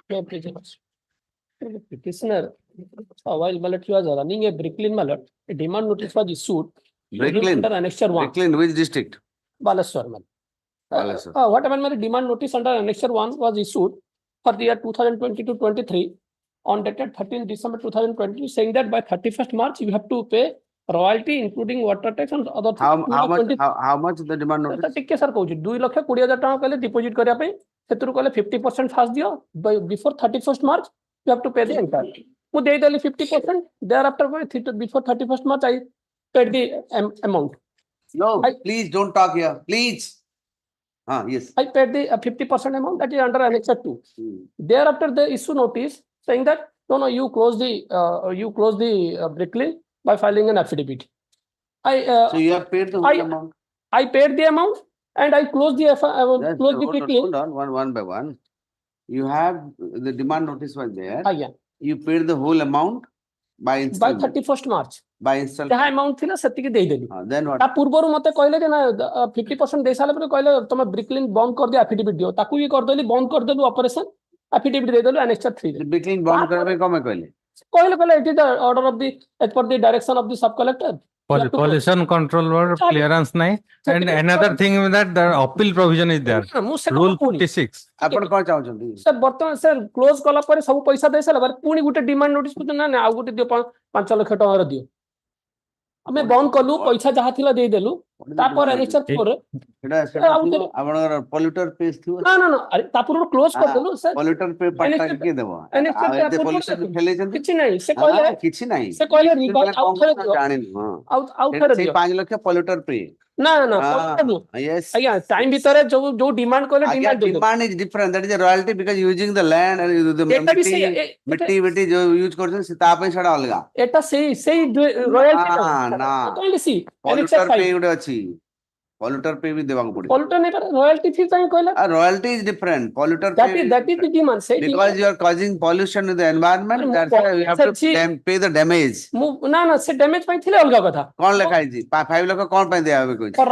May I present? The petitioner, while ballot was running a Brooklyn ballot, a demand notice was issued. Brooklyn. Under Annexure 1. Brooklyn, which district? Balaswar. Balaswar. What happened? My demand notice under Annexure 1 was issued for the year 2022-23 on dated 13 December 2020, saying that by 31st March you have to pay royalty, including water tax and other things. How much the demand notice? Sir, sir, 2,20,000 टका deposit करिया पे सेतुरु कहले 50% fast दियो before 31st March you have to pay the entire. मु देई देली 50%, thereafter before 31st March I paid the amount. No, please don't talk here, please. Yes. I paid the 50% amount that is under Annexure 2. Thereafter they issue notice saying that no, you close the Brooklyn by filing an affidavit. So you have paid the whole amount. I paid the amount and I closed the Brooklyn. Hold on, one by one. You have the demand notice was there. Yeah. You paid the whole amount by installment. By 31st March. By installment. The amount थिला सेतिकी देई देली. Then what? ता पूर्वरु मते कहले जे ना 50% दे साला पर कहले तमे ब्रिकलिन बंद कर दियो affidavit दियो. ताकू भी कर देली बंद कर देलु ऑपरेशन affidavit दे देलु Annexure 3. ब्रिकलिन बंद करबे कमे कहले. कहले it is the order of the as per the direction of the sub collector. Pollution control board clearance nahi. And another thing is that the appeal provision is there. Rule 46. आपण कोन चाहौ छथि? Sir वर्तमान sir close कला पर सब पैसा दे साला पर पुनी गुटे डिमांड नोटिस को ना आ गुटे दियो 5 लाख टका र दियो. हमें बंद कलु पैसा जहा थिला दे देलु तापर Annexure 4 एटा आपनर पोल्यूटर पेज थियो ना अरे तापर क्लोज कर देलु सर पोल्यूटर पे पट्टा के देबो एते पोल्यूशन फेले जंती किछि नहीं से कहले किछि नहीं से कहले रिवाइज आउट करे दियो जानिन आउट करे दियो 5 लाख पोल्यूटर पे ना yes आया टाइम भीतर जो डिमांड कहले demand is different that is a royalty because using the land and the मिट्टी जो यूज करछन से ता पे छडा अलगा एटा सेही रॉयल्टी ना कहले सी पोल्यूटर पे गुडे अछि पोल्यूटर पे भी देवांग पड़ी पोल्यूटर नहीं पर रॉयल्टी फी चाहिए कहले royalty is different polluter that is the demand say because you are causing pollution in the environment that's why you have to pay the damage ना से डैमेज पई थिले अलगा कथा कोन लिखाई जी 5 लाख कोन पई देबे कोइ for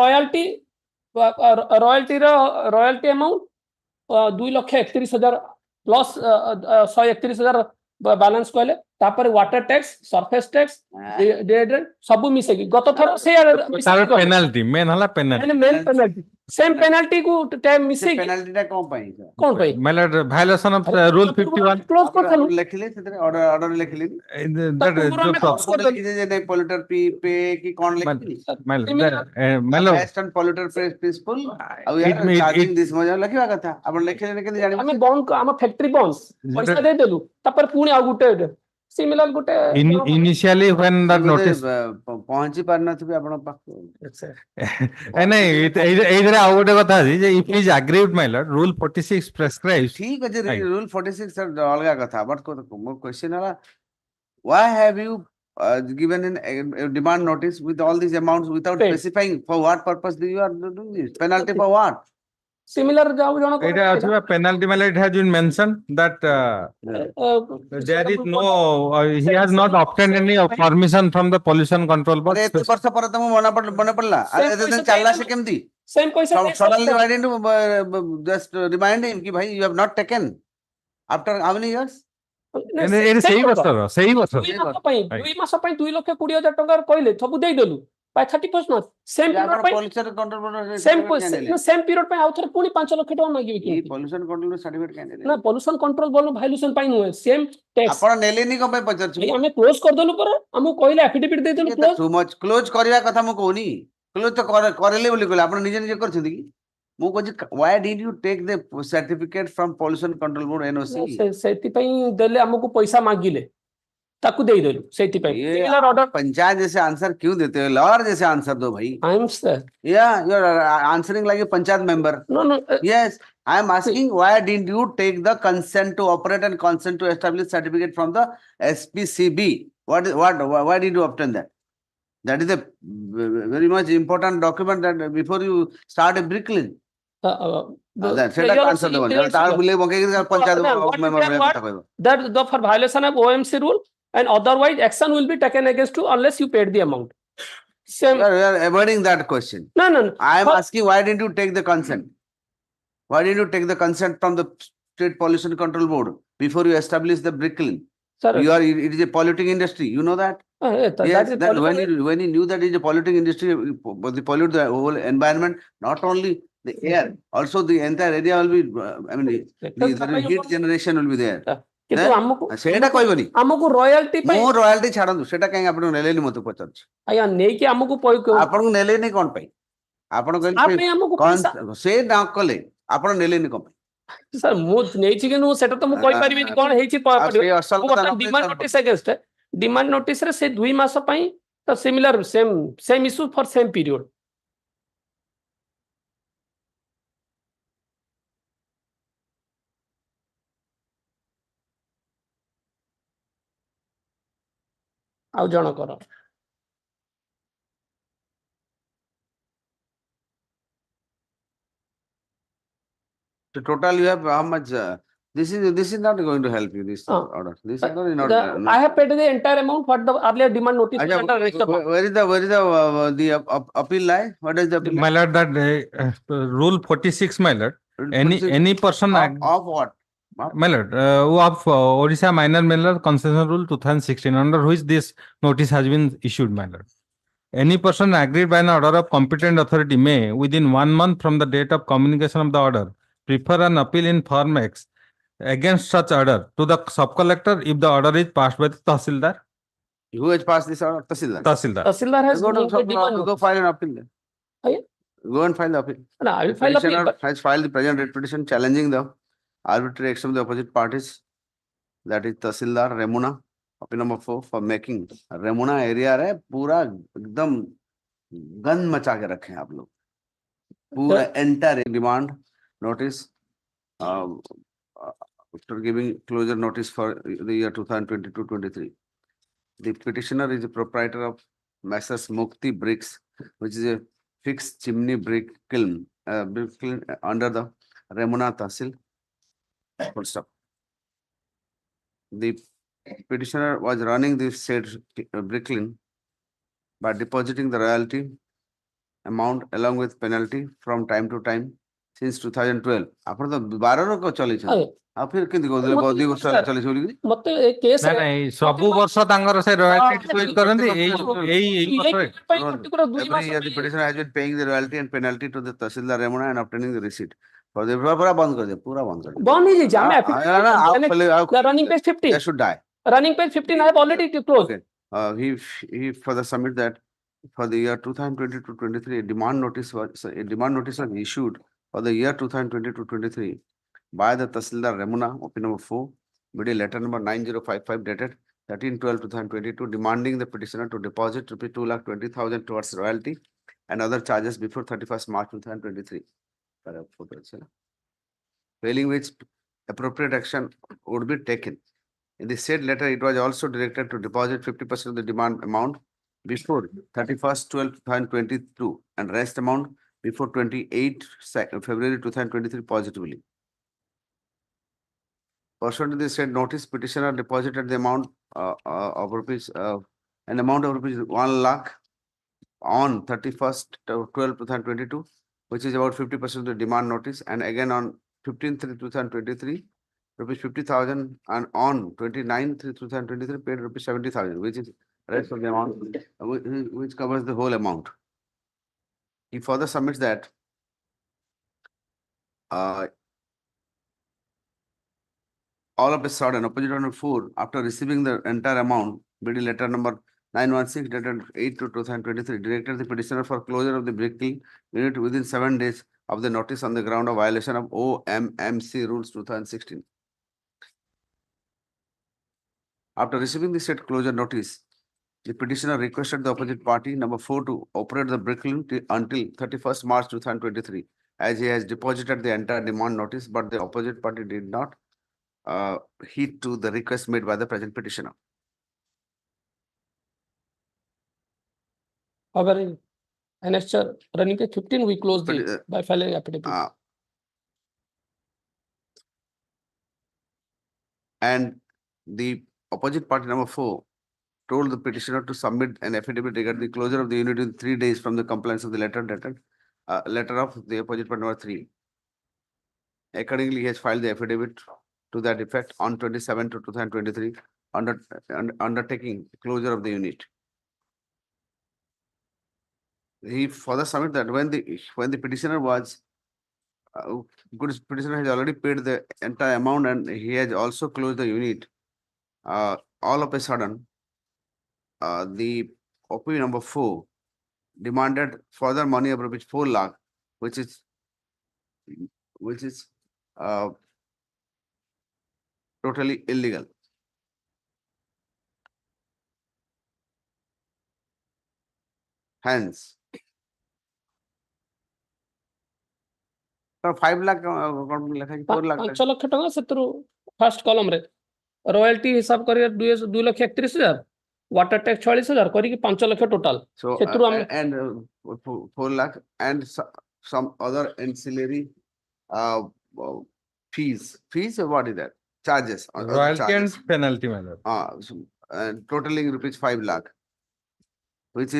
royalty amount 2,31,000 plus 131,000 balance कहले तापर water tax surface tax deodorant सब मिसे की गत थर से तार पेनल्टी मेन हला penalty main penalty same penalty को टाइम मिसे पेनल्टी टा कोन पई मतलब वायलेशन ऑफ रूल 51 क्लोज कर थलु लिखले सेते ऑर्डर लिखले दैट जो प्रॉपर जे ने पोल्यूटर पे की कोन लिखली मतलब वेस्टर्न पोल्यूटर प्रिंसिपल अब यार चार्जिंग दिस मजा लिखवा कथा अपन लिखले ने के जानि हम बंद हम फैक्ट्री बंद पैसा दे देलु तापर पुनी आ गुटे similar Gute initially when that notice पहुंची पार नथबे आपण पाख नहीं एइदरे आ गुटे कथा अछि जे if is agreed my lord rule 46 prescribes ठीक अछि रूल 46 सर अलगा कथा बट को क्वेश्चन हला why have you given a demand notice with all these amounts without specifying for what purpose you are doing this penalty for what similar जाउ जण को एटा अछि पेनल्टी मतलब it has been mentioned that there is no he has not obtained any permission from the pollution control board अरे वर्ष पर तुम मने पड़ला अरे दिन चलला से केमती सेम पैसा suddenly why didn't you just remind him कि भाई you have not taken after how many years सही वर्ष 2 मास पई 2,20,000 टका कहले सब देई देलु by 31st month same period पे pollution control board same period पे आउथर पुनी 5 लाख टका मागिबे कि pollution control सर्टिफिकेट काहे ना pollution control बोल वायलेशन पाई नुए सेम टैक्स आपण नेलेनी को पे पचर छु हमें क्लोज कर देलु पर हमु कहले एफिडेविट दे देलु क्लोज टू मच क्लोज करिया कथा मु कहूनी क्लोज तो करले बोली कहले आपण निजे निजे करछथि कि मु कहछि why did you take the certificate from pollution control board NOC सेति पई देले हमकु पैसा मागिले ताकू दे देलु सेति पई सिमिलर ऑर्डर पंचायत जैसे आंसर क्यों देते हो लॉयर जैसे आंसर दो भाई I am sir yeah you are answering like a panchayat member no yes I am asking why didn't you take the consent to operate and consent to establish certificate from the SPCB why did you obtain that is a very much important document that before you start a bricklayer that answer the one tar bule boke panchayat member that the for violation of OMC rule and otherwise action will be taken against you unless you paid the amount. Same. We are avoiding that question. No. I am asking why didn't you take the consent? Why didn't you take the consent from the State Pollution Control Board before you establish the brick kiln. Sir, It is a polluting industry, you know that? that Yes, is then pollution. when you knew that it is a polluting industry, they pollute the whole environment, not only the air, also the entire area will be, I mean, the heat generation will be there. କିନ୍ତୁ ଆମକୁ ସେଇଟା କହିବନି ଆମକୁ royalty ପାଇଁ ମୁଁ royalty ଛାଡନ୍ତୁ ସେଟା କାହିଁ ଆପଣଙ୍କୁ ନେଲେନି ମତେ ପଚାରୁଛି ଆଜ୍ଞା ନେଇକି ଆମକୁ ଆପଣଙ୍କୁ ନେଲେନି କଣ ପାଇଁ ଆପଣ ପାଇଁ ଆମକୁ କହିଲେ ସେ ନା କଲେ ଆପଣ ନେଲେନି କଣ ପାଇଁ ସାର୍ ମୁଁ ନେଇଛି କି ନୁହଁ ସେଟା ତ ମୁଁ କହିପାରିବିନି କଣ ହେଇଛି demand notice against demand notice ରେ ସେ 2 ମାସ ପାଇଁ ତ ସିମିଲାର ସେମ୍ ଇସ୍ୟୁ ଫର ସେମ୍ ପିରିୟଡ ଆଉ ଜଣଙ୍କର So total you have how much? This is not going to help you. This order. This is not. I have paid the entire amount what the earlier demand notice. Where is the appeal lie? What is the appeal? My lord, that rule 46, my lord. Any person of what? My lord, of Orissa Minor Miller Concession Rule 2016, under which this notice has been issued, my lord. Any person aggrieved by an order of competent authority may, within 1 month from the date of communication of the order, prefer an appeal in Form X against such order to the sub-collector if the order is passed by the Tahsildar. Who has passed this order? Tahsildar. Tahsildar has go file an appeal then. Yeah. Go and file the appeal. No, I will file appeal. Has filed the present writ petition challenging the arbitrary action of the opposite parties, that is Tahsildar Remuna, appeal number 4 for making Remuna area रे पूरा एकदम गंद मचा के रखे हैं आप लोग पूरा entire demand notice after giving closure notice for the year 2022-23. The petitioner is a proprietor of Messrs Mukti Bricks, which is a fixed chimney brick kiln under the Remuna Tahsil. Full stop. The petitioner was running the said brick kiln by depositing the royalty amount along with penalty from time to time since 2012. ଆପଣ ତ 12 ର ଚଲେଇଛନ୍ତି ଆଉ ଫିର କେମିତି କହୁଥିଲେ 2 ବର୍ଷ ଚଲେଇଛି ବୋଲି ମତେ ଏ କେସ୍ ନାଇଁ ସବୁ ବର୍ଷ ତାଙ୍କର ସେ royalty deposit କରନ୍ତି ଏଇ ବର୍ଷରେ every year the petitioner has been paying the royalty and penalty to the Tahsildar Remuna and obtaining the receipt. For the पूरा बंद कर दे पूरा बंद कर दे बंद ही जामे running page 15 they should die. Running page 15 I have already closed. Okay. He further submit that for the year 2022-23 a demand notice was issued for the year 2022-23 by the Tahsildar Remuna, opinion number 4, BD letter number 9055 dated 13/12/2022, demanding the petitioner to deposit ₹2,20,000 towards royalty and other charges before 31st March 2023. Failing which appropriate action would be taken. In the said letter, it was also directed to deposit 50% of the demand amount before 31st/12/2022 and rest amount before 28 February 2023 positively. Pursuant to the said notice, petitioner deposited the amount of rupees, an amount of rupees 1 lakh on 31st/12/2022, which is about 50% of the demand notice, and again on 15/3/2023, rupees 50,000, and on 29/3/2023 paid rupees 70,000, which is rest of the amount, which covers the whole amount. He further submits that all of a sudden, opposite order 4, after receiving the entire amount, BD letter number 916 dated 8/2/2023, directed the petitioner for closure of the brick kiln unit within 7 days of the notice on the ground of violation of OMMC rules 2016. After receiving the said closure notice, the petitioner requested the opposite party, number 4, to operate the brick kiln until 31st March 2023, as he has deposited the entire demand notice, but the opposite party did not heed to the request made by the present petitioner. However, next running page 15 we closed it by filing affidavit. And the opposite party, number 4, told the petitioner to submit an affidavit regarding the closure of the unit in 3 days from the compliance of the letter dated letter of the opposite party number 3. Accordingly, he has filed the affidavit to that effect on 27 to 2023 undertaking closure of the unit. He further submit that when the petitioner was good petitioner has already paid the entire amount and he has also closed the unit. All of a sudden, the OP number 4 demanded further money of rupees 4 lakh, which is totally illegal. Hence, 5 lakh, 4 lakh. 5 ଲକ୍ଷ ଟଙ୍କା ସେଥିରୁ first କଲମ ରେ royalty ହିସାବ କରିବା 2,31,000 water tax 46,000 କରିକି 5 ଲକ୍ଷ total So, ସେଥିରୁ ଆମେ and 4 lakh and some other ancillary fees. Fees, what is that? Charges. Other Royalty and charges. penalty, my lord. And totaling rupees 5 lakh, which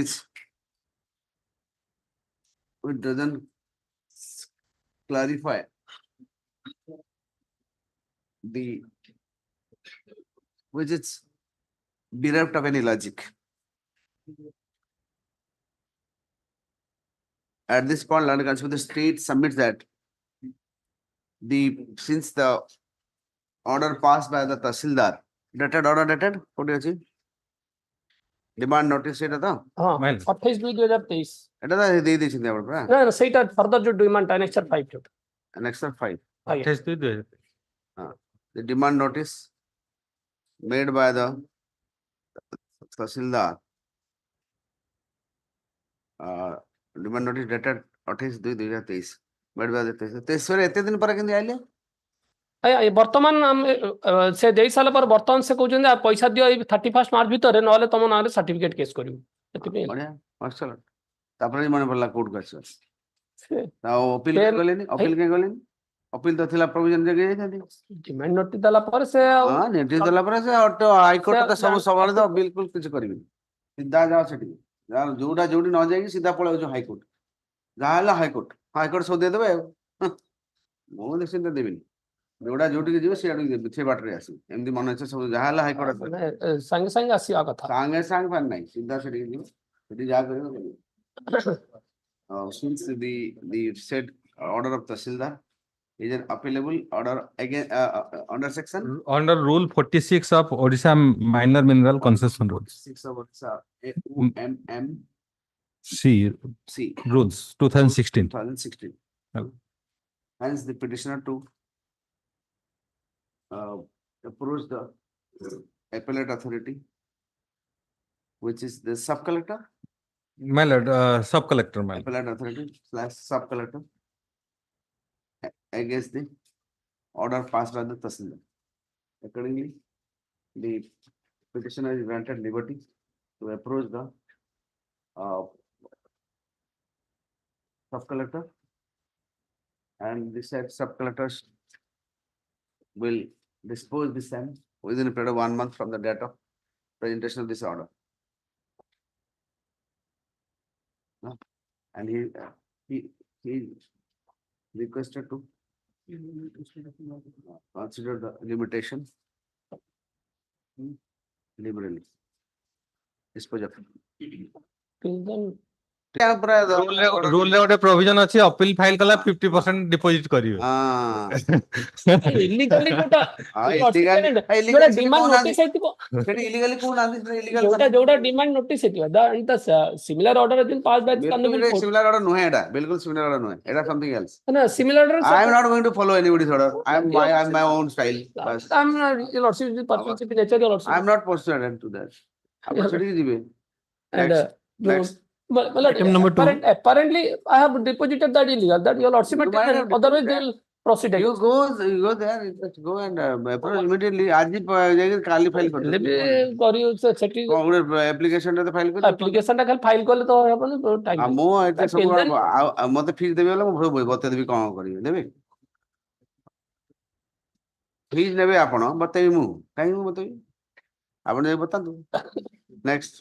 doesn't clarify which is bereft of any logic. At this point, Land Council, the state submits that since the order passed by the Tahsildar, dated order dated, what do you see? Demand notice এটা তো ହଁ Well. 28/2/2023 এটা তো দিয়ে দিয়েছেন আমরা প্রায় না না ସେଇଟା ଫର୍ଦର ଯୋଉ ডিমান্ড annexure 5 ଯୋଉଟା annexure 5. ଆଜ୍ଞା 28/2/2023. The demand notice made by the Tahsildar, demand notice dated 28/2/2023 made by the Tahsildar. 23 ଏତେ ଦିନ ପରେ କେମିତି ଆଇଲେ? ଆଜ୍ଞା ବର୍ତ୍ତମାନ ଆମେ ସେ ଦେଇ ସାରିଲା ପରେ ବର୍ତ୍ତମାନ ସେ କହୁଛନ୍ତି ପଇସା ଦିଅ ଏଇ 31 ମାର୍ଚ୍ଚ ଭିତରେ ନହେଲେ ତମ ନାଁରେ ସାର୍ଟିଫିକେଟ କେସ୍ କରିବୁ ସେଥିପାଇଁ ବଢିଆ excellent. ତାପରେ ମନେ ପଡିଲା କୋର୍ଟକୁ ଆସିବ ସେ ଆଉ ଅପିଲ ସେ- କାଇଁ ଗଲେନି ଅପିଲ କାଇଁ ଗଲେନି ଅପିଲ ତ ଥିଲା ପ୍ରୋଭିଜନ ଜଗି ଯାଇଥାନ୍ତି ଡିମାଣ୍ଡ ନୋଟିସ୍ ଦେଲା ପରେ ସେ ଆଉ ହଁ ନୋଟିସ ଦେଲା ପରେ ସେ ହାଇକୋର୍ଟ ତ ସବୁ ସେ- ସମାଳି ତ ବିଲକୁଲ କିଛି କରିବେନି ସିଧା ଯାଅ ସେଠିକି ଯୋଉଟା ଯୋଉଠି ନ ଯାଇକି ସିଧା ପଳେଇଯାଉଛୁ ହାଇକୋର୍ଟ ଯାହା ହେଲା ହାଇକୋର୍ଟ ସବୁ ଦେଇଦେବେ ଆଉ ମୁଁ ନିଶ୍ଚିନ୍ତ ଦେବିନି ଯୋଉଟା ଯୋଉଠିକି ଯିବେ ସିଆଡକୁ ଦେବି ସେ ବାଟରେ ଆସିବି ଏମିତି ମନେ ଅଛି ସବୁ ଯାହା ହେଲା ହାଇକୋର୍ଟ ମାନେ ସାଙ୍ଗେ ସାଙ୍ଗେ ଆସିବା କଥା ସାଙ୍ଗେ ପାର ନାହିଁ ସିଧା ସେଠିକି ଯିବ ସେଠି ଯାହା କରିବ କରିବ since the said order of Tahsildar is an appealable order again under section Under Rule 46 of Odisha Minor Mineral Concession Rules. 6 of MM C Rules 2016. 2016. Oh. Hence the petitioner to approach the appellate authority, which is the sub-collector, My lord, sub-collector, my lord. appellate authority / sub-collector against the order passed by the Tahsildar. Accordingly, the petitioner is granted liberty to approach the sub-collector, and the said sub-collectors will dispose the same within a period of 1 month from the date of presentation of this order. And he requested to consider the limitation liberally. Dispose of. Rule ରେ ଗୋଟେ provision ଅଛି appeal file କଲା 50% deposit କରିବେ. illegally quota ଯୋଉଟା demand notice ହେଇଥିବ ଯୋଉଟା demand notice ହେଇଥିବ the similar order has been passed by the Honorable Court. Similar order ନୁହେଁ ଏଟା ବିଲକୁଲ similar order ନୁହେଁ ଏଟା something else. ନା similar order I am not going to follow anybody's order. I am my own style. Bas. I'm not your lordship is purpose in nature your lordship. I am not pursuant to that. ଆପଣ ସେଠିକି ଯିବେ. And Next. Item number 2. Apparently I have deposited that illegal that your lordship You might have otherwise they deposited. will proceed You against. go there, just go and approach immediately. ଆଜି ଯାଇକି କାଲି file ହେଲେ ବି କରିଦେବେ. କରିବ ସେଠି କଣ ଗୋଟେ application ଟା ଫାଇଲ କରିଦେବେ. application ଟା ଖାଲି ଫାଇଲ କଲେ ତ ହବନି ଟାଇମ୍ ମୁଁ ଏତେ ସବୁ Till then- ମତେ ଫିସ୍ ଦେବେ ବୋଲେ ମୁଁ ବତେଇ ଦେବି କଣ କରିବେ ଦେବେ ଫିସ୍ ନେବେ ଆପଣ ବତେଇବି ମୁଁ କାହିଁକି ମୁଁ ବତେଇବି ଆପଣ ଯାଇ ବତାନ୍ତୁ next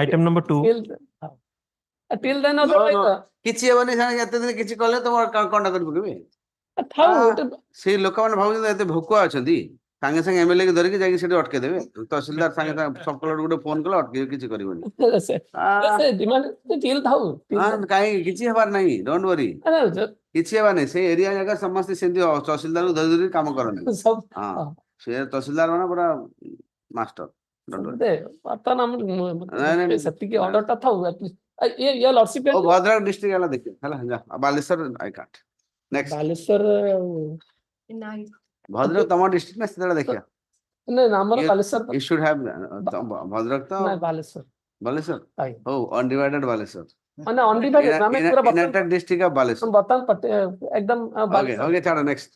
Item number 2. till then otherwise କିଛି ହେବନି ସେମାନେ ଏତେ ଦିନ କିଛି କଲେ ତମ କଣଟା କରି ପକେଇବେ ସେଇ ଲୋକମାନେ ଭାବୁଛନ୍ତି ଏତେ ଭୋକୁଆ ଅଛନ୍ତି ସାଙ୍ଗେ ସାଙ୍ଗେ ଏମଏଲଏ କି ଧରିକି ଯାଇକି ସେଠି ଅଟକେଇ ଦେବେ ତହସିଲଦାର ସାଙ୍ଗେ ସାଙ୍ଗେ ସବକଲେକ୍ଟର ଗୋଟେ ଫୋନ କଲେ ଅଟକେଇ କିଛି କରିବନି କାହିଁକି କିଛି ହେବାର ନାହିଁ ଡୋଣ୍ଟ ୱରି କିଛି ହେବାର ନାହିଁ ସେଇ ଏରିଆ ଜାଗା ସମସ୍ତେ ସେମିତି ତହସିଲଦାରକୁ ଧରି ଧରି କାମ କରନ୍ତି ହଁ ସେ ତହସିଲଦାର ମାନେ ପୁରା ମାଷ୍ଟର ସେତିକି ଅର୍ଡରଟା ଥାଉ ଇଏ ଲର୍ଡସିପ ଭଦ୍ରକ ଡିଷ୍ଟ୍ରିକ୍ଟ ହେଲା ଦେଖିବା ହେଲା ଯା ବାଲେଶ୍ୱର ଆଇ କାଣ୍ଟ ନେକ୍ସଟ ବାଲେଶ୍ୱର ଭଦ୍ରକ ତମ ଡିଷ୍ଟ୍ରିକ୍ଟ ନା ସେତେବେଳେ ଦେଖିବା ଆମର Balasore you should have Bhadrak ତ ବାଲେଶ୍ୱର ବାଲେଶ୍ୱର ହଉ ଅନଡିଭାଇଡେଡ ବାଲେଶ୍ୱର ମାନେ ଅନଡିଭାଇଡେଡ ଆମେ ପୁରା ୟୁନାଇଟେଡ ଡିଷ୍ଟ୍ରିକ୍ଟ ଅଫ ବାଲେଶ୍ୱର ବର୍ତ୍ତମାନ एकदम ଓକେ ଛାଡ ନେକ୍ସଟ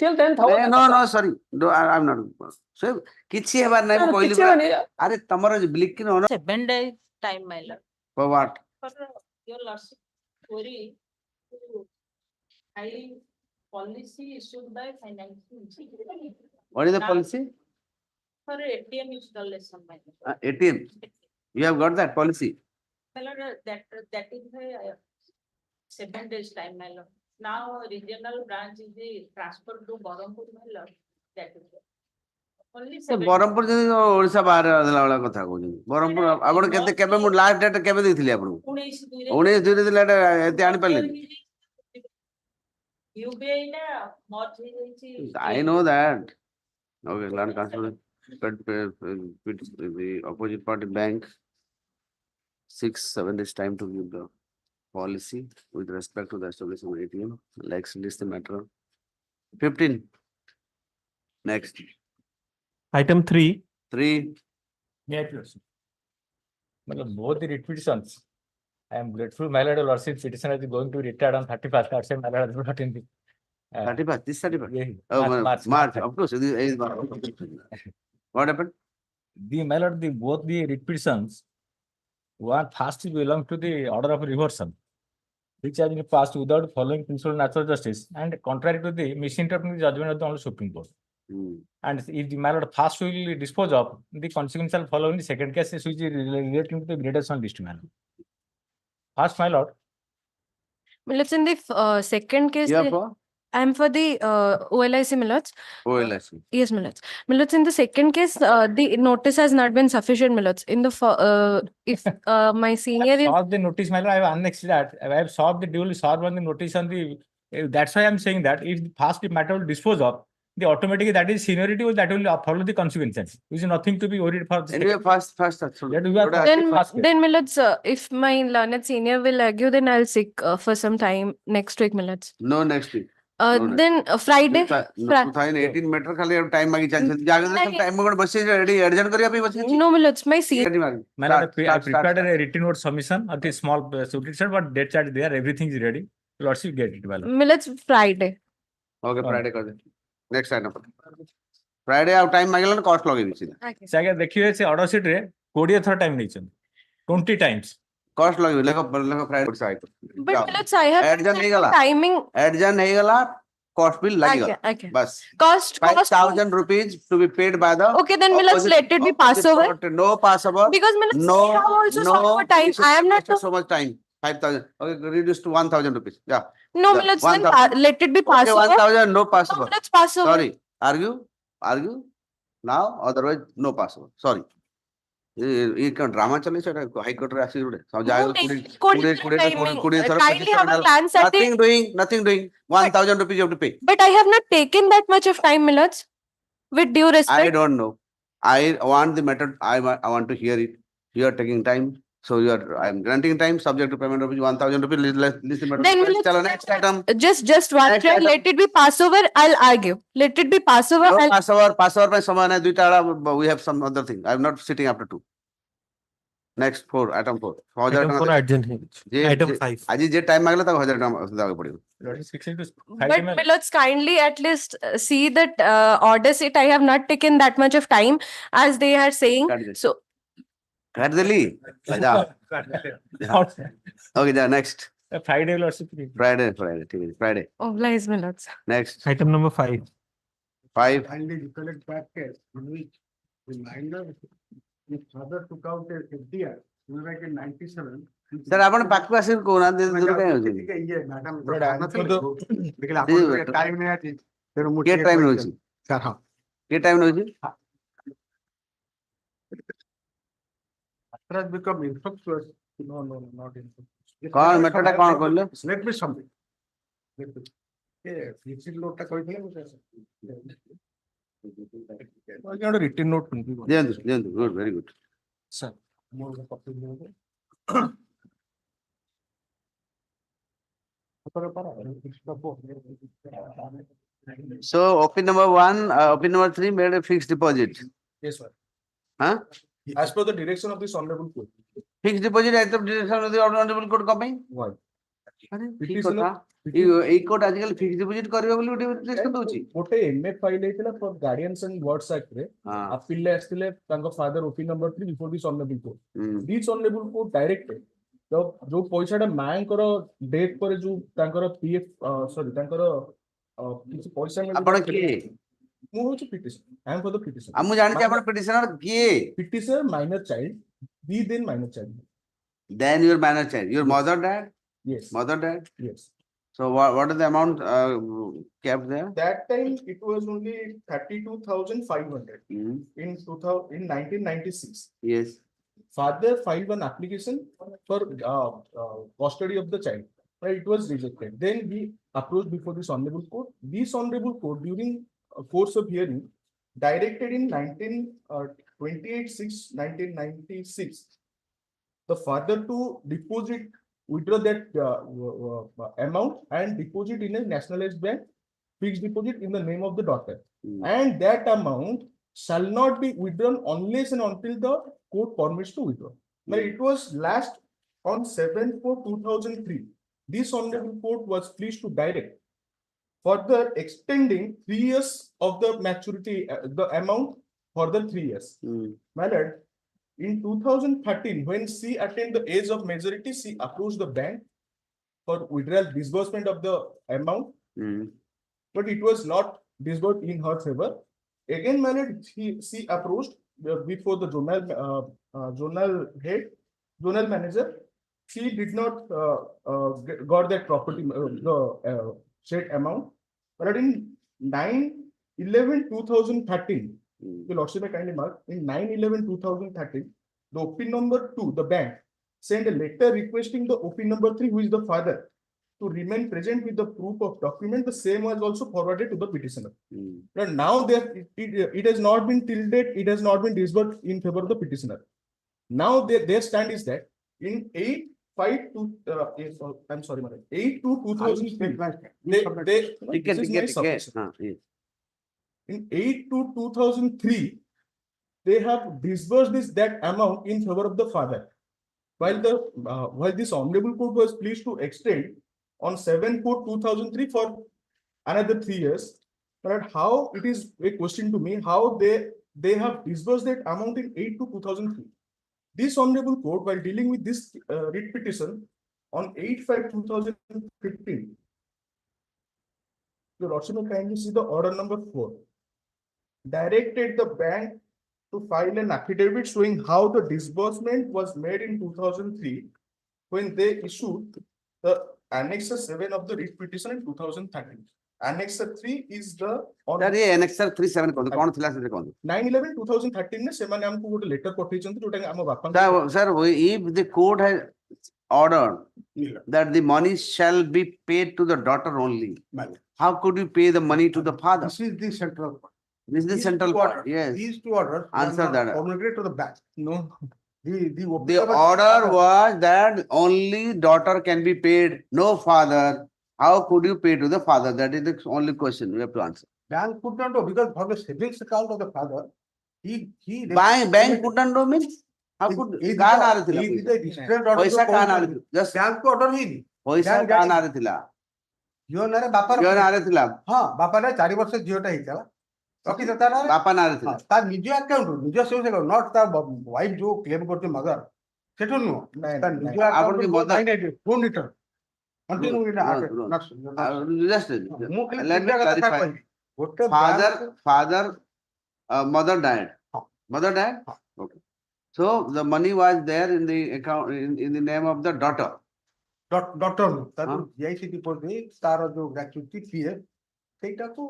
till then ଥାଉ no no sorry I am not ସେ କିଛି ହେବାର ନାହିଁ ମୁଁ କହିଲି ପରା ଆରେ ତମର ବ୍ଲିକିଂ on 7 days time, my lord. for what For your lordship query to high policy issued by financial institution what is the policy for ATM installation, my lord. ATM you have got that policy My lord, that is the 7 days time, my lord. Now regional branch is the transfer to Barampur, my lord. That is it. Only 7 Brahmapur ଯଦି ଓଡିଶା ବାହାରେ ଦେଲା ଭଳିଆ କଥା କହୁଛନ୍ତି ବ୍ରହ୍ମପୁର ଆପଣ କେତେ କେବେ ମୁଁ ଲାଷ୍ଟ ଡେଟ୍ କେବେ ଦେଇଥିଲି ଆପଣଙ୍କୁ 19/2 ଦେଲେ ଏତେ ଆଣିପାରିଲେନି UBI na merge ହେଇଯାଇଛି I know that okay land control the opposite party bank 6-7 days time to give the policy with respect to the establishment of ATM like list the matter 15 next Item 3. 3 Both the petitions. I am grateful, my lord, lordship petitioner is going to retire on 31st. That's why my lord is not in the. 31st this 31st Yeah, oh March. of course it is what happened My lord, both the writ petitions, one first belong to the order of reversion, which has been passed without following principle of natural justice and contrary to the misinterpreting the judgment of the Honorable Supreme Court. And if the my lord first will dispose of the consequential following the second case, which is relating to the gradation list, my lord. First, my lord, Well, it's in the second case. yeah for I'm for the OLIC millets. OLS Yes, millets. Millets in the second case, the notice has not been sufficient millets. In the if my senior I is saw the notice, my lord. I have annexed that. I have solved the duly solved on the notice on the. That's why I am saying that if the first matter will dispose of, the automatically that is seniority will that will follow the consequences. Which is nothing to be worried for. The anyway second- first That we are then first case. then millets. If my learned senior will argue, then I'll seek for some time next week millets. no next week No, no. Then Friday. 2018 meter ଖାଲି time ମାଗି ଚାଲିଛନ୍ତି ଜାଗା ଖାଲି time ଗୋଟେ ବସି ready adjourn କରିବା ପାଇଁ ବସିଛି No millets. My senior. My lord, I prepared a written note submission of the small submission, but date chart there, everything is ready. Lordship get it, my lord. Millets Friday. okay Friday कर दे next item Friday ଆଉ time ମାଗିଲା ନା cost ଲଗେଇବି ସିଧା Okay. ସେ ଆଜ୍ଞା ଦେଖିବେ ସେ ଅର୍ଡର ସିଟ୍ ରେ 20 ଥର ଟାଇମ ନେଇଛନ୍ତି 20 times. cost ଲଗେଇବି ଲେଖ Friday But millets, I have adjourn ହେଇଗଲା timing. adjourn ହେଇଗଲା cost bill ଲାଗିଗଲା Okay. बस Cost. 5,000 rupees to be paid by the Okay, then millets opposite- let it be pass opposite over. party. No pass over Because millets no have also no sought for time. this is I am not. so much time 5,000 okay reduce to 1,000 rupees yeah No, Yeah, millets, then 1,000. let it be passed okay over. 1,000 no pass No, over millets pass over. sorry argue now otherwise no pass over sorry ये क्या drama चले छे high court रे आसी गुडे सब जाय Kindly have a plan setting. nothing doing 1,000 rupees you have to pay But I have not taken that much of time, millets. With due I respect. don't know I want the method I want to hear it you are taking time so you are I am granting time subject to payment of 1,000 rupees listen matter Then millets, chalo next item just one Next track, item. let it be pass over. I'll argue. Let it be pass over. no I'll. pass over by someone duita we have some other thing I am not sitting after 2 next 4 item 4 Item 4 adjourned. Item 5. ଆଜି ଯେ time ମାଗଲା ତାକୁ 1,000 ଟଙ୍କା ଦେବାକୁ ପଡିବ Lordship fixing to But millets, kindly at least see that order sheet. I have not taken that much of time as they are saying. କାଟି ଦେ So କାଟି ଦେଲି ଯା okay ଯା next Friday, Lordship. Friday ठीक है Friday oh, lies millets. next Item number 5. 5 Kindly recollect that case in which the minor, his father took out a FDR, back in 97, Sir, ଆପଣ ପାଖକୁ ଆସିକି କହୁନାହାନ୍ତି ଦୂର କାହିଁ ହଉଛନ୍ତି? ଟାଇମ ନାହିଁ ଆଜି ତେଣୁ ମୁଁ କିଏ ଟିକେ ଟାଇମ କହିଦେଲି। ନଉଛି? ସାର୍ ହଁ କିଏ ଟାଇମ ନଉଛି? After has become infectious. No, no, not infectious. କଣ matter ଟା କଣ କହିଲେ? Let me something. Fixed note ଟା କହିଥିଲେ ମୁଁ ଗୋଟେ written note ଦିଅନ୍ତୁ ଦିଅନ୍ତୁ ଗୁଡ୍ ଭେରି ଗୁଡ୍। Sir, ମୁଁ ଗୋଟେ copy ଦିଅନ୍ତୁ। So OP number 1, OP number 3 made a fixed deposit. Yes, sir. Huh? As per the direction of this honorable court. Fixed deposit as the direction of the honorable court କଣ ପାଇଁ? Why? ଆରେ It କି is କଥା? ଏଇ court ଆଜିକାଲି fix deposit କରିବେ ବୋଲି ଗୋଟେ ନିର୍ଦ୍ଦେଶ ଦଉଛି। ଗୋଟେ MF ଫାଇଲ ହେଇଥିଲା ଫର ଗାର୍ଡିଆନ୍ସ ଆଣ୍ଡ ୱାର୍ଡସ୍ ଆକ୍ଟ ରେ ହଁ। appeal ରେ ଆସିଥିଲେ ତାଙ୍କ father OP number 3 before this honorable court. This honorable court directed ତ ଯୋଉ ପଇସାଟା ମାଙ୍କର ଡେଥ୍ ପରେ ଯୋଉ ତାଙ୍କର PF ସରି ତାଙ୍କର କିଛି ପଇସା ଆପଣ କିଏ? ମୁଁ ହଉଛି petition I am for the petition. ମୁଁ ଜାଣିଛି ଆପଣ ପିଟିସନର କିଏ? Petitioner minor child be then minor child. Then your minor child, your mother died? Yes. Mother died? Yes. So what is the amount kept there? That time it was only 32,500 Hmm. in 1996. Yes. Father filed an application for custody of the child. Right, it was rejected. Then he approached before this honorable court. This honorable court, during a course of hearing, directed in 1996, the father to withdraw that amount and deposit in a nationalized bank, fixed deposit in the name of the daughter. And that amount shall not be withdrawn unless and until the court permits to withdraw. Now it was last on 7/4/2003. This honorable court was pleased to direct further extending 3 years of the maturity, the amount further 3 years. My lord, in 2013, when she attained the age of majority, she approached the bank for withdrawal disbursement of the amount, but it was not disbursed in her favor. Again, my lord, she approached before the zonal head, zonal manager. She did not got that property, the said amount. But in 9/11/2013, the Lordship may kindly mark, in 9/11/2013, the OP number 2, the bank, sent a letter requesting the OP number 3, who is the father, to remain present with the proof of document. The same was also forwarded to the petitioner. But now it has not been till date, it has not been disbursed in favor of the petitioner. Now their stand is that in 8/2/2003, in 8/2/2003, they have disbursed that amount in favor of the father. While this honorable court was pleased to extend on 7/4/2003 for another 3 years. But how, it is a question to me, how they have disbursed that amount in 8/2/2003. This honorable court, while dealing with this writ petition on 8/5/2015, the Lordship may kindly see the order number 4, directed the bank to file an affidavit showing how the disbursement was made in 2003 when they issued the Annexer 7 of the writ petition in 2013. Annexer 3 is the Sir, ये Annexer 37 कौन थिला से कौन? 9/11/2013 ने सेमाने हमको गोटे letter पठेइछन्ति जोटा हम बापा Sir, if the court has ordered that the money shall be paid to the daughter only, how could you pay the money to the father? This is the central part. This is the central part. Yes. These two orders Answer that. communicate to the bank. No. The order was that only daughter can be paid, no father. How could you pay to the father? That is the only question we have to answer. Bank could not do, because for the savings account of the father, he. Bank could not do means? How could? कहाँ ना रही थी? पैसा कहाँ ना रही थी? Just bank को ऑर्डर ही नहीं पैसा कहाँ ना रही थी? झियो नारे बापा झियो ना रही थी? हाँ बापा ने 4 वर्ष झियोटा ହେଇଥିଲା ରଖି ଦେତା ନା बापा ना रही थी? ତା ନିଜ ଆକାଉଣ୍ଟ ନିଜ ସେଭିଂସ ଆକାଉଣ୍ଟ ନଟ୍ ତା ୱାଇଫ ଯୋଉ କ୍ଲେମ କରୁଛି ମଦର ସେଠୁ ନୁହଁ ତା ନିଜ ଆକାଉଣ୍ଟ ଆପଣଙ୍କ mother- phone return continue Just let me clarify. ଗୋଟେ Father, mother died. Mother died? Okay. So the money was there in the account, in the name of the daughter. Doctor তার হ্যাঁ। GIC deposit তার ଯୋଉ gratuity PF ସେଇଟାକୁ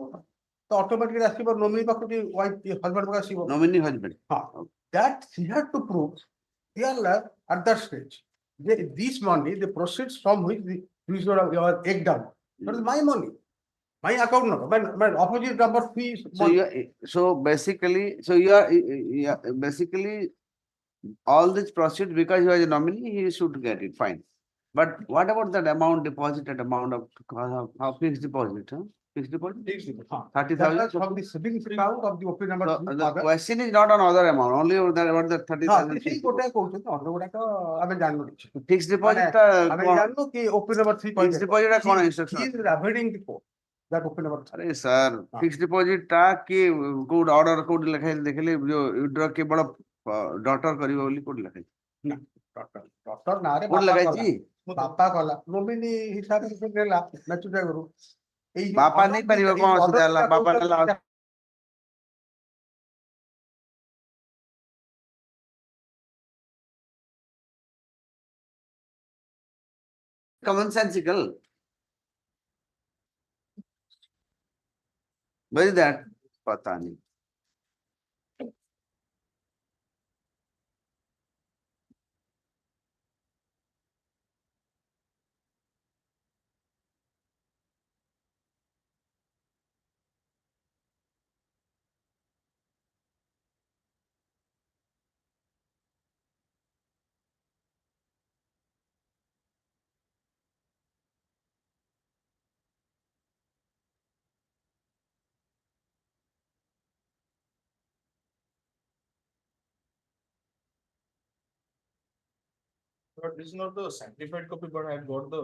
ତ automatically ଆସିବ nominee ପାଖକୁ wife husband ପାଖକୁ ଆସିବ Nominee husband. ହଁ that she had to prove clear at that stage this money the proceeds from which this was egg down that is my money my account number my opposite number fee So you are, so basically, basically all this proceeds because he was a nominee, he should get it, fine. But what about that amount, deposited amount of, how fixed deposit, huh? Fixed deposit? 30,000? from the savings account of the open number So the question is not on other amount, only about the 30,000. ସେଇ ଗୋଟେ କହୁଛନ୍ତି ଅନ୍ୟ ଗୁଡାକ ଆମେ ଜାଣିନୁ କିଛି Fixed deposit, ଆମେ ଜାଣିନୁ କି ଓପନ ନମ୍ବର 3 fixed deposit ଟା କଣ instruction? he is avoiding the code that open number 3 अरे सर, fixed deposit टा कि कोड ऑर्डर कोड लिखा है, देखले जो विड्रॉ केवल डॉटर करियो बोली कोड लिखा है। ଡକ୍ଟର ନାଁରେ କୋड ଲଗାଇ ଛି ବାପା କଲା ନୋମିନି ହିସାବରେ ସେ ଦେଲା ମ୍ୟାଚୁରିଟି ଆଗରୁ ଏଇ ବାପା ନେଇ ପାରିବ କଣ ଅସୁବିଧା ହେଲା ବାପା ନେଲା common sensical. Where is that? पता नहीं। But this is not the sanctified copy, but I got the.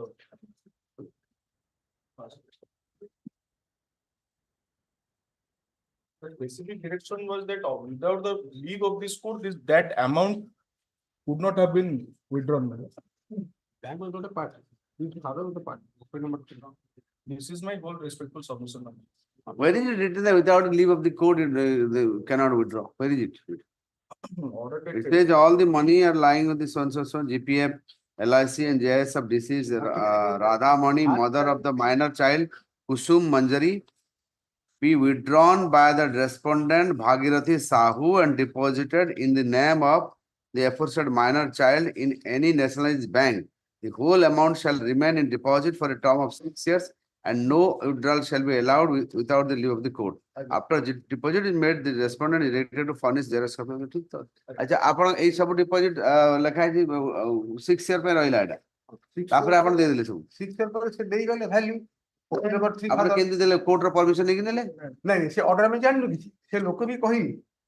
The basic direction was that without the leave of this court, that amount would not have been withdrawn. Bank was not a part. This father was a part. Open number 3. This is my whole respectful submission. Where is it written that without leave of the court, they cannot withdraw? Where is it? It says all the money are lying with the so and so, GPF, LIC and JS of deceased Radha Mani, mother of the minor child, Kusum Manjari, be withdrawn by the respondent Bhagirathi Sahu and deposited in the name of the aforesaid minor child in any nationalized bank. The whole amount shall remain in deposit for a term of 6 years and no withdrawal shall be allowed without the leave of the court. After deposit is made, the respondent is directed to furnish xerox copy of the. अच्छा आपण एई सब deposit लिखा है 6 year पे रहिला एटा तापर आपण दे देले सब 6 year ପରେ ସେ ଦେଇ गले वैल्यू ओपन नंबर 3 आपण केंदी देले कोर्ट रो परमिशन नेकी देले नहीं से ऑर्डर में जानलु किछि से लोक भी कहि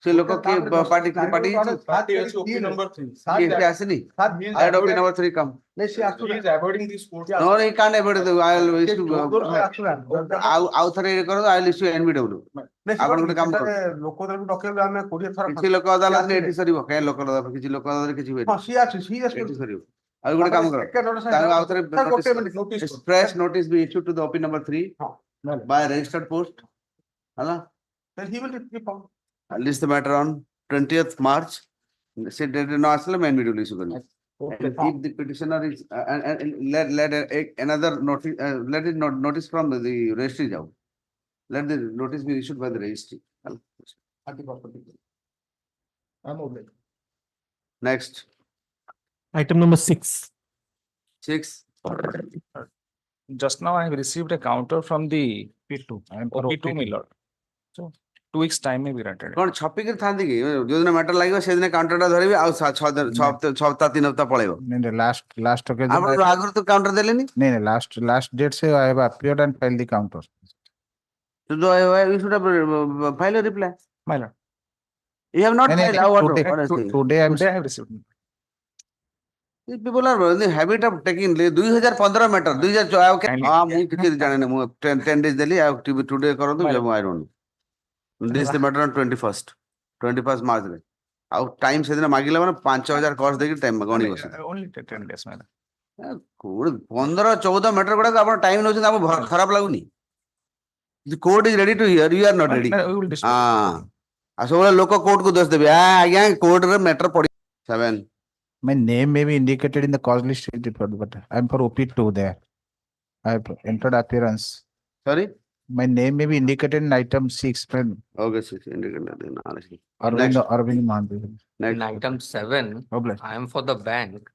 से लोक के party Party is open number 3. के आसनी आई डोंट नंबर 3 कम नहीं से आसु He is avoiding this court. No रे कांड एबड आई विल विश टू आउ थरे करो आई विल इशू एनबीडब्ल्यू आपण गोटे काम कर लोक दर डकेल ଆମେ 20 थरा किछि लोक अदालत ने एटी सरीबो के लोक अदालत किछि लोक अदालत किछि होय हां सी आसु एटी सरीबो आई गोटे काम करो तांग आउ थरे fresh notice be issued to the OP number 3 by registered post hala then he will be found list the matter on 20th March. Say date no asle main video issue karni. And if the petitioner is and let another notice let it notice from the registry jao. Let the notice be issued by the registry. I'm okay. Next Item number 6. 6. Just now I have received a counter from the P2 and P2 Miller. So 2 weeks time may be granted. कौन छपी के थांदी की जो दिन matter लागियो से दिन counter टा धरिबे आ 6 हफ्ता 3 हफ्ता पळेबो नहीं लास्ट ओकेजन आपण आगुर तो काउंटर देलेनी नहीं लास्ट डेट से I have appeared and filed the counter तो you should have file a reply. My lord. You have not filed. Today I Today I have received. These people are in the habit of taking 2015 matter 2014 okay Kindly. हां मु किछि जाने ने मु 10 days Delhi I have today करो तो I don't know. This is the matter on 21st March रे आउ टाइम से दिन मागिला माने 5000 कॉस्ट देकी टाइम गणी बस Only 10 days, my lord. Code 15 14 matter गुडा आपण टाइम नोछ आप खराब लागुनी The court is ready to hear, you are not ready. We will discuss. हां आ सब लोक कोर्ट को दोष देबे आज्ञा कोर्ट रे मैटर पड़ी 7. My name may be indicated in the cause list report, but I'm for OP2 there. I have entered appearance. Sorry? My name may be indicated in item 6. Okay, 6. Indicate in RSP. Arvind Mandvi. Next. In item 7, Oh, bless. I am for the bank.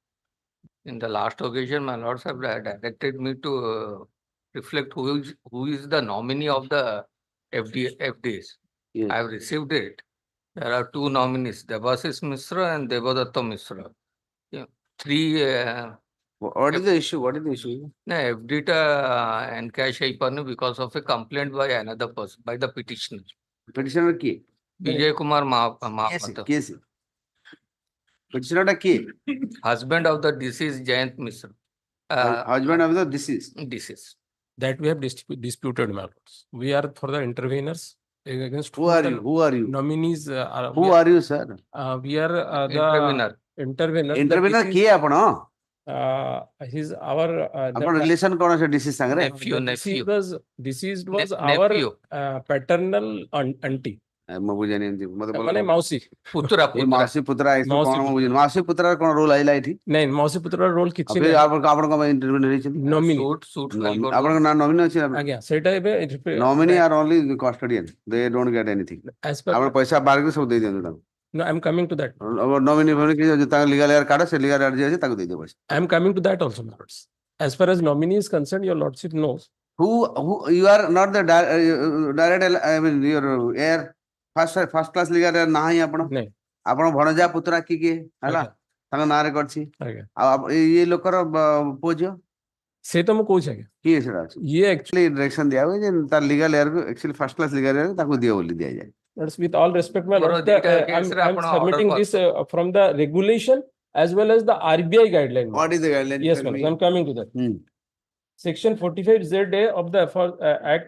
In the last occasion, my lords have directed me to reflect who is the nominee of the FDs. Yes. I have received it. There are 2 nominees, Debasis Misra and Devadatta Misra. Yeah. 3 What is the issue? What is the issue? FD ta encash ayipanu because of a complaint by another person, by the petitioner. Petitioner key. Vijay Kumar Mahapato, Case. Petitioner টা কে? husband of the deceased Jayant Misra. Husband of the deceased. Deceased. That we have disputed, my lords. We are for the interveners against Who are you? Who are you? nominees. Who are you, sir? We are the Intervener. intervener. Intervener କିଏ ଆପଣ? His our ଆପଣ relation କଣ ସେ deceased ସାଙ୍ଗରେ? deceased was our Nephew. paternal auntie. ମୁଁ ବୁଝିନି ଏମିତି ମତେ ବୋଲ। ମାନେ ମାଉସୀ Putra. ଏ ମାଉସୀ ପୁତ୍ରା ଏସବୁ ମାଉସୀ କଣ ମୁଁ ବୁଝିନି। ମାଉସୀ ପୁତ୍ରାର କଣ ରୋଲ ଆଇଲା ଏଠି? ନାଇଁ ମାଉସୀ ପୁତ୍ରର ରୋଲ କିଛି ଆପଣ ଆପଣ କଣ ପାଇଁ ଇଣ୍ଟରଭ୍ୟୁ ହେଇଛନ୍ତି? ନମିନି Suit. ଆପଣଙ୍କ ନାଁ ନମିନି ଅଛି? ଆଜ୍ଞା ସେଇଟା ଏବେ nominee are only custodian they don't get anything. as per ଆପଣ ପଇସା ବାହାରକୁ ସବୁ ଦେଇ ଦିଅନ୍ତୁ ତାଙ୍କୁ। no I'm coming to that. ନମିନି ଫମିନି କି ତାଙ୍କ ଲିଗାଲ ଏୟାର କାର୍ଡ ସେ ଲିଗାଲ ଏୟାର ଯିଏ ଅଛି ତାକୁ ଦେଇଦିଅ ପଇସା। I'm coming to that also, my lords. As far as nominee is concerned, your lordship knows. Who you are not the direct I mean your air first class legal air ନାହିଁ ଆପଣ। ନାଇଁ ଆପଣ ଭଣଜା ପୁତୁରା କିଏ ହେଲା ତାଙ୍କ ନାଁରେ କରିଛି। ଆଜ୍ଞା ଆଉ ଇଏ ଲୋକର ପୁଅ ଝିଅ ସେ ତ ମୁଁ କହୁଛି ଆଜ୍ଞା କିଏ ସେଟା ଅଛି? ଇଏ actually actually direction ଦିଆ ହୁଏ ଯେ ତାର legal air କୁ actually first class legal air ତାକୁ ଦିଅ ବୋଲି ଦିଆଯାଏ। that's with all respect, my ମୋର lords. ଦିଟା case ରେ I'm ଆପଣ submitting order this from the regulation as well as the RBI guideline. my What lords. is the guideline? Yes, Tell my lords, me. I'm coming to that. Section 45ZA of the Act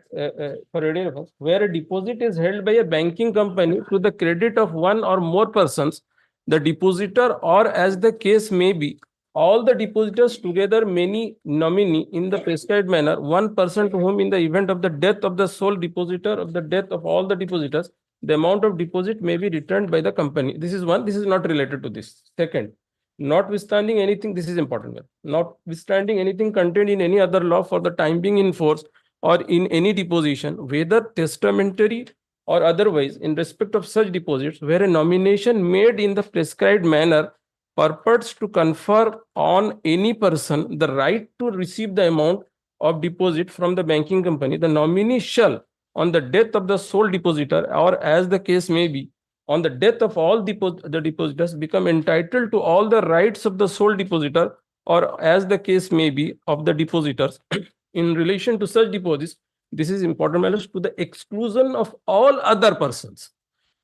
for ready reference, where a deposit is held by a banking company to the credit of one or more persons, the depositor or as the case may be, all the depositors together, many nominee in the prescribed manner, one person to whom in the event of the death of the sole depositor of the death of all the depositors, the amount of deposit may be returned by the company. This is one, this is not related to this. Second, notwithstanding anything, this is important, notwithstanding anything contained in any other law for the time being in force or in any deposition, whether testamentary or otherwise, in respect of such deposits, where a nomination made in the prescribed manner purports to confer on any person the right to receive the amount of deposit from the banking company, the nominee shall, on the death of the sole depositor or as the case may be, on the death of all the depositors, become entitled to all the rights of the sole depositor or as the case may be of the depositors in relation to such deposits. This is important, my lords, to the exclusion of all other persons.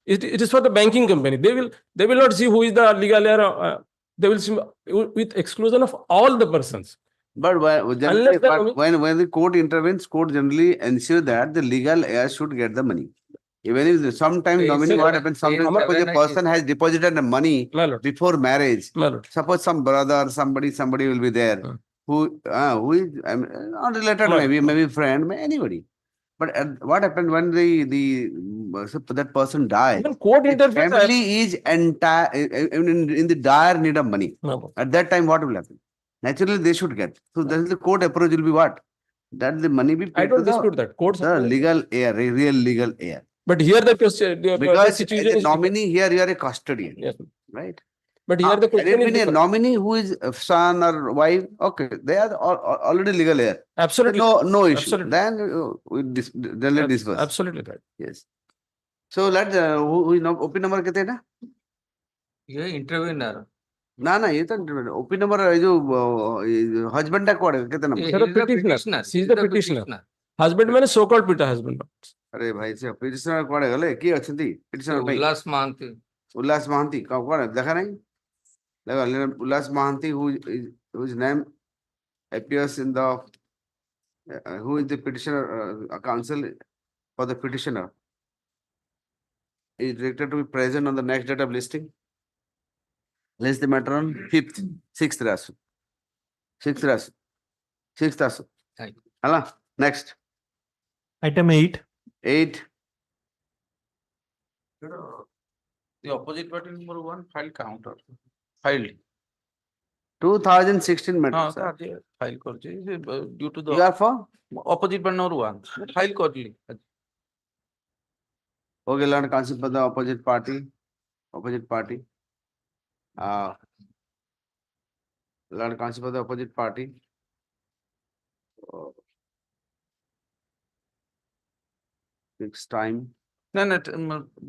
It is for the banking company. They will not see who is the legal heir. They will see with exclusion of all the persons. But Unless the when the court intervenes, court generally ensure that the legal heir should get the money. Even if sometimes Say nominee, what seven- happens, say sometimes seven suppose a and person has deposited the money My lord, before marriage. my lord. Suppose some brother, somebody will be there who is not related, No. maybe friend, anybody. But what happened when that person dies? Even court The interferes. family is entire in the dire need of money. My lord. At that time, what will happen? Naturally, they should get. So then the court approach will be what? That the money be I paid don't to dispute that. Courts. the legal heir, a real legal heir. But here the question, the Because situation as a is nominee here, you are a custodian, yes. right? But here the question is A different. nominee who is a son or wife, okay, they are already legal heir. Absolutely. No issue. Absolutely. Then we generally disperse. Absolutely right. Yes. So let who is OP number कितने ना? ये intervener. ना ना ये तो OP number ये जो husband टा कौन है कितने number? Sir, the petitioner. She is the petitioner. Husband मैंने so called pita husband. अरे भाई से petitioner कौन है गले की अच्छी थी petitioner भाई Ullas Mahanti. उल्लास महांती कौन है देखा नहीं? देखो उल्लास Mahanti whose name appears in the who is the petitioner counsel for the petitioner is directed to be present on the next date of listing. List the matter on 5th, 6th rasu. 6th rasu. 6th rasu. Right. Hala, next. Item 8. 8. The opposite party number 1 filed counter. filed. 2016 matter, हाँ, sir. file करछी due to You the are for? opposite partner one. File करली. Okay, learn concept of the opposite party. Opposite party. Learn concept of the opposite party. Fixed time. ना ना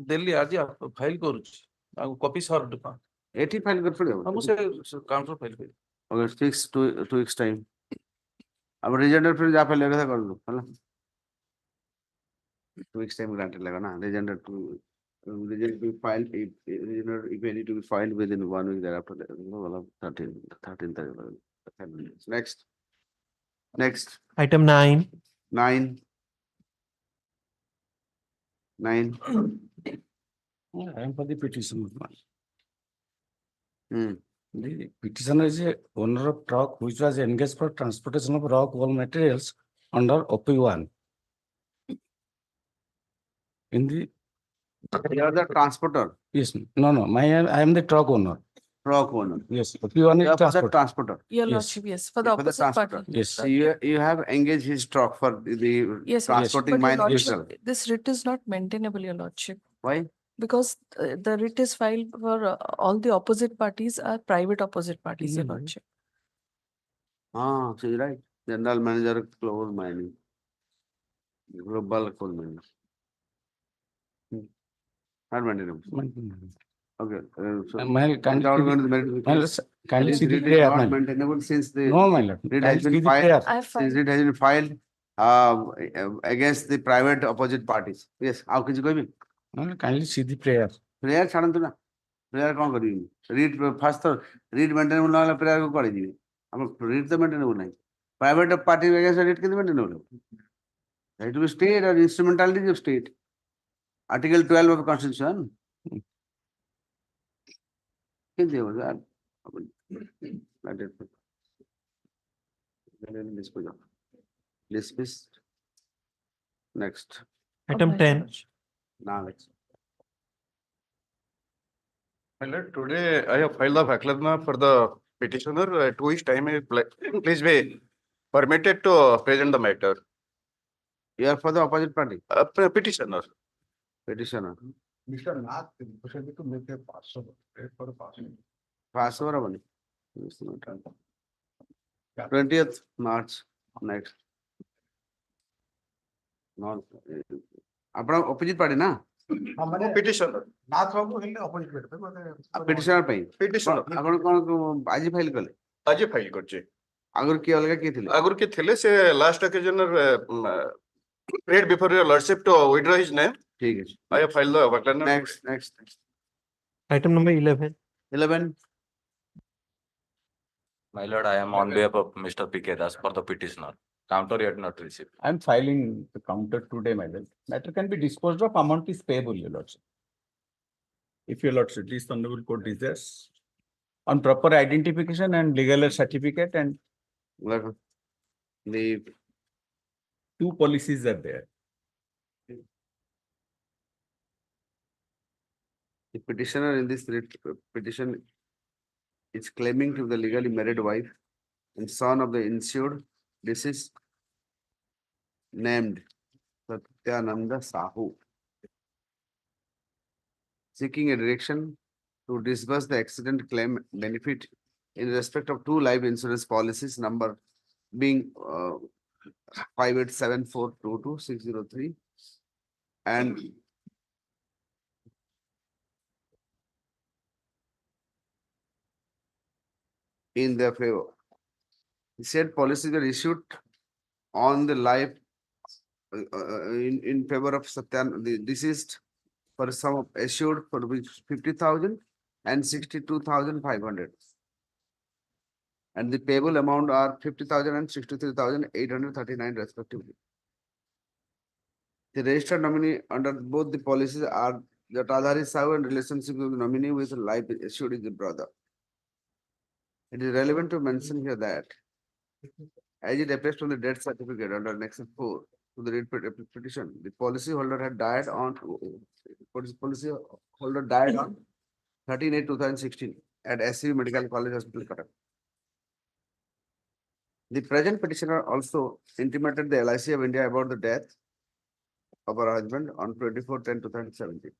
दिल्ली आज आप file करूँ copy सर्व का 80 file कर पड़ेगा. हम उसे काउंटर फाइल कर Okay, fixed 2 weeks time. अब regenerator फिर जहाँ पे लगा था कर दो, है ना? 2 weeks time granted लगा ना? Regenerator to file if any to be filed within 1 week thereafter. 13. Next. Item 9. 9. I am for the petition. Hmm. The petitioner is a owner of truck which was engaged for transportation of rock wall materials under OP1. In the, You are the transporter, yes, no, I am the truck owner. truck owner. Yes, OP1 You are is for the transport. transporter. Your Yes. lordship, yes, for the For the opposite party. transporter. Yes. So you have engaged his truck for the Yes, transporting but your mine lordship, material. this writ is not maintainable, your lordship. Why? Because the writ is filed for all the opposite parties are private opposite parties, your lordship. So you're right. General manager, global mining. Global coal mining. Not maintainable. Okay. So My kindly without see going to the the- merit my because lord, kindly this see the writ is prayer, not my lord. maintainable since the No, my lord, writ has kindly see been the filed. prayer. I have Since filed. it has been filed against the private opposite parties. Yes. How can you go in? Kindly see the prayer. Prayer छाड़न तो ना. Prayer कौन करेगी? Read first तो read maintainable ना वाला prayer को करेगी. हम read तो maintainable नहीं. Private party against read कितने maintainable? It will be state or instrumentality of state. Article 12 of the Constitution. कितने हो यार? Dismiss. Next. Item 10. Now let's. My lord, today I have filed the Vakladna for the petitioner, 2 weeks time, please be permitted to present the matter. You are for the opposite party. Petitioner. Petitioner. Mr. Nath, requested to make a passover, for a passover. Passover bani. 20th March. Next. No. अपना opposite party ना? Petitioner. Nath babu heଲେ opposite party, Petitioner ପାଇଁ. Petitioner. ଆପଣ କଣ ଆଜି file କଲେ? ଆଜି file କରିଛି। ଆଗରୁ କିଏ ଅଲଗା କିଏ ଥିଲେ? ଆଗରୁ କିଏ ଥିଲେ ସେ last occasion read before your lordship to withdraw his name. ଠିକ ଅଛି. I have filed the Vakladna. Next. Item number 11. 11. My lord, I am on behalf of Mr. P.K. Das for the petitioner. Counter yet not received. I am filing the counter today, my lord. Matter can be disposed of, amount is payable, your lordship. If your lordship, this honorable court desires on proper identification and legal certificate and The 2 policies are there. petitioner in this petition is claiming to be the legally married wife and son of the insured deceased named Satyananda Sahu, seeking a direction to disburse the accident claim benefit in respect of 2 life insurance policies, number being 587422-603 and in their favor. The said policies were issued on the life in favor of Satyan, the deceased, for a sum of assured for which 50,000 and 62,500. And the payable amount are 50,000 and 63,839 respectively. The registered nominee under both the policies are the Tadhari Sahu and relationship with the nominee with life assured is the brother. It is relevant to mention here that as it appears from the death certificate under Annexure 4 to the petition, the policy holder had died on 13/8/2016 at SCB Medical College Hospital, Cuttack. The present petitioner also intimated the LIC of India about the death of her husband on 24/10/2017.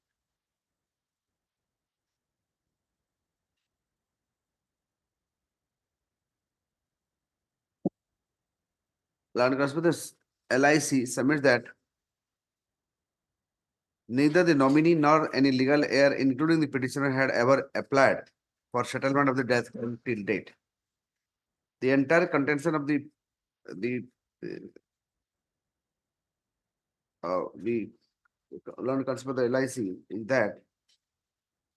Land Conspiracy LIC submits that neither the nominee nor any legal heir, including the petitioner, had ever applied for settlement of the death claim till date. The entire contention of the Land Conspiracy LIC is that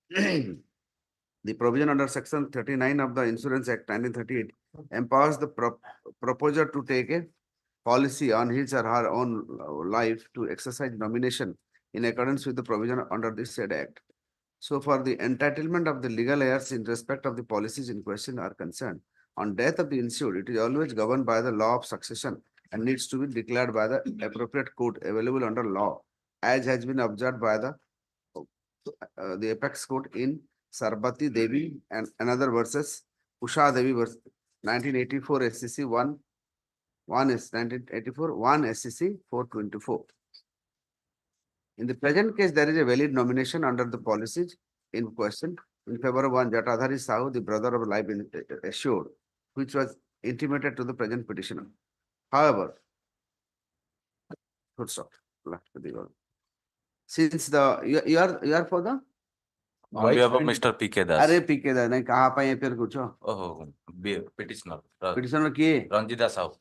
the provision under Section 39 of the Insurance Act 1938 empowers the proposer to take a policy on his or her own life to exercise nomination in accordance with the provision under this said act. So far, the entitlement of the legal heirs in respect of the policies in question are concerned. On death of the insured, it is always governed by the law of succession and needs to be declared by the appropriate court available under law, as has been observed by the apex court in Sarbati Devi and another versus Usha Devi versus 1984 SCC 1 is 1984 1 SCC 424. In the present case, there is a valid nomination under the policies in question in favor of one Jatadhari Sahu, the brother of life assured, which was intimated to the present petitioner. However, since you are for the On behalf of Mr. PK Das. अरे पीके दा नहीं कहाँ पाए फिर कुछ Oh, petitioner. petitioner किए Ranjita Sahu.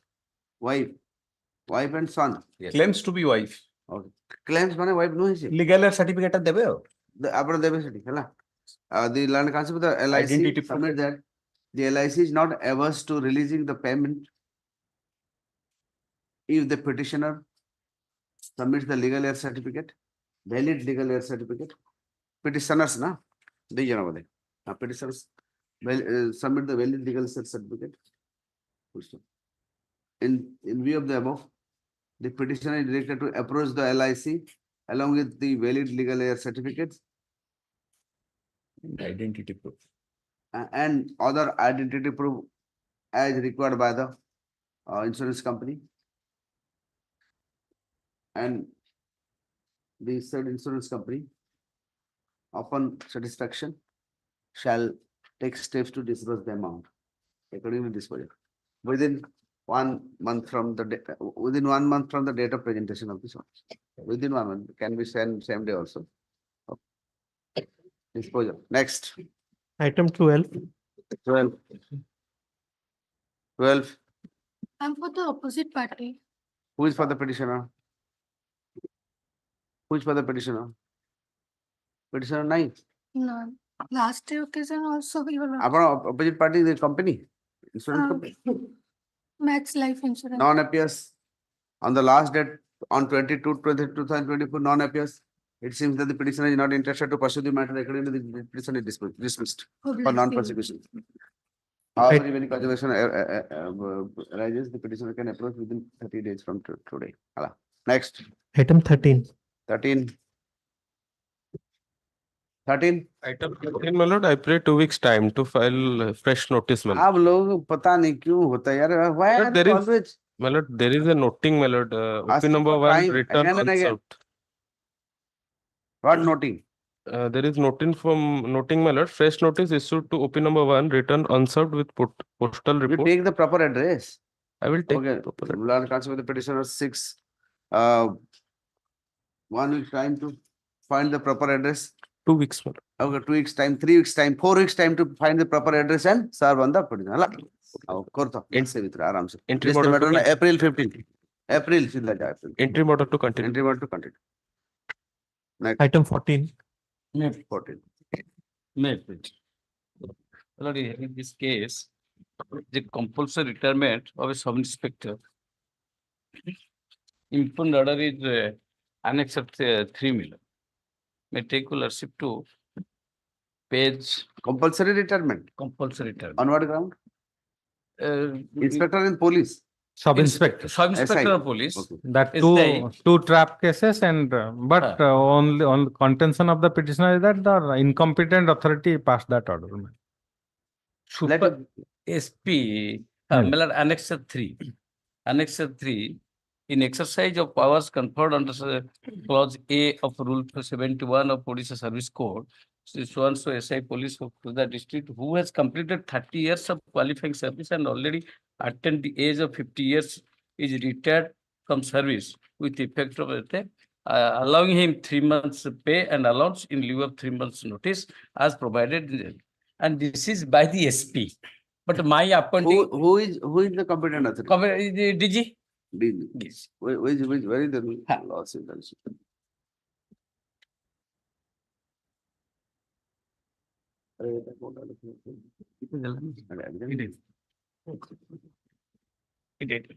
wife and son Yes. Claims to be wife. okay claims माने wife no है Legal certificate देबे हो. आपण देबे सेठी हला the land council the Identity LIC proof. submit that the LIC is not averse to releasing the payment if the petitioner submits the legal heir certificate, valid legal heir certificate. Petitioners na दे जना बोले petitioners submit the valid legal heir certificate. In view of the above, the petitioner is directed to approach the LIC along with the valid legal heir certificates Identity proof. and other identity proof as required by the insurance company. And the said insurance company, upon satisfaction, shall take steps to disburse the amount according to this project within 1 month from the date of presentation of this one. Within 1 month, can be same day also. Disposal. Next. Item 12. 12. I'm for the opposite party. Who is for the petitioner? Who is for the petitioner? Petitioner 9. No, last occasion also we were Our opposite party is the company. Insurance company. Max Life Insurance. Non appears on the last date on 22/20/2024. Non appears. It seems that the petitioner is not interested to pursue the matter according to the petition is dismissed Oh, for bless non you. prosecution. However, if any consideration arises, the petitioner can approach within 30 days from today. Next. Item 13. 13. 13. Item 13, my lord, I pray 2 weeks time to file fresh notice, my lord. अब लोग पता नहीं क्यों होता है यार. Why But are there you is- always My lord, there is a noting, my lord, Ask OP number for 1 time return again and again. unserved. what noting? There is noting, my lord, fresh notice issued to OP number 1 return unserved with postal You report. take the proper address. I will take Okay. proper address. Land Council the petitioner 6. 1 week time to find the proper address. 2 weeks, my lord. Okay, 2 weeks time, 3 weeks time, 4 weeks time to find the proper address and serve on the petitioner. Entry model to continue. April 15. April. Entry model to continue. Entry model to continue. Next. Item 14. 14. Lord, in this case, the compulsory retirement of a sub-inspector. Impugned order is annexed 3 million. May take your lordship to page. Compulsory retirement. Compulsory retirement. On what ground? Inspector in police. Sub-inspector. Sub-inspector SI. of police. Okay. That Is two trap cases and but only on contention of the petitioner is that the incompetent authority passed that order. Super SP, Miller Annexure 3. Annexure 3, in exercise of powers conferred under clause A of Rule 71 of Odisha Service Code, so and so SI police of the district who has completed 30 years of qualifying service and already attained the age of 50 years is retired from service with effect of allowing him 3 months pay and allowance in lieu of 3 months notice as provided and this is by the SP. But my appointing Who is the competent authority? DG. DG. Yes. Where is the law? It did.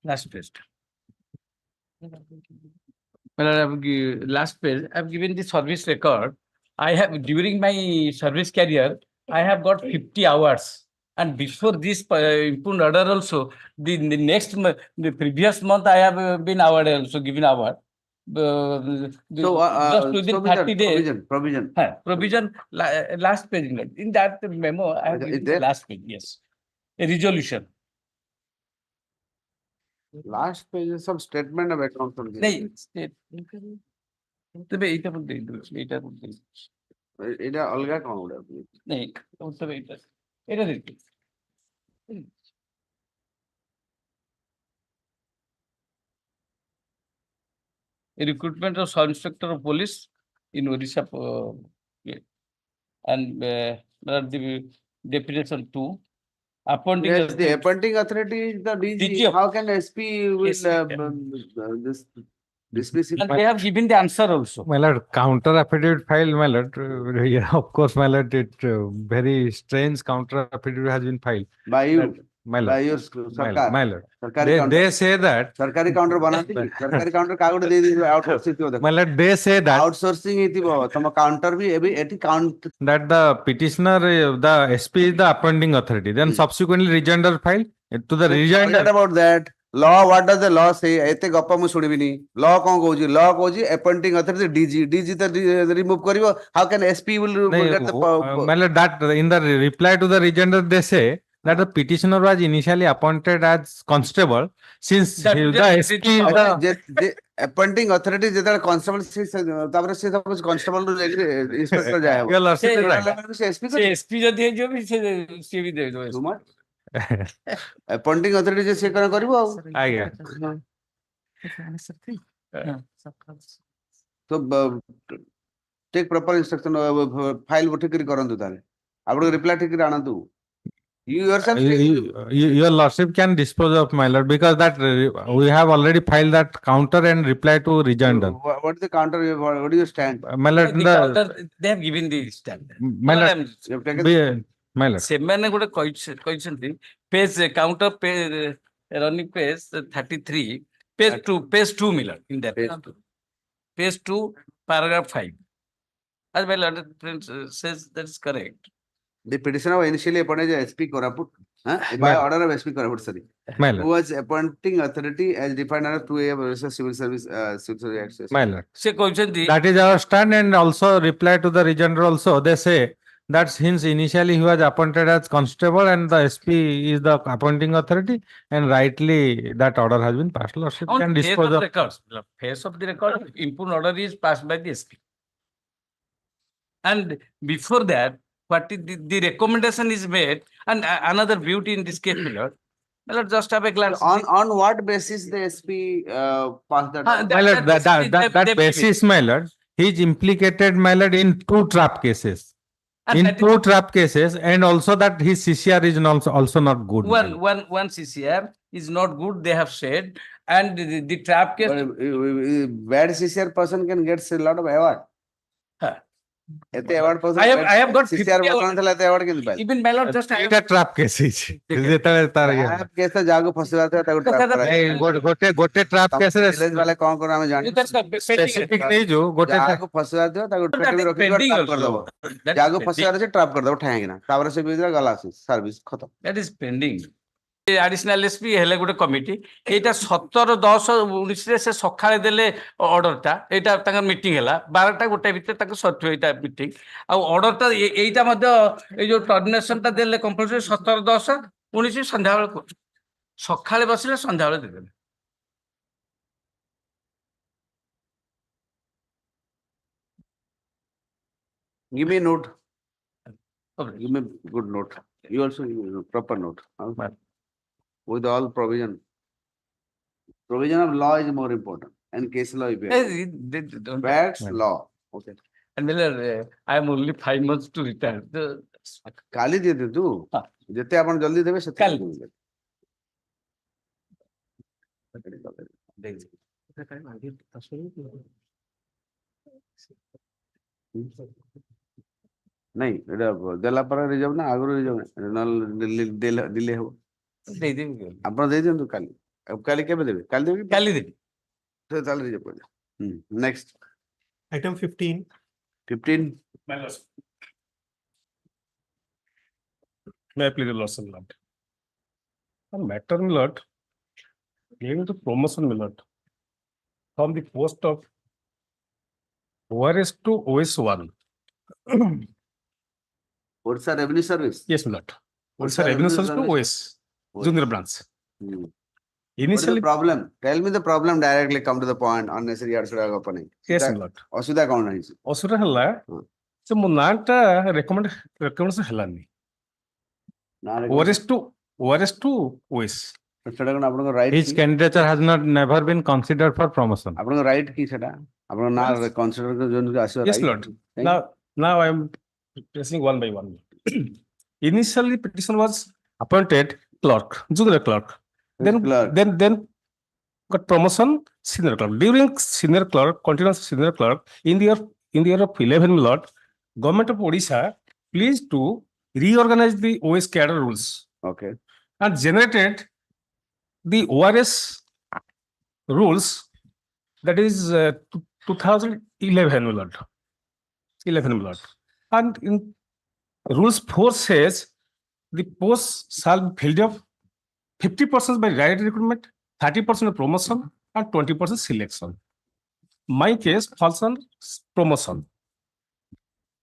Last page. Well, last page, I've given the service record. I have, during my service career, I have got 50 hours. And before this impugned order also, the next, the previous month, I have been awarded, also given award. Just within 30 days. Provision. Provision, last page. In that memo, I have given the last page, yes. A resolution. Last page is some statement of account. नहीं, तबे इटा बोल दे, इटा बोल दे. इटा अलगा कौन उड़ा? नहीं, तबे इटा दे. A recruitment of sub-inspector of police in Odisha, and the definition 2. Appointing Yes, the appointing authority is the DG. How can SP will this dismissive? And they have given the answer also. My lord, counter affidavit file, my lord. Yeah, of course, my lord. It very strange counter affidavit has been filed. By you. My lord. By your sarkar. My lord. They say that. Sarkari counter banati. Sarkari counter कागज दे दी outsourcing थी My lord, they say that. Outsourcing ही थी वो. तम counter भी अभी eighty count. That the petitioner, the SP is the appointing authority. Then subsequently rejoinder file to the rejoinder. Forget about that. Law, what does the law say? ऐते गप्पा मु सुनी भी नहीं. Law कौन कोजी? Law कोजी appointing authority DG. DG तो remove करियो. How can SP will get the? My lord, that in the reply to the rejoinder they say that the petitioner was initially appointed as constable since the SP the appointing authority जेता constable से तापर से suppose constable to inspector जाए. Your lordship is right. SP जो दे जो भी से भी दे दो. Too much. Appointing authority जे से करना करिबो आओ. आगे. So take proper instruction file वो ठीक करी करन ताले. आपको reply ठीक करी आना तू. You yourself. Your lordship can dispose of, my lord, because that we have already filed that counter and reply to rejoinder. What is the counter? What do you stand? My lord, Counter, they have given the stand. My lord, my lord. ସେମାନେ ଗୋଟେ କହିଛନ୍ତି page counter page running page 33 page 2 Miller in that page 2 paragraph 5 as my lord says that is correct. The petitioner was initially appointed as SP Koraput, by order of SP Koraput, sorry, who was appointing authority as defined under 2A of Orissa Civil Service Access. My lord. ସେ କହିଛନ୍ତି That is our stand, and also reply to the rejoinder also. They say that since initially he was appointed as constable and the SP is the appointing authority, and rightly that order has been passed. Lordship on can face dispose of of. records, face of the record, impugned order is passed by the SP. And before that, what is the recommendation is made, and another beauty in this case, Miller. Let's just have a glance. On what basis the SP passed that? My lord, that basis, my lord, he is implicated, my lord, in 2 trap cases. In 2 trap cases, and also that his CCR is also not good. One CCR is not good, they have said, and the trap case. Bad CCR person can get a lot of award. I have got 50 even my lord just It's a trap case. Trap case जागो फंसवा था तो गोटे trap case village वाले कौन कौन हमें जाने specific नहीं जो गोटे जागो फंसवा था तो पेटी में रखी ट्रैप कर दो जागो फंसवा से ट्रैप कर दो उठाएंगे ना तावर से भी गला सर्विस खत्म. That is pending. additional SP ହେଲେ ଗୋଟେ କମିଟି ଏଇଟା 17/10/19 ସେ ସକାଳେ ଦେଲେ ଅର୍ଡରଟା ଏଇଟା ତାଙ୍କ ମିଟିଂ ହେଲା 12ଟା ଗୋଟେ ଭିତରେ ତାଙ୍କୁ ସରିଥିବ ଏଇଟା ମିଟିଂ ଆଉ ଅର୍ଡରଟା ଏଇଟା ମଧ୍ୟ ଏଇ ଯୋଉ ଟର୍ମିନେସନଟା ଦେଲେ କମ୍ପଲସରି 17/10/19 ସନ୍ଧ୍ୟାବେଳେ କରୁଛୁ ସକାଳେ ବସିଲେ ସନ୍ଧ୍ୟାବେଳେ ଦେବେ Give me a note. Give me a good note. You also give me a proper note. Huh? With all provision. Provision of law is more important and case law is better. Facts, law. Okay. And Miller, I am only 5 months to retire. काली दे दे तू जितने अपन जल्दी देवे सेते काली। नहीं एटा देला पर reserve ना आगरो reserve नल delay हो दे देबे अपन दे दियंतु काली अब काली केबे देबे काली देबे काली देबे तो चल रिजर्व कर next Item 15. 15 May I please the loss of lot? On matter lot, giving to promotion lot from the post of ORS to OS1. Orissa Revenue Service. Yes, my lord. Orissa Revenue Service to OS, junior branch. What is Initially, the problem? Tell me the problem directly. Come to the point. Unnecessary Arsuda opening. yes, my lord. Osuda kaun nahi. ଅସୁବିଧା ହେଲା ଯେ ମୋ ନାଁଟା recommendation ହେଲାନି ORS to OS. ସେଟା କଣ ଆପଣଙ୍କ right His candidature has not never been considered for promotion. ଆପଣଙ୍କ ରାଇଟ୍ କି ସେଟା ଆପଣଙ୍କ ନାଁ କନସିଡର ଯୋନ ଆସିବ Yes, lord. Now I am pressing one by one. Initially, petition was appointed clerk, junior clerk. Then got promotion, senior clerk. During senior clerk, continuous senior clerk, in the year of 11, my lord, Government of Odisha pleased to reorganize the OS cadre rules. Okay. And generated the ORS rules, that is 2011, my lord. 11, my lord. And in rules 4 says the posts shall be filled up 50% by direct recruitment, 30% promotion, and 20% selection. My case falls on promotion.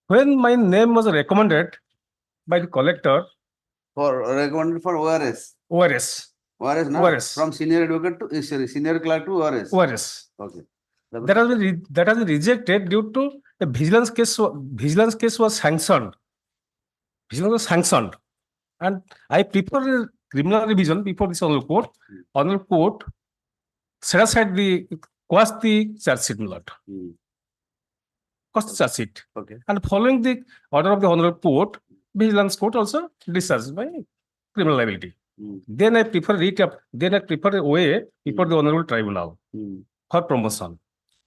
When my name was recommended by the collector, recommended for ORS. ORS. ORS, no? ORS. From senior advocate to senior clerk to ORS. ORS. Okay. That has been rejected due to the vigilance case. Vigilance case was sanctioned. Vigilance was sanctioned, and I prepared a criminal revision before this honorable court. Honorable court set aside the quashed the charge sheet, my lord. Quashed the charge sheet. Okay. And following the order of the honorable court, vigilance court also discharged by criminal liability. Then I prefer Then I prefer a way before the honorable tribunal for promotion.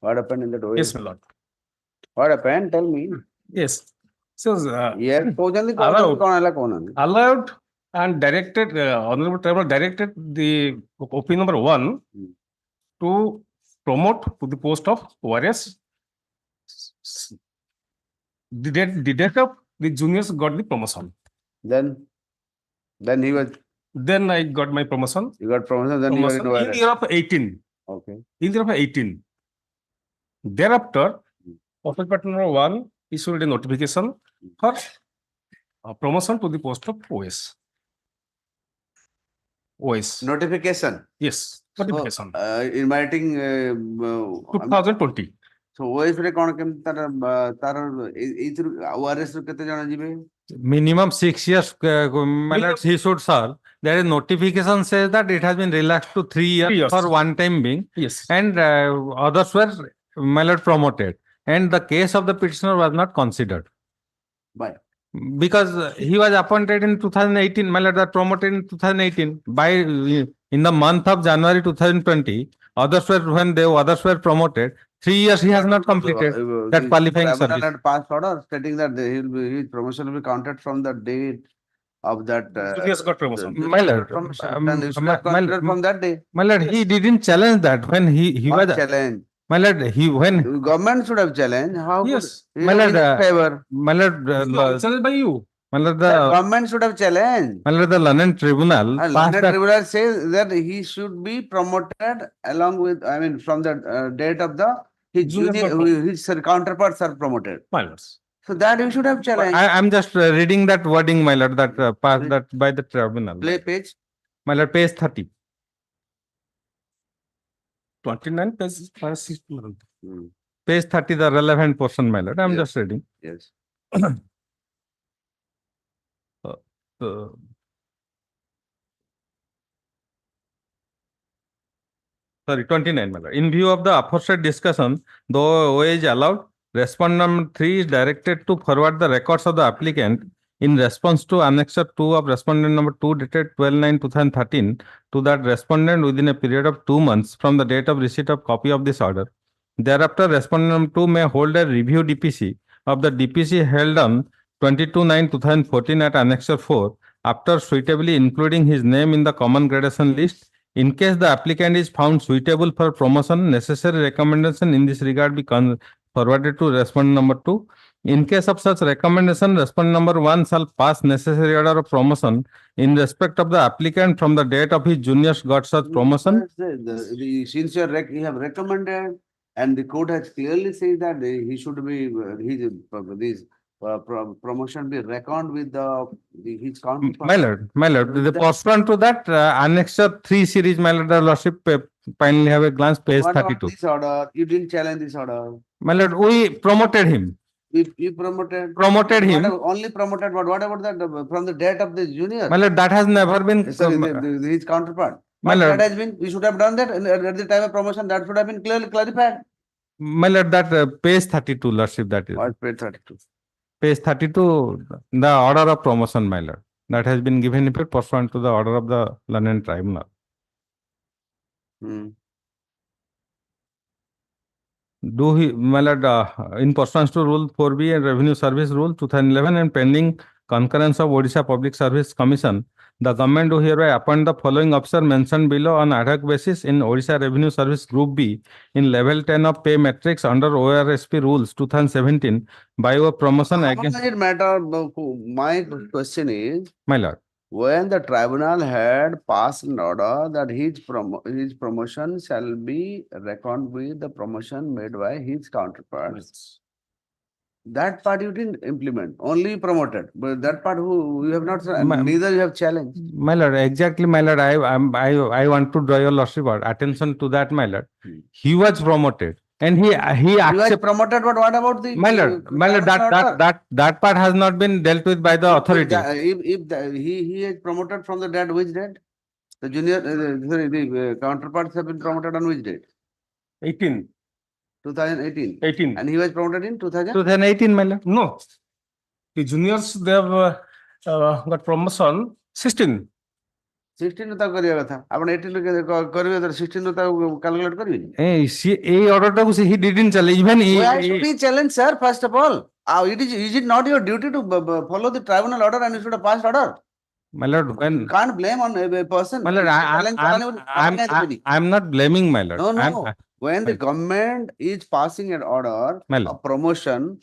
What happened in that way? Yes, my lord. What happened? Tell me. Yes. So allowed and directed, honorable tribunal directed the opinion number 1 to promote to the post of ORS. The date of the juniors got the promotion. Then he was. Then I got my promotion. You got promotion. Then you were in the year of 18. Okay. In the year of 18. Thereafter, office partner number 1 issued a notification for promotion to the post of OS. Notification. Yes, notification. Inviting 2020. So OS रे कौन केम तार ORS रे कितने जाना जीवे? Minimum 6 years, he should serve. There is notification says that it has been relaxed to 3 years for one time being. Yes. And others were promoted. And the case of the petitioner was not considered. Why? Because he was appointed in 2018, that promoted in 2018. By in the month of January 2020, others were promoted. 3 years he has not completed that qualifying service. Had passed order stating that his promotion will be counted from the date of that. Yes, got promotion. My lord, from that day. My lord, he didn't challenge that when he was challenge. My lord, when government should have challenged. How? Yes, my lord, favor. My lord, challenged by you. My lord, The the government should have challenged. my lord, the London Tribunal And passed London that. Tribunal says that he should be promoted along with, I mean, from the date of the, his Junior junior, his counterparts are promoted. My lords. So that you should have challenged. I am just reading that wording, my lord, that passed that by the tribunal. Play page. My lord, page 30. 29 pages. Page 30, the relevant portion, my lord. I am Yes. just reading. Yes. Sorry, 29, my lord. In view of the aforesaid discussion, though OA is allowed, respondent number 3 is directed to forward the records of the applicant in response to annexure 2 of respondent number 2 dated 12/9/2013 to that respondent within a period of 2 months from the date of receipt of copy of this order. Thereafter, respondent number 2 may hold a review DPC of the DPC held on 22/9/2014 at annexure 4 after suitably including his name in the common gradation list. In case the applicant is found suitable for promotion, necessary recommendation in this regard be forwarded to respondent number 2. In case of such recommendation, respondent number 1 shall pass necessary order of promotion in respect of the applicant from the date of his juniors got such promotion. Since you have recommended and the court has clearly said that he should be, this promotion be reckoned with his counterpart. My lord, the pursuant to that annexure 3 series, my lord, the lordship finally have a glance, page What about 32. this order? You didn't challenge this order. My lord, we promoted him. You promoted. Promoted him. Only promoted, but what about that from the date of the junior? My lord, that has never been. Sorry, his counterpart. My But lord. that has been, we should have done that and at the time of promotion, that should have been clearly clarified. My lord, that page 32, lordship, that is. What page 32? Page 32, the order of promotion, my lord, that has been given effect pursuant to the order of the London Tribunal. Do he, my lord, in pursuance to Rule 4B and Revenue Service Rule 2011 and pending concurrence of Odisha Public Service Commission, the government do hereby appoint the following officer mentioned below on ad hoc basis in Odisha Revenue Service Group B in level 10 of pay matrix under ORSP Rules 2017 by way of promotion How against. does it matter? My question is, My lord. when the tribunal had passed an order that his promotion shall be reckoned with the promotion made by his counterparts. That part you didn't implement, only promoted, but that part who you have not, neither you have challenged. My lord, exactly, my lord, I want to draw your lordship attention to that, my lord. He was promoted and he was promoted, but what about the? My lord, that part has not been dealt with by the authority. If he is promoted from the date, which date? The junior, the counterparts have been promoted on which date? 18. 2018. 18. And he was promoted in 2000? 2018, my lord. No. The juniors, they have got promotion 16. 16 नु ताको करिया कथा आपण 18 नु करबे तर 16 नु ताको कैलकुलेट करबे ए order टाको he didn't challenge even why should he challenge, sir? First of all, is it not your duty to follow the tribunal order and you should have passed order? My lord, when you can't blame on a person. My lord, I'm not blaming, my lord. No. When the government is passing an order of promotion,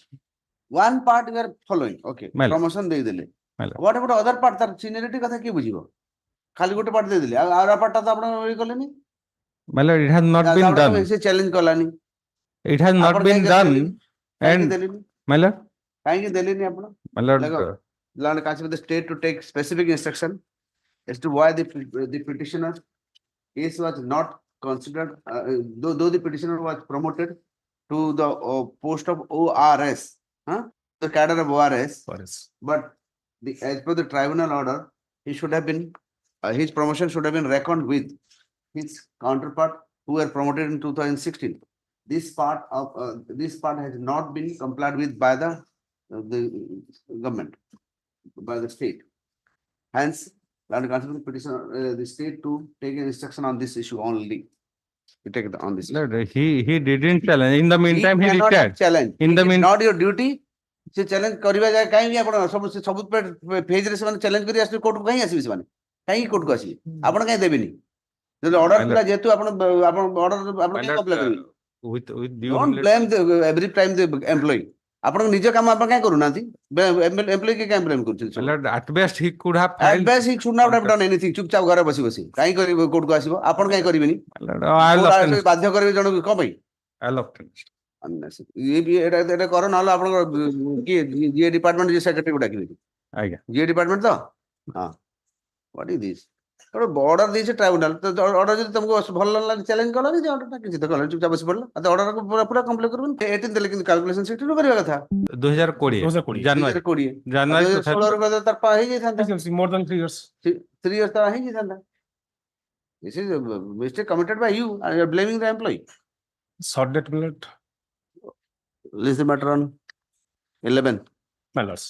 one part we are following. Okay, promotion they dele. What about other part? Tar seniority katha ki bujibo? Khali gote part de dele. Ara part ta apna ei koleni. My lord, it has not been done. Challenge kolani. It has not been done. And my lord, kahi deleni apna? My lord, Land Council of the state to take specific instruction as to why the petitioner case was not considered, though the petitioner was promoted to the post of ORS, the cadre of ORS, but as per the tribunal order, he should have been, his promotion should have been reckoned with his counterpart who were promoted in 2016. This part has not been complied with by the government, by the state. Hence, Land Council of the petitioner, the state to take an instruction on this issue only. To take it on this. Lord, he didn't challenge. In the meantime, he cannot retired. Challenge. In the not your duty. से challenge करिबा जाय काई आपण सब page रे से challenge करी आसी कोर्ट को काई आसी से काई कोर्ट को आसी आपण काई देबेनी जब ऑर्डर पूरा जेतु आपण ऑर्डर आपण काई apply करिबे with don't blame every time the employee. ଆପଣ ନିଜ କାମ ଆପଣ କାଇଁ କରୁନାହାନ୍ତି ଏମ୍ପ୍ଲୟି କି କାଇଁ ବ୍ଲେମ୍ କରୁଛନ୍ତି My lord, at best he could have At filed. best, he should not have done anything. ଚୁପଚାପ ଘରେ ବସି ବସି କାହିଁ କରିବ କୋର୍ଟକୁ ଆସିବ ଆପଣ କାହିଁ କରିବେନି My lord, I'll court obtain. ଆସିବ ବାଧ୍ୟ କରିବେ ଜଣକୁ କଣ ପାଇଁ I'll obtain. ଇଏ ବି ଏଇଟା କର ନହେଲେ ଆପଣଙ୍କ କିଏ ଯିଏ ଡିପାର୍ଟମେଣ୍ଟ ଯିଏ ସେକ୍ରେଟାରୀକୁ ଡାକିବେ ଆଜ୍ଞା ଯିଏ ଡିପାର୍ଟମେଣ୍ଟ ତ ହଁ what is this ଗୋଟେ ଅର୍ଡର ଦେଇছে ଟ୍ରାଇବୁନାଲ ତ ଅର୍ଡର ଯଦି ତମକୁ ଭଲ ଲାଗେ ଚ୍ୟାଲେଞ୍ଜ କଲନି ଯେ ଅର୍ଡରଟା କିଛି ତ କଲନି ଚୁପଚାପ ବସି ପଡିଲ ଆଉ ଅର୍ଡରକୁ ପୁରା କମ୍ପ୍ଲିଟ କରିବନି 18 ଦେଲେ କିନ୍ତୁ କ୍ୟାଲକୁଲେସନ ସିଟରୁ କରିବା କଥା 2020 ଜାନୁଆରୀ 2020 ଜାନୁଆରୀ 2016 ରୁ ତାର ହେଇଯାଇଥାନ୍ତା More than 3 years. 3 years ତାର ହେଇଯାଇଥାନ୍ତା This is a mistake committed by you and you are blaming the employee. Short date millet. List the matter on 11. My lords.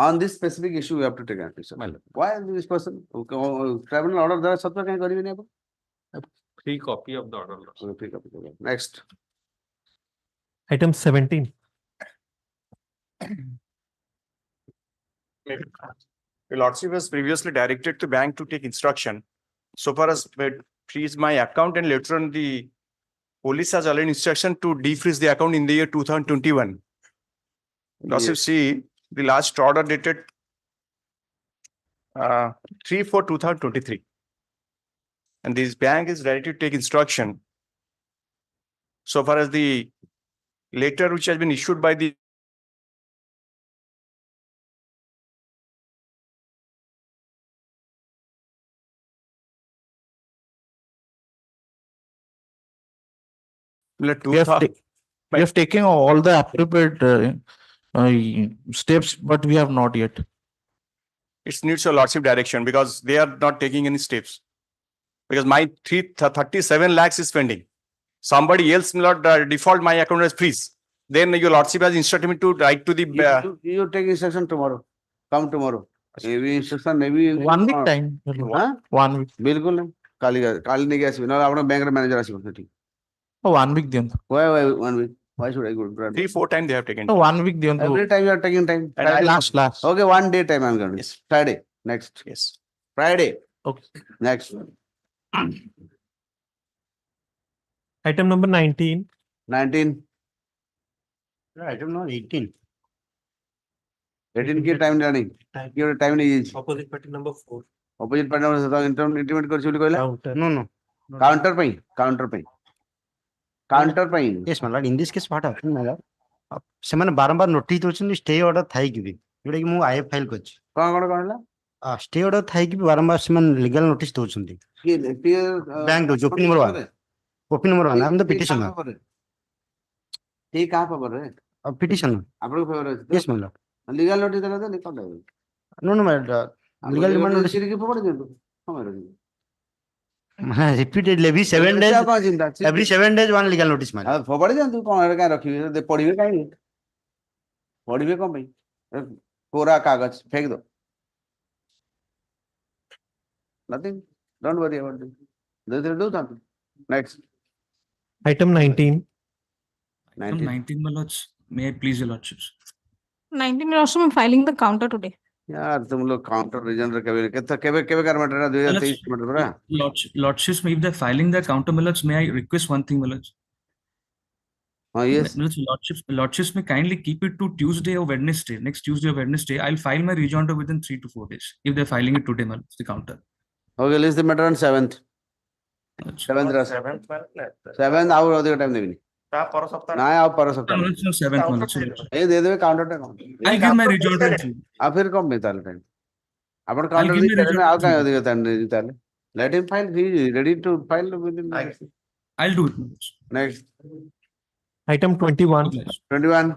On this specific issue, we have to take action. Sir. Why this person? Tribunal order there, Satya can carry any free copy of the order. Free copy. Next. Item 17. The Lordship was previously directed the bank to take instruction so far as freeze my account, and later on the police has allowed instruction to defreeze the account in the year 2021. Lordship, see the last order dated 3/4/2023, and this bank is ready to take instruction so far as the letter which has been issued by the We have taken all the appropriate steps, but we have not yet. it needs your Lordship direction because they are not taking any steps. Because my 37 lakhs is pending. Somebody else will not default my account as freeze. Then your Lordship has instructed me to write to the. You take instruction tomorrow. Come tomorrow. Maybe instruction, maybe 1 week time. Huh? 1 week. बिल्कुल नहीं काली नहीं गया ना अपना bank manager आसिबो ठीक Oh, 1 week then. Why 1 week? Why should I go? 3-4 times they have taken. No, 1 week then. Every time you are taking time. And I'll- Last. Okay, 1 day time I'm going. Yes. Friday. Next. Yes. Friday. Okay. Next. Item number 19. 19. Item number 18. 18 की time जानी. की time नहीं है. Opposite party number 4. Opposite party number से intimate कर चुकी कोई ला. Counter. No. Counter पे. Counter पे. Counter पे. Yes, my lord. In this case, what happened, my lord? ସେମାନେ ବାରମ୍ବାର ନୋଟିସ୍ ଦଉଛନ୍ତି ଷ୍ଟେ ଅର୍ଡର ଥାଇକି ବି ଯୋଉଟା କି ମୁଁ ଆଇଏଫ୍ ଫାଇଲ୍ କରିଛି କଣ ହେଲା? ଷ୍ଟେ ଅର୍ଡର ଥାଇକି ବି ବାରମ୍ବାର ସେମାନେ ଲିଗାଲ ନୋଟିସ୍ ଦଉଛନ୍ତି ବ୍ୟାଙ୍କ ଦଉଛି ଓପି ନମ୍ବର 1 ଆମେ ତ ପିଟିସନର ठीक कहाँ पर है? ପିଟିସନର आपको फेवर है? yes my lord legal notice देला तो निकल जाएगा. no my lord legal demand notice की पकड़ दे दो. हमारे repeatedly every 7 days every 7 days one legal notice man फोपड़ जातु कौन है क्या रखी पढ़िबे काहे पढ़िबे कौन भाई कोरा कागज फेंक दो. Nothing. Don't worry about it. They do something. Next. Item 19. 19, my lords. May I please your lordships? 19 also I'm filing the counter today. यार तुम लोग काउंटर रीजन रखे कितना केवे कर मटर 2023 मटर बरा Lordships, if they're filing their counter, my lords, may I request one thing, my lords? हाँ yes. Lordships may kindly keep it to Tuesday or Wednesday. Next Tuesday or Wednesday, I'll file my rejoinder within 3 to 4 days. If they're filing it today, my lords, the counter. Okay, list the matter on 7th. 7th आवर अधिक time देबी ना आओ पर सप्ताह No, it's not 7th, my lords. ए दे देबे counter टा I'll give my rejoinder. आ फिर कम में ताले टाइम अपन काउंटर दी करे में आओ का अधिक टाइम दे ताले let him file. He is ready to file within. I'll do it, my lords. Next. Item 21. 21.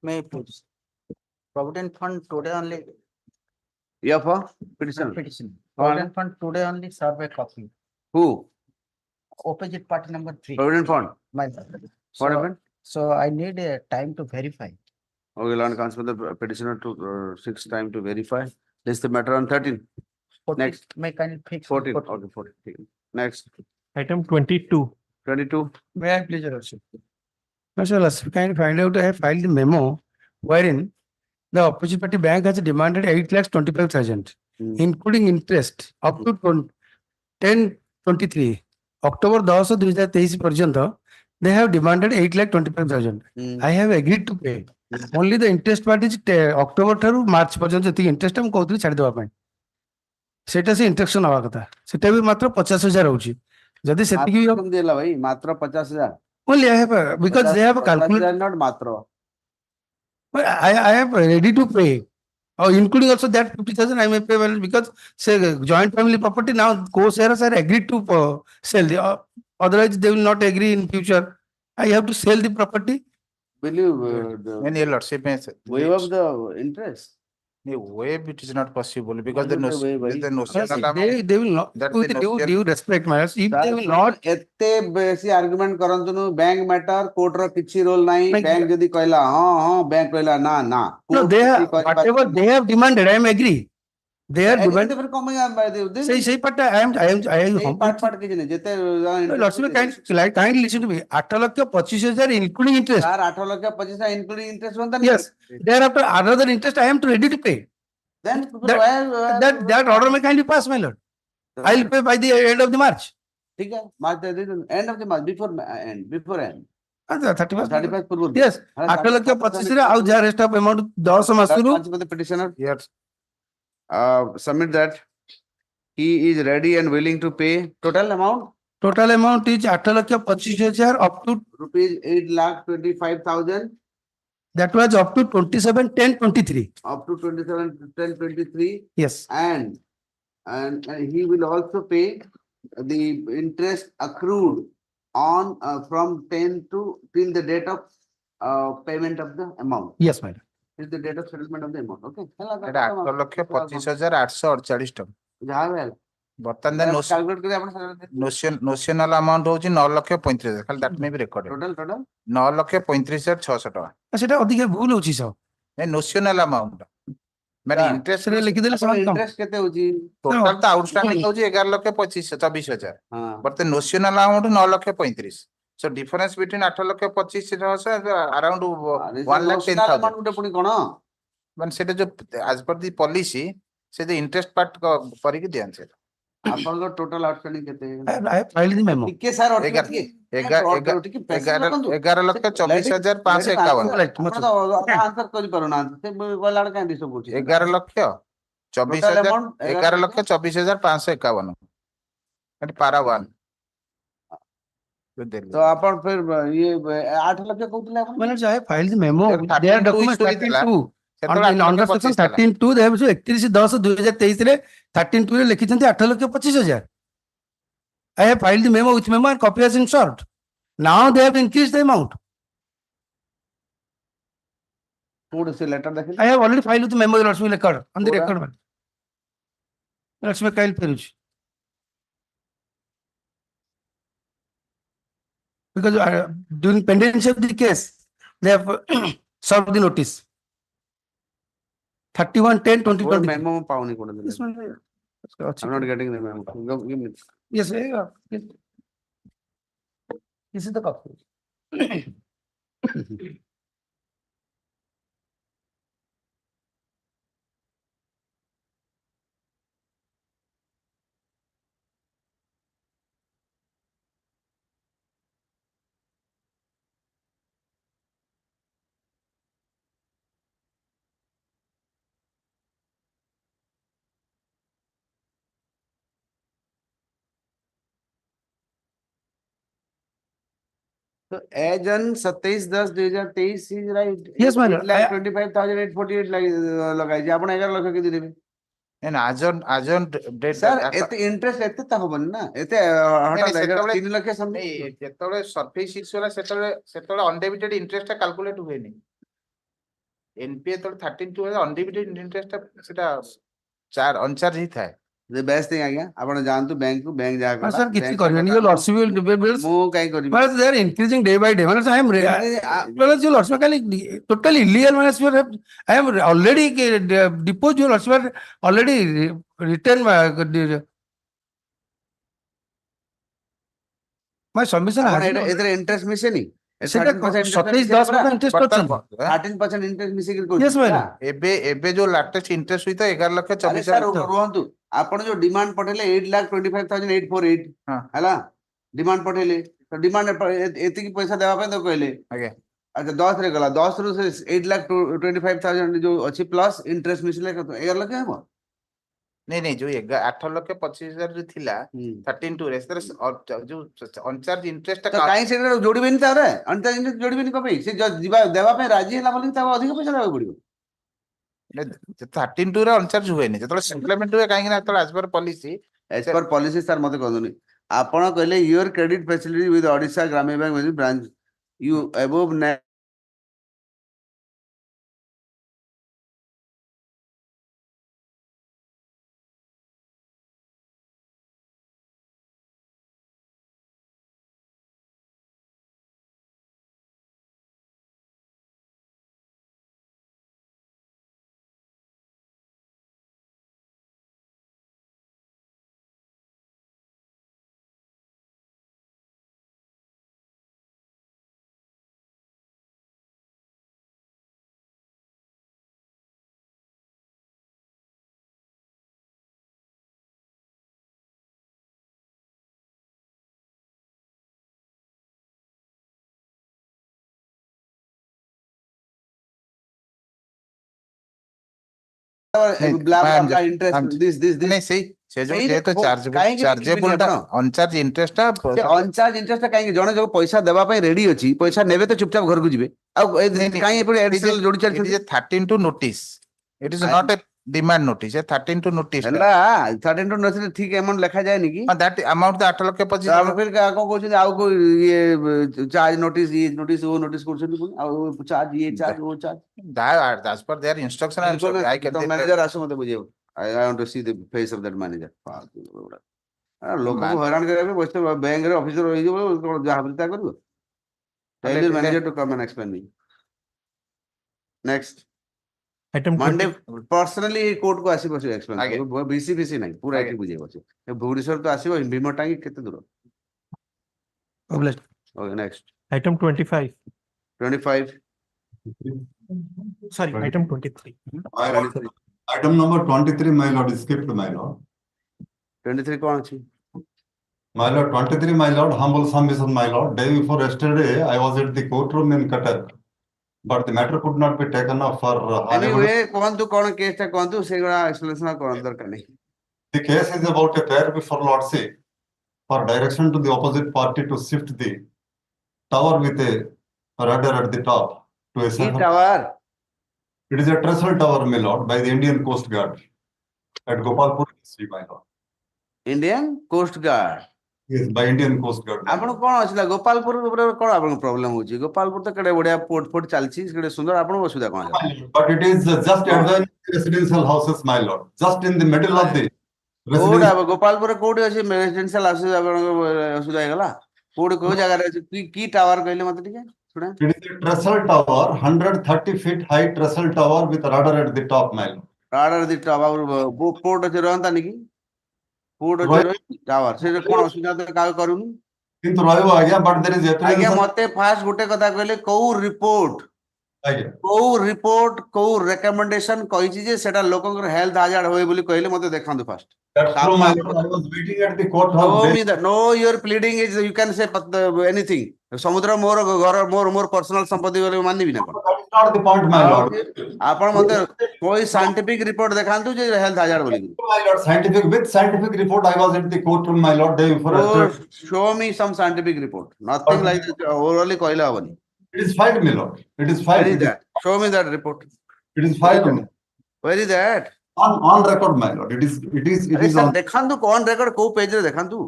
may please provident fund today only Yeah, for petition. provident fund today only serve a copy Who? opposite party number 3 Provident fund. my What happened? so I need a time to verify Okay, Lord counsel the petitioner to 6 time to verify. List the matter on 13. 14, Next. may kindly fix 14. Okay, 14. Next. Item 22. 22. may I please your lordship Sir, can you find out I have filed the memo wherein the opposite party bank has demanded 8,25,000, including interest up to 10/23 October 10, 2023 पर्यंत they have demanded 8,25,000. I have agreed to pay. Only the interest part is October ଠାରୁ March ପର୍ଯ୍ୟନ୍ତ ଯେତିକି interest ମୁଁ କହୁଥିଲି ଛାଡ଼ିଦେବା ପାଇଁ ସେଇଟା ସେ interest ନେବା କଥା ସେଟା ବି ମାତ୍ର 50,000 ରହୁଛି ଯଦି ସେତିକି କେମିତି ହେଲା ଭାଇ ମାତ୍ର 50,000 only I have because they have calculated not ମାତ୍ର I have ready to pay including also that 50,000 I may pay well because say joint family property now co-sharers are agreed to sell the otherwise they will not agree in future. I have to sell the property. Will you Any lordship may waive up the interest? waive it is not possible because the Yes, notional they will not that with the due respect my if they will not एते बेसी argument करंतुनु bank matter court रो किछि role नाही bank जदी कहला हां bank कहला ना ना no they have whatever they have demanded I am agree they are demanded फिर कम say part I part किछि नहीं जेते lordship kindly listen to me 8,25,000 including interest यार 8,25,000 including interest होता yes thereafter another interest I am ready to pay then that order may kindly pass my lord I will pay by the end of the March ठीक है March end of the month before end 31st पूर्व yes 8,25,000 ଆଉ ଯାହା rest of amount 10 ମାସରୁ petitioner yes submit that he is ready and willing to pay total amount is 8,25,000 up to rupees 8,25,000 that was up to 27/10/23 up to 27/10/23 yes and he will also pay the interest accrued on from 10 to till the date of payment of the amount. Yes, madam. Is the date of settlement of the amount. Okay. এটা 8,25,848 ଟଙ୍କା ଯାହା ବେଲ ବର୍ତ୍ତମାନ calculate କରି ଆପଣ notional amount ହଉଛି 9,35,000 ଖାଲି that may be recorded total 9,35,600 ଟଙ୍କା ସେଟା ଅଧିକ ଭୁଲ ହଉଛି ସାର୍ ଏ notional amount ମାନେ interest ରେ ଲେଖିଦେଲେ ସେମାନେ interest କେତେ ହଉଛି total ତ outstanding ହଉଛି 11,25,24,000 ବର୍ତ୍ତମାନ notional amount 9,35,000 so difference between 8,25,000 around 1,10,000 ପୁଣି କଣ ମାନେ ସେଟା ଯୋଉ as per the policy ସେ the interest part କରିକି ଦିଅନ୍ତି ସେଟା ଆପଣଙ୍କ total outstanding କେତେ I filed the memo ଟିକେ ସାର୍ 11,24,551 ଆପଣ ତ ଆନ୍ସର କରି ପାରୁନାହାନ୍ତି ସେ କହିଲା ବେଳେ କାଇଁ ଡିଷ୍ଟର୍ବ କରୁଛି 11,24,551 ଏଠି ପାରା 1 तो अपन फिर ये 8 लाख कहउतले अपन मैंने चाहे file the memo there document 32 under section 13(2) they have 31/10/2023 रे 13(2) रे लिखिथंती 8,25,000 I have filed the memo with memo and copy as in short now they have increased the amount code से लेटर देखिए I have already filed with the memo lordship record on the record man lordship काइल फेरुछ because during pendency of the case they have served the notice 31/10/2020 memo pauni kodu I'm not getting the memo give me yes this is the copy तो as on 27/10/2023 is right yes man 8,25,848 लगाई जे आपण 11 लाख के देबे and as on date sir एते interest एते त होबन ना एते हटा 3 लाख समथिंग जेतବେଳେ सरफेस इश्यू होला सेतବେଳେ अनडेबिटेड इंटरेस्ट कैलकुलेट हुएनी एनपीए तो 13(2) अनडेबिटेड इंटरेस्ट सेटा चार अनचार्ज ही थाए the best thing आज्ञा आपण जानतु बैंक को बैंक जा sir किछि करबेनी यो लॉस विल मो काई करबी but they are increasing day by day मतलब I am well your lordship totally illegal man I am already deposed your lordship already return my submission एतरे इंटरेस्ट मिसे नी सेटा 27/10 इंटरेस्ट करछन 13% इंटरेस्ट मिसे के yes man एबे जो लेटेस्ट इंटरेस्ट हुई था 11,24,000 सर रोहंतु आपण जो डिमांड पठेले 8,25,848 हला डिमांड पठेले तो डिमांड एतिकी पैसा देवा पे तो कहले आगे अच्छा 10 रे गला 10 रु से 8,25,000 जो अच्छी प्लस इंटरेस्ट मिसले 11 लाख है नहीं नहीं जो 8,25,000 थिला 13 रे जो अनचार्ज इंटरेस्ट तो काई से जोड़िबेनी तारे अनचार्ज इंटरेस्ट जोड़िबेनी कबे से जीवा देवा पे राजी हैला बोली ता अधिक पैसा देवा पड़ियो 13 रे अनचार्ज हुए नहीं जतले सप्लीमेंट हुए काहे ना तले एज पर पॉलिसी सर मते कहदुनी आपण कहले your credit facility with Odisha Gramin bank branch you above interest this नहीं सही से जो जे तो chargeable uncharged interest uncharged interest काहे जने जो पैसा देवा पे रेडी अछि पैसा नेबे तो चुपचाप घर को जिवे आ काहे एपे एडिशनल जोड़ी चल 13 two notice it is not a demand notice 13 two notice हला 13 टू नोटिस ठीक अमाउंट लिखा जाय नी की दैट अमाउंट 8,25,000 आप फिर का को कहछन आ को ये चार्ज नोटिस ये नोटिस वो नोटिस करछन आ चार्ज ये चार्ज वो charge that as per their instruction I can manager आसो मते बुझियो I want to see the face of that manager लोक को हैरान करे बस बैंक रे ऑफिसर होई जो जहां बिता करियो tell your manager to come and explain me next Item Monday 20 personally court को आसी बसे एक्सप्लेन बीसी नहीं पूरा की बुझे बसे भुवनेश्वर तो आसीबो भीम टांगी केते दूर okay next Item 25. 25 Sorry, item 23. Item number 23, my lord, is skipped, my lord. 23 कौन अछि My lord, 23, my lord, humble submission, my lord. Day before yesterday, I was at the courtroom in Cuttack, but the matter could not be taken up for anyway कौन तू कौन case था कौन तू सेगड़ा explanation कौन दरकार नहीं The case is about a pair before lordship for direction to the opposite party to shift the tower with a rudder at the top to a certain tower. It is a trestle tower, my lord, by the Indian Coast Guard at Gopalpur, my lord. Indian Coast Guard. Yes, by Indian Coast Guard. आपण कोन असला गोपालपुर कोन आपण problem होची गोपालपुर तो केडे बढ़िया port fort चलची केडे सुंदर आपण असुविधा कोन But it is just adjoining residential houses, my lord, just in the middle of the code Gopalpur code अछि रेजिडेंशियल हाउस आपण असुविधा हेगला कोड को जगह रे की टावर कहले मत ठीक है सुना It is a trestle tower, 130 feet high trestle tower with a rudder at the top, my lord. rudder at the top वो पोर्ट अछि रहंता नि की पोर्ट अछि टावर से कोन असुविधा तो का करूनी किंतु रहबो आज्ञा but there is आज्ञा मते फास्ट गोटे कथा कहले को रिपोर्ट आज्ञा को रिकमेंडेशन कहिछि जे सेटा लोकंकर हेल्थ हाजार्ड होय बोली कहले मते देखांदु fast That's true, my lord. I was waiting at the courthouse. Show me that. No, your pleading is you can say anything. Samudra more more personal संपत्ति वाले माननी भी ना कोन. That is not the point, my lord. आपण मते कोई scientific report देखांतु जे health hazard बोली. My lord, with scientific report, I was at the courtroom, my lord, day before yesterday. Show me some scientific report. Nothing like that. Orally कहले हबनी. It is filed, my lord. It is filed. Where is that? Show me that report. It is filed. Where is that? On record, my lord. It is on. देखांतु कौन record को page रे देखांतु.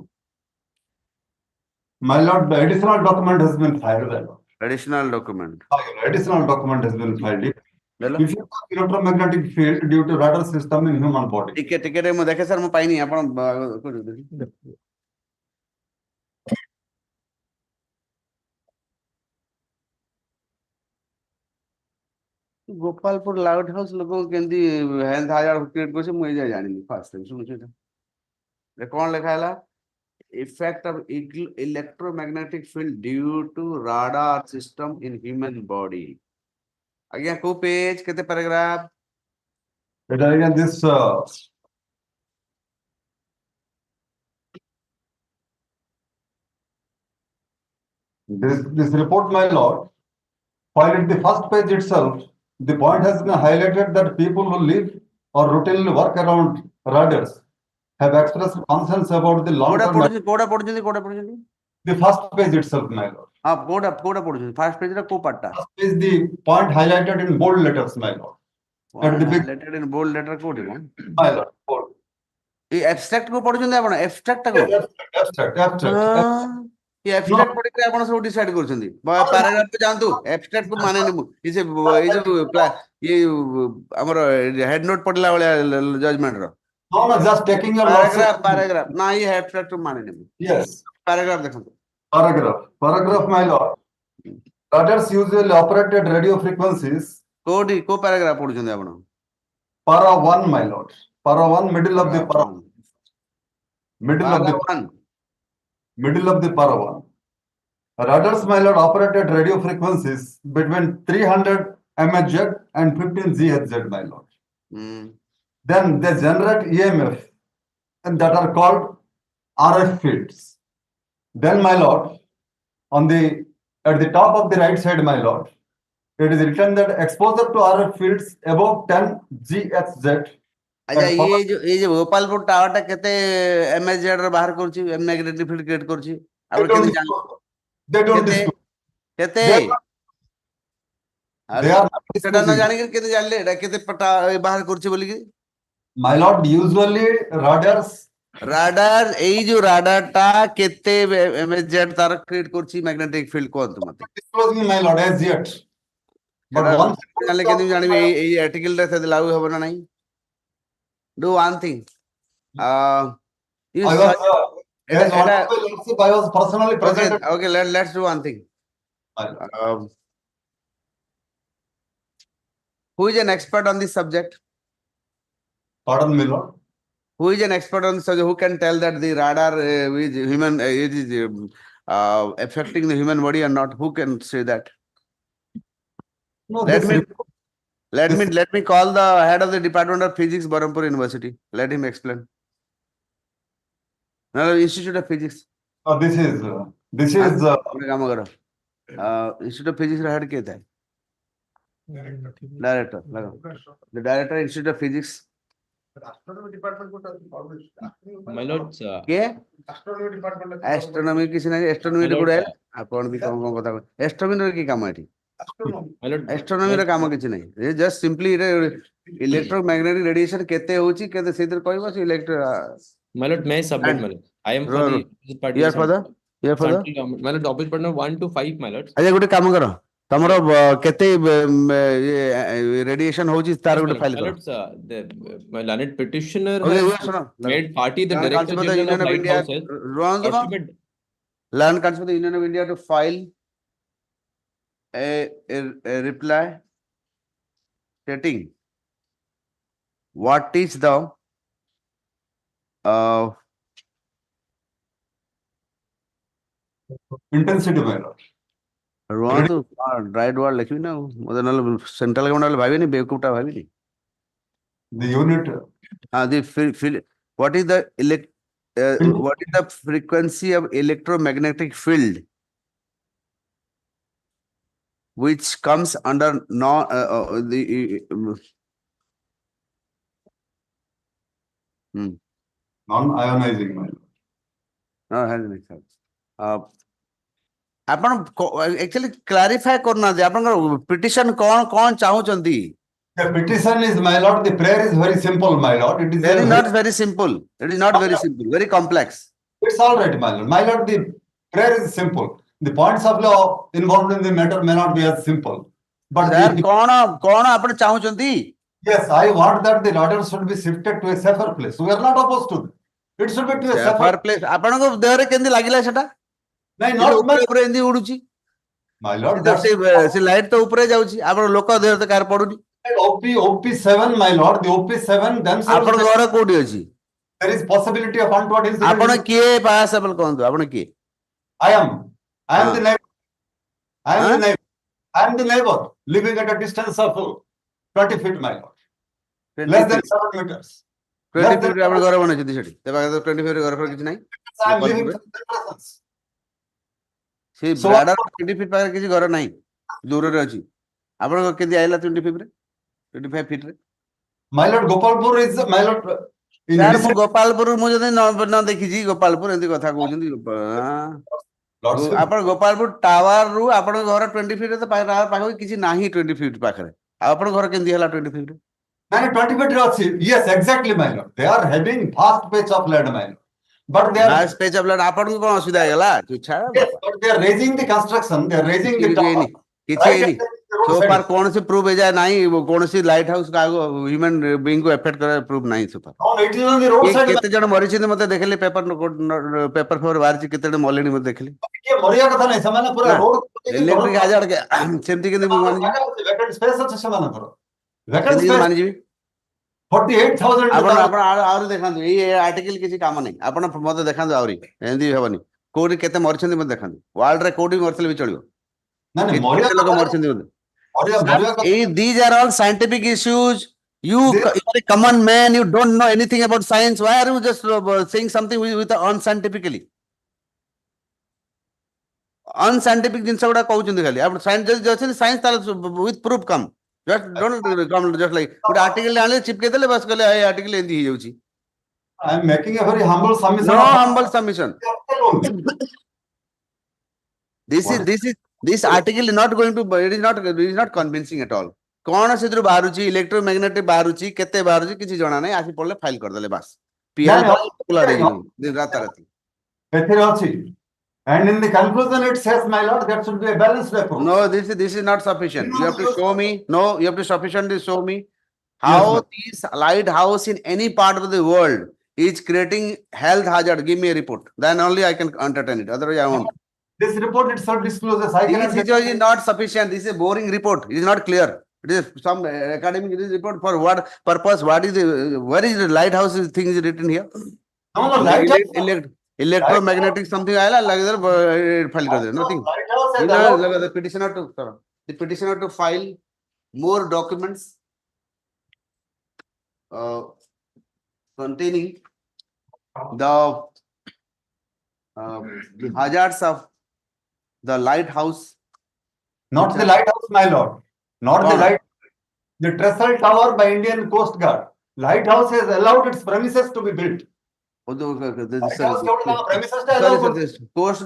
My lord, the additional document has been filed, my lord. Additional document. Additional document has been filed. If you have electromagnetic field due to radar system in human body. ठीक है मैं देखे sir मैं पाइनी आपण Gopalpur lout house लोक केंदी health hazard create करसे मुई जा जानिनी fast time सुनु छेटा रे कोन लिखा हला effect of electromagnetic field due to radar system in human body आज्ञा को पेज केते paragraph But again, this This report, my lord, while at the first page itself, the point has been highlighted that people who live or routinely work around radars have expressed concerns about the long-term. The first page itself, my lord. First page ko patta. First is the point highlighted in bold letters, my lord. At the big, Highlighted in bold letter कोठी कौन? my lord. Bold. ये abstract को पढ़ुଛନ୍ତି ଆପଣ abstract ଟା को? Abstract. ये abstract पढ़ी के ଆପଣ ସବୁ decide କରୁଛନ୍ତି. Paragraph पे जान्तु abstract को माने नहीं ये से ये जो ये ଆମର head note पढ़ला वाला judgment row. No, just taking your paragraph ना ये abstract को माने नहीं. Yes. Paragraph देखो. Paragraph, my lord. Radars usually operate at radio frequencies. कोठी को paragraph पढ़ुଛନ୍ତି ଆପଣ? Para 1, my lord. Para 1, middle of the para. Middle of the para 1. Radars, my lord, operate at radio frequencies between 300 MHz and 15 GHz, my lord. Then they generate EMF and that are called RF fields. Then, my lord, at the top of the right side, my lord, it is written that exposure to RF fields above 10 GHz. अच्छा ये जो Gopalpur tower टा केते MHz रे बाहर करछि magnetic field create करछि आपण केते जान they don't disclose. केते They are सेटा न जानि के केते जानले एटा केते पटा बाहर करछि बोली कि my lord, usually radar एई जो radar टा केते एमएचजेड तार क्रिएट करछि मैग्नेटिक फील्ड कोन त मते disclosing, my lord, as yet. But once जानले केते जानि एई आर्टिकल रे से लागू होबो ना नहीं. Do one thing. I was personally present. Okay, let's do one thing. Who is an expert on this subject? Pardon me, lord. Who is an expert on this subject? Who can tell that the radar is human is affecting the human body or not? Who can say that? No, Let me call the head of the Department of Physics, Berhampur University. Let him explain. No, Institute of Physics. This is Institute of Physics head के था? Director. The director Institute of Physics. My lord, के? Astronomy किसी ने astronomy रे गुड़ा है? आपन भी काम करता है. Astronomy रे की काम है टी? Astronomy रे काम किसी नहीं. ये just simply electromagnetic radiation केते होची केते सीधे कोई बस my lord, may I submit, my lord? I am for the party. Here for the My lord, opposite partner 1 to 5, my lord. अच्छा गुटे काम करो. तमरो केते radiation होची तार गुटे फाइल करो. My learned petitioner has made party the Director General of Lighthouse has Learned Council of the Union of India to file a reply stating what is the intensity, my lord. तो dried word लिखी ना मतलब नल central government भाभी नहीं बेवकूफटा भाभी नहीं the unit what is the frequency of electromagnetic field which comes under non-ionizing, my lord. आपण actually clarify करना दे आपण पिटिशन कौन चाहूचंती. The petition is, my lord, the prayer is very simple, my lord. It is not very simple. It is not very simple, very complex. It's all right, my lord. My lord, the prayer is simple. The points of law involved in the matter may not be as simple. But कौन आपण चाहूचंती. Yes, I want that the radar should be shifted to a safer place. We are not opposed to it. It should be to a safer place. आपण को देहरे केंदी लागिला सेटा नहीं not ऊपर एंदी उडुची. My lord, से light तो ऊपर जाउची आपण लोक देहर तो car पडुनी. OP7, my lord, the OP7 themselves. आपण घर कोठी अछि? There is possibility of untoward incident. आपण किए पासबल कोन आपण किए? I am the neighbor. I am the neighbor living at a distance of 20 feet, my lord. Less than 7 meters. 20 feet आपण घर बनैछि सेठी. तेबा 20 feet घर पर किछ नै. I am living in the presence. ସେ So ବ୍ରାଡର 20 feet ପାଖରେ କିଛି ଘର ନାହିଁ, ଦୂରରେ ଅଛି। ଆପଣଙ୍କ କେମିତି ଆଇଲା 25 ରେ 25 feet ରେ? my lord, Gopalpur is my lord. In sir ମୁଁ recent ଗୋପାଳପୁର ମୁଁ ଯଦି ନ ଦେଖିଛି ଗୋପାଳପୁର ଏମିତି କଥା କହୁଛନ୍ତି। Lordship, ଆପଣ ଗୋପାଳପୁର ଟାୱାର ରୁ ଆପଣଙ୍କ ଘର 20 feet ରେ ତ ଟାୱାର ପାଖରେ କିଛି ନାହିଁ 20 feet ପାଖରେ। ଆଉ ଆପଣଙ୍କ ଘର କେମିତି ହେଲା 20 feet ରେ? 20 feet ରେ ଅଛି. Yes, exactly, my lord. They are having vast patch of land, my lord. But they are Nice patch of land, ଆପଣଙ୍କୁ କଣ ଅସୁବିଧା ହେଇଗଲା? ଛାଡ଼ yes, but they are raising the construction. They are raising the କିଛି ହେଇନି, tower. କିଛି Right ହେଇନି। at the road so side. Far କୌଣସି ପ୍ରୁଫ୍ ଏଯାଏ ନାହିଁ, କୌଣସି ଲାଇଟ୍ ହାଉସ୍ କାହାକୁ ହ୍ୟୁମାନ୍ ବିଙ୍ଗ କୁ ଏଫେକ୍ଟ କରିବା ପ୍ରୁଫ୍ ନାହିଁ so far. No, it is on the road side. କେତେ ଜଣ ମରିଛନ୍ତି ମତେ ଦେଖିଲେ ପେପର ଫେପର ବାହାରିଛି, କେତେ ଜଣ ମଲେଣି ମତେ ଦେଖିଲେ। କିଏ ମରିବା କଥା ନାହିଁ, ସେମାନେ ପୁରା ରୋଡ ଇଲେକ୍ଟ୍ରିକ ହାଜାର୍ଡ ସେମିତି କେମିତି ମୁଁ ମାନିଯିବି? ଭ୍ୟାକେଣ୍ଟ ସ୍ପେସ୍ ଅଛି ସେମାନଙ୍କର। ଭ୍ୟାକେଣ୍ଟ କେମିତି ସ୍ପେସ୍ ମାନିଯିବି? 48,000 ଆପଣ ଆପଣ ଆହୁରି ଦେଖାନ୍ତୁ, ଏଇ ଆର୍ଟିକଲ କିଛି କାମ ନାହିଁ। ଆପଣ ମତେ ଦେଖାନ୍ତୁ ଆହୁରି, ଏମିତି ହବନି। କୋଉଠି କେତେ ମରିଛନ୍ତି ମତେ ଦେଖାନ୍ତୁ, ୱାର୍ଲଡ ରେ କୋଉଠି ମରିଥିଲେ ବି ଚଳିବ। କେତେ ଲୋକ ମରିଛନ୍ତି ମତେ? These are all scientific issues. You are a common man, you don't know anything about science. Why are you just saying something with unscientifically? Unscientific ଜିନିଷ ଗୁଡା କହୁଛନ୍ତି ଖାଲି। ଆପଣ ସାଇନ୍ସ ଯଦି ଅଛନ୍ତି, ସାଇନ୍ସ ତାହେଲେ with proof come. Just don't come just like ଗୋଟେ article ଆଣିଲେ ଚିପକେଇ ଦେଲେ ବାସ୍ କହିଲେ ଏଇ ଆର୍ଟିକଲ ଏମିତି ହେଇଯାଉଛି। I am making a very humble submission. No humble submission. This article is not going to, it is not convincing at all. କଣ ସେଥିରୁ ବାହାରୁଛି, ଇଲେକ୍ଟ୍ରୋମ୍ୟାଗ୍ନେଟିକ ବାହାରୁଛି, କେତେ ବାହାରୁଛି କିଛି ଜଣା ନାହିଁ। ଆସି ପଡିଲେ ଫାଇଲ କରିଦେଲେ ବାସ୍। ପିଏଲ ରାତାରାତି। ଏଥିରେ ଅଛି. And in the conclusion it says, my lord, there should be a balanced approach. No, this is not sufficient. You have to show me. No, you have to sufficiently show me Yes, how ma'am. this lighthouse in any part of the world is creating health hazard. Give me a report. Then only I can entertain it. Otherwise, I won't. This report itself discloses. I This cannot is not sufficient. This is a boring report. It is not clear. It is some academic report for what purpose? What is the where is the lighthouse thing is written here? No, no, lighthouse. Electromagnetic something आया like that file कर दे. Nothing. Lighthouse You is know, allowed. the petitioner to file more documents containing the hazards of the lighthouse. Not the lighthouse, my lord. Not the light. The trestle tower by Indian Coast Guard. Lighthouse has allowed its premises to be built. Coast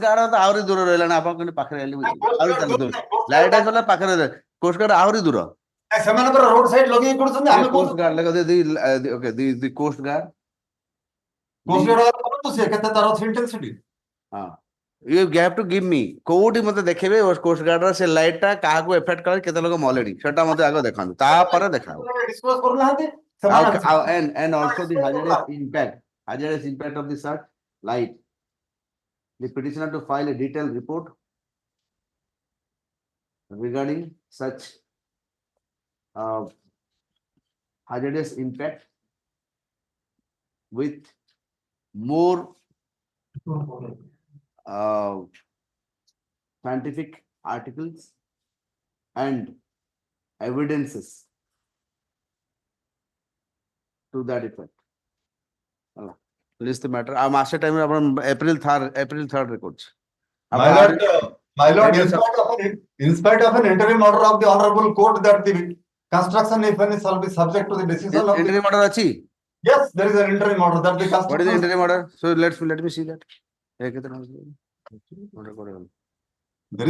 guard ତ ଆହୁରି ଦୂର ରହିଲାଣି। ଆପଣ କେମିତି ପାଖରେ ଆହୁରି light house ପାଖରେ, coast guard ଆହୁରି ଦୂର। ସେମାନଙ୍କର ରୋଡ ସାଇଡ ଲଗେଇ କରୁଛନ୍ତି। ଆମେ କୋଷ୍ଟ ଗାର୍ଡ ଓକେ ଦି କୋଷ୍ଟ ଗାର୍ଡ କୋଷ୍ଟ ଗାର୍ଡ କରନ୍ତୁ, ସେ କେତେ ତାର ଅଛି ଇଣ୍ଟେନ୍ସିଟି। ହଁ, you have to give me କୋଉଠି ମତେ ଦେଖେଇବେ କୋଷ୍ଟ ଗାର୍ଡ ର ସେ ଲାଇଟ୍ ଟା କାହାକୁ ଏଫେକ୍ଟ କରେ, କେତେ ଲୋକ ମଲେଣି, ସେଟା ମତେ ଆଗ ଦେଖାନ୍ତୁ, ତାପରେ ଦେଖାଉ। ଡିସକ୍ଲୋଜ କରୁନାହାନ୍ତି। And also the hazardous impact of the such light. The petitioner to file a detailed report regarding such hazardous impact with more scientific articles and evidences to that effect. List the matter. I'm after time April 3rd records. My lord, in spite of an interim order of the honorable court that the construction, if any, shall be subject to the decision of the interim order achi? Yes, there is an interim order that the construction. What is the interim order? So let me see that. There is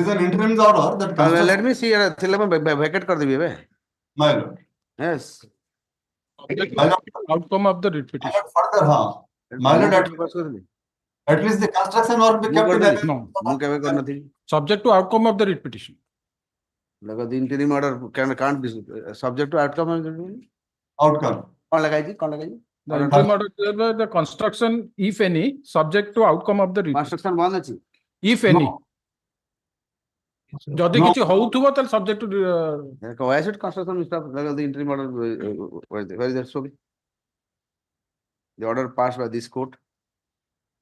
an interim order that let me see. Vacate kar diye. My lord. Yes. Outcome of the writ petition. Further, my lord, at least the construction work be kept in No. No. Subject to outcome of the writ petition. The interim order can't be subject to outcome. Outcome. The interim order, the construction, if any, subject to outcome of the writ. Construction one achi. If any. যদি কিছু হউথিব তাহলে subject to why should construction stop? The interim order where is that so? The order passed by this court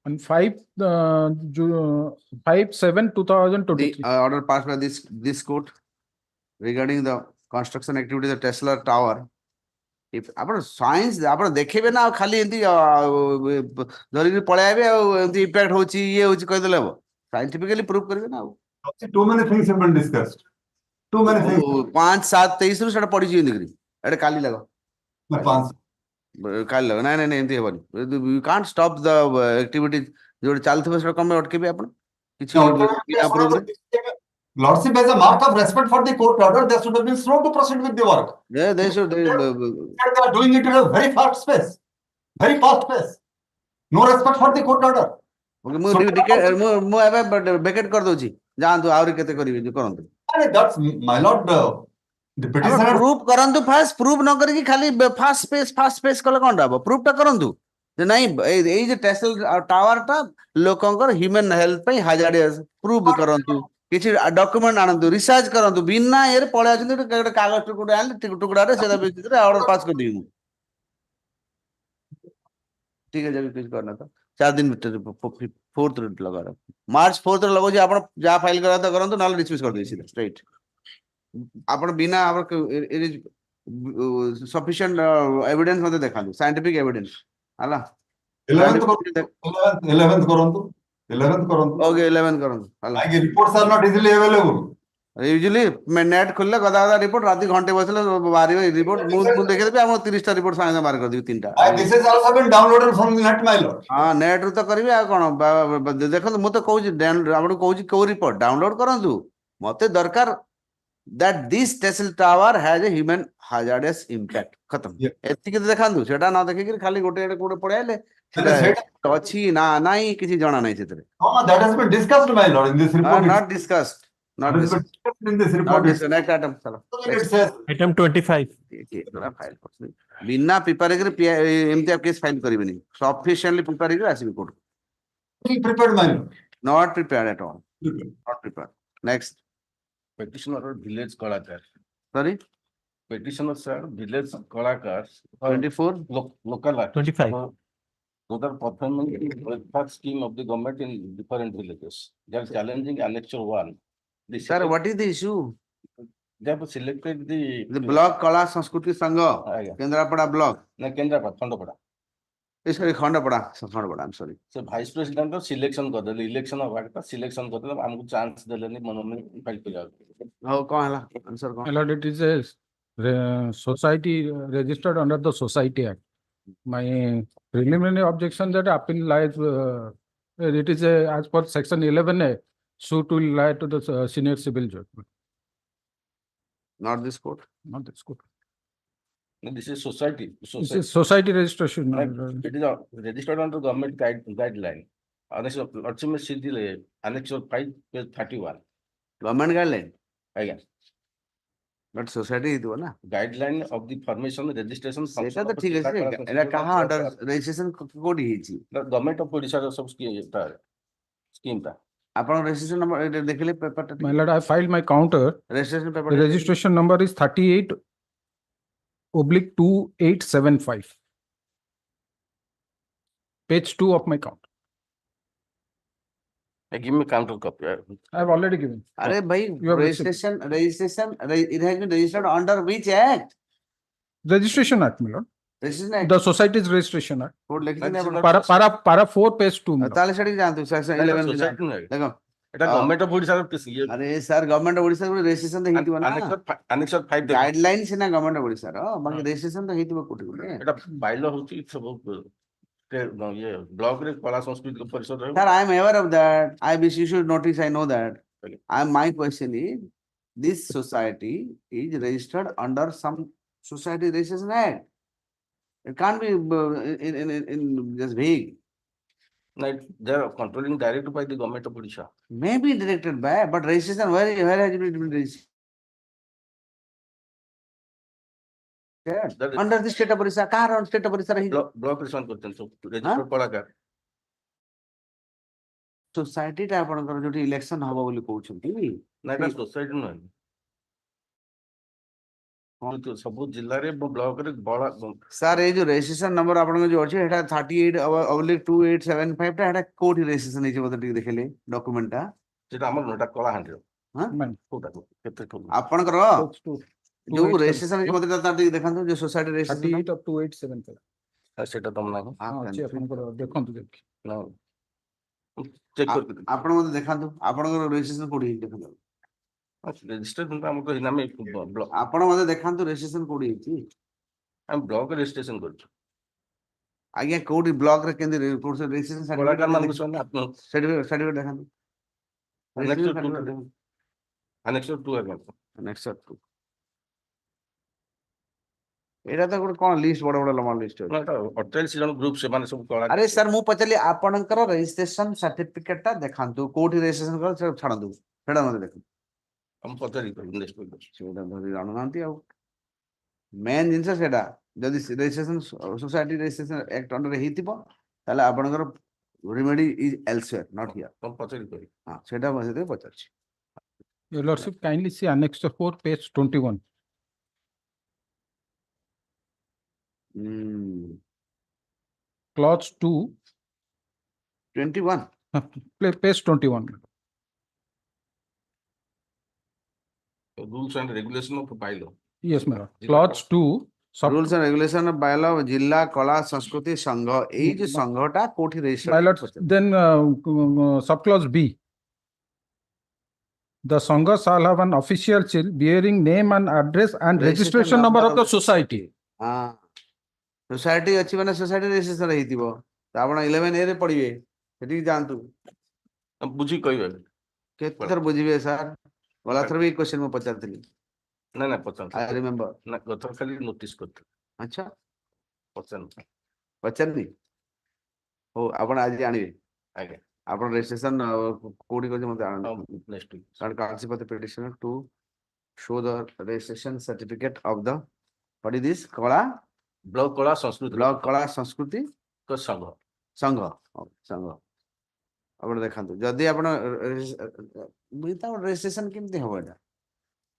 on 5/7/2023. The order passed by this court regarding the construction activity of the Tesla tower. If ଆପଣ science ଆପଣ ଦେଖେଇବେ ନା, ଆଉ ଖାଲି ଏମିତି ଧରିକି ପଳେଇ ଆସିବେ ଆଉ ଏମିତି ଇମ୍ପାକ୍ଟ ହଉଛି ଇଏ ହଉଛି କହିଦେଲେ ହବ। ସାଇଣ୍ଟିଫିକାଲି ପ୍ରୁଭ୍ କରିବେ ନା ଆଉ। Too many things have been discussed. Too many things. 5/7/23 ରୁ ସେଟା ପଡିଛି ଏମିତି କରି ଏଟା କାଲି ଲାଗ କାଲି ଲାଗ ନାଇଁ ନାଇଁ ନାଇଁ ଏମିତି ହେବନି you can't stop the activity ଯୋଉଠି ଚାଲୁଥିବ ସେଟା କଣ ପାଇଁ ଅଟକେଇବେ ଆପଣ କିଛି ବିନା proof ରେ Lordship, as a mark of respect for the court order, they should have been slow to proceed with the work. yeah they should They are doing it at a very fast pace. Very fast pace. No respect for the court order. ମୁଁ ଏବେ Beckett କରିଦଉଛି ଯାଆନ୍ତୁ ଆହୁରି କେତେ କରିବେ ଯେ କରନ୍ତୁ That's my lord. The petitioner. Proof କରନ୍ତୁ ଫାଷ୍ଟ ପ୍ରୁଫ୍ ନ କରିକି ଖାଲି ଫାଷ୍ଟ ସ୍ପେସ୍ କଲେ କଣଟା ହବ ପ୍ରୁଫ୍ ଟା କରନ୍ତୁ ଯେ ନାଇଁ ଏଇ ଯେ ଟେସଲ ଟାୱାର ଟା ଲୋକଙ୍କର ହ୍ୟୁମାନ୍ ହେଲ୍ଥ ପାଇଁ ହାଜାର୍ଡିୟସ୍ ପ୍ରୁଫ୍ କରନ୍ତୁ କିଛି ଡକ୍ୟୁମେଣ୍ଟ ଆଣନ୍ତୁ ରିସର୍ଚ୍ଚ କରନ୍ତୁ ବିନା ଇଏରେ ପଳେଇ ଆସନ୍ତୁ ଗୋଟେ କାଗଜ ଟୁକୁଡ଼ା ଆଣିଲେ ଟୁକୁଡ଼ାରେ ସେଟା ଭିତରେ ଅର୍ଡର ପାସ୍ କରିଦେବି ମୁଁ ठीक है जब कुछ करना था 4 दिन भीतर 4th लगा रहा मार्च 4th लगो जी आपण जा फाइल करा था करंतु नाल डिसमिस कर दे सीधा स्ट्रेट आपण बिना सफिशिएंट एविडेंस मते देखालु साइंटिफिक एविडेंस हला 11th करंतु 11th करंतु ओके 11th करंतु हला I reports are not easily available usually मैं नेट खोलले गदा गदा रिपोर्ट राती घंटे बसले बारी रिपोर्ट मु देखे देबे हम 30 टा रिपोर्ट संगे मार कर दी 3 टा this is also been downloaded from the net my lord हां नेट रु तो करबे आ कोन देखो मु तो कहू छी आपण कहू छी को रिपोर्ट डाउनलोड करंतु मते दरकार that this tessel tower has a human hazardous impact खत्म एति के देखांतु सेटा ना देखि कि खाली गोटे कोडे पड़ाइले सेटा अछि ना नाही किछि जणा नै सेतरे no that has been discussed my lord in this report not discussed not discussed in this report next item चलो it says item 25 थोड़ा फाइल कर बिना प्रिपेयर के एमती आप केस फाइल करिवेनी सफिशिएंटली प्रिपेयर के आसी court prepared my lord not prepared at all not prepared next petitioner village kalakar sorry petitioner sir village kalakar 24 local 25 those are performing breakfast scheme of the government in different villages they are challenging annexure 1 sir what is the issue they have selected the block kala sanskruti sangha kendrapada block na kendrapada khandapara sorry khandapara I'm sorry so vice president selection कर देले election of का selection कर देले हमको chance देले नहीं मनोनयन file कर हो कौन हला आंसर कौन Allowed it is a society registered under the Society Act. My preliminary objection that appeal lies, it is as per section 11A, suit will lie to the senior civil judge. Not this court. Not this court. no, this is society This is society registration. it is registered under government guideline ultimate see the annexure 5 page 31 government guideline ଆଜ୍ଞା but society हितु ना guideline of the formation registration सेटा तो ठीक है एला कहां under registration कोडी हिची गवर्नमेंट ऑफ ओडिशा रो सब स्कीम ता आपण रजिस्ट्रेशन नंबर देखले पेपर टा My lord, I filed my counter. registration paper The registration number is 38/2875. Page 2 of my counter. give me counter copy I have already given. अरे भाई You have received. registration it has been registered under which act Registration Act, my lord. registration act The society's registration act. Code लिख देने आपण Para 4 page 2. my lord. ताले सेठी जानतु section 11 में देखो এটা government of Odisha अरे सर गवर्नमेंट ऑफ ओडिशा को registration तो हितु ना annexure 5 गाइडलाइन से ना गवर्नमेंट ऑफ ओडिशा रो बाकी registration तो हितु कोठी कोठी এটা বাইলো হচ্ছে सब ये ब्लॉक रे कला संस्कृति परिषद sir I am aware of that I wish you should notice I know that my question is this society is registered under some society registration act it can't be in just vague they are controlling directly by the government of Odisha may be directed by but registration where has it been registered under the state of Orissa car on state of Orissa रही block response करते हैं सब registered कलाकार society टा आपनकर जोटी election हबो बोली कहउछंती ना এটা সোসাইটি নয় तो सब जिल्ला रे ब्लॉक रे बड़ा सर ए जो रजिस्ट्रेशन नंबर आपन जो अछि एटा 38/2875 टा एटा कोठी रजिस्ट्रेशन हिचे बत टिक देखले डॉक्यूमेंट टा जेटा हमर नोटा कला हांडी हां कोटा केते आपनकर जो रजिस्ट्रेशन हिचे बत टा टिक देखंतु जो सोसाइटी रजिस्ट्रेशन 38/2875 सेटा तम ना हां अछि आपनकर देखंतु देखि ना ଚେକ୍ କରିଦେବି ଆପଣ ମତେ ଦେଖାନ୍ତୁ ଆପଣଙ୍କର ରେଜିଷ୍ଟ୍ରେସନ କୋଉଠି ହେଇଛି ଦେଖାନ୍ତୁ ରେଜିଷ୍ଟ୍ରେସନ ଆମର ତ ଆମେ ଆପଣ ମତେ ଦେଖାନ୍ତୁ ରେଜିଷ୍ଟ୍ରେସନ କୋଉଠି ହେଇଛି ଆମେ ବ୍ଲକ ରେଜିଷ୍ଟ୍ରେସନ କରୁଛୁ ଆଜ୍ଞା କୋଉଠି ବ୍ଲକ ରେ କେମିତି ରେଜିଷ୍ଟ୍ରେସନ କଳାକାର ମାନଙ୍କୁ ସେମାନେ ସାର୍ଟିଫିକେଟ ଦେଖାନ୍ତୁ Annexure ରେଜିଷ୍ଟ୍ରେସନ two ସାର୍ଟିଫିକେଟ ଦେଖାନ୍ତୁ Annexure 2 ଆଜ୍ଞା ନେକ୍ସଟ ଏଇଟା ତ ଗୋଟେ କଣ ଲିଷ୍ଟ ବଡ ବଡ ଲମ୍ବା ଲିଷ୍ଟ ଅଛି 48 ଜଣ ଗ୍ରୁପ ସେମାନେ ସବୁ କଳାକାର ଆରେ ସାର୍ ମୁଁ ପଚାରିଲି ଆପଣଙ୍କର ରେଜିଷ୍ଟ୍ରେସନ ସାର୍ଟିଫିକେଟ ଟା ଦେଖାନ୍ତୁ କୋଉଠି ରେଜିଷ୍ଟ୍ରେସନ କର ସେଟା ଛାଡ଼ନ୍ତୁ ସେଟା ମତେ ଦେଖନ୍ତୁ ଆମେ ପଚାରି କରିବୁ ନେକ୍ସଟ ୱିକ୍ ସେଟା ଧରି ଜାଣୁନାହାନ୍ତି ଆଉ ମେନ୍ ଜିନିଷ ସେଟା ଯଦି registration society registration act under ହେଇଥିବ ତାହେଲେ ଆପଣଙ୍କର ରିମେଡି ଇଜ ଏଲସୱେୟାର ନଟ୍ ହିୟର ଆମେ ପଚାରି କରିବୁ ହଁ ସେଟା ମୁଁ ସେଥିପାଇଁ ପଚାରୁଛି Your Lordship, kindly see Annex 4, page 21. Clause 2, 21 page 21. rules and regulation of bylaw Yes, madam. Clause 2, rules and regulation of bylaw जिला कला संस्कृति संघ एई जो संघटा कोठी my register lord, then subclause B. The Sangha shall have an official seal bearing name and address and registration number of the society. हां society अछि माने society registration रहितिबो त आपण 11 ए रे पढिबे सेठी जानतु हम बुझी कहबे केते थर बुझिबे सर गला थर भी क्वेश्चन में पचारतली ना ना पचार आई रिमेंबर ना गथर खाली नोटिस करते अच्छा पचार पचारनी हो आपण आज जानिबे आगे आपण रजिस्ट्रेशन कोडी को मते आन नेक्स्ट वीक कारण कांसीपति petitioner to show the registration certificate of the what is this कला ब्लॉक कला संस्कृति ब्लॉक कला संस्कृति को संघ संघ संघ आपण देखंतु जदी आपण विदाउट रजिस्ट्रेशन केमते हो एटा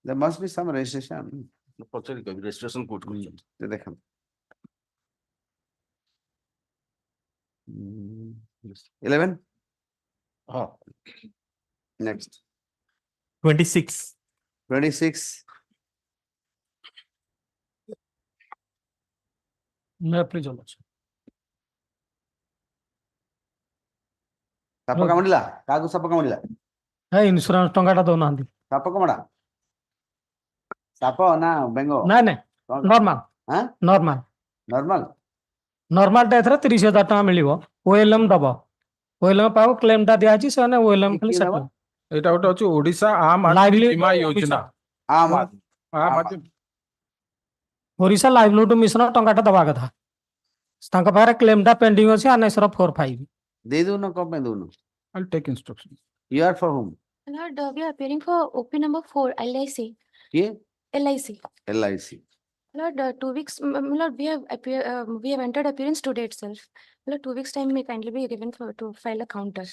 there must be some registration पचारि कहबे रजिस्ट्रेशन कोड को ते देखंतु 11 हां next 26. 26 मैं प्लीज साप कामडिला कागु साप कामडिला है इंश्योरेंस टंकाटा दउनांती साप कामडा साप ना बेंगो नाइ नाइ नॉर्मल हां नॉर्मल नॉर्मल नॉर्मल टा एथरा 30,000 टका मिलिबो ओएलएम दबो ओएलएम पाव क्लेम टा दिया छि सेने ओएलएम खाली सेटल এটা ওটা হচ্ছে ওড়িশা আম আদমি Livelihood বীমা mission. যোজনা आम আম আদমি ओरिसा लाइवलीहुड मिशन टंकाटा दबा कथा तांका पारे क्लेम टा पेंडिंग अछि अनेसर 45 दे दो ना कब में दो ना I'll take instructions. you are for whom Lord, we are appearing for OP number 4, LIC. ये LIC. LIC Lord, 2 weeks, Lord, we have entered appearance today itself. Lord, 2 weeks time may kindly be given for to file a counter.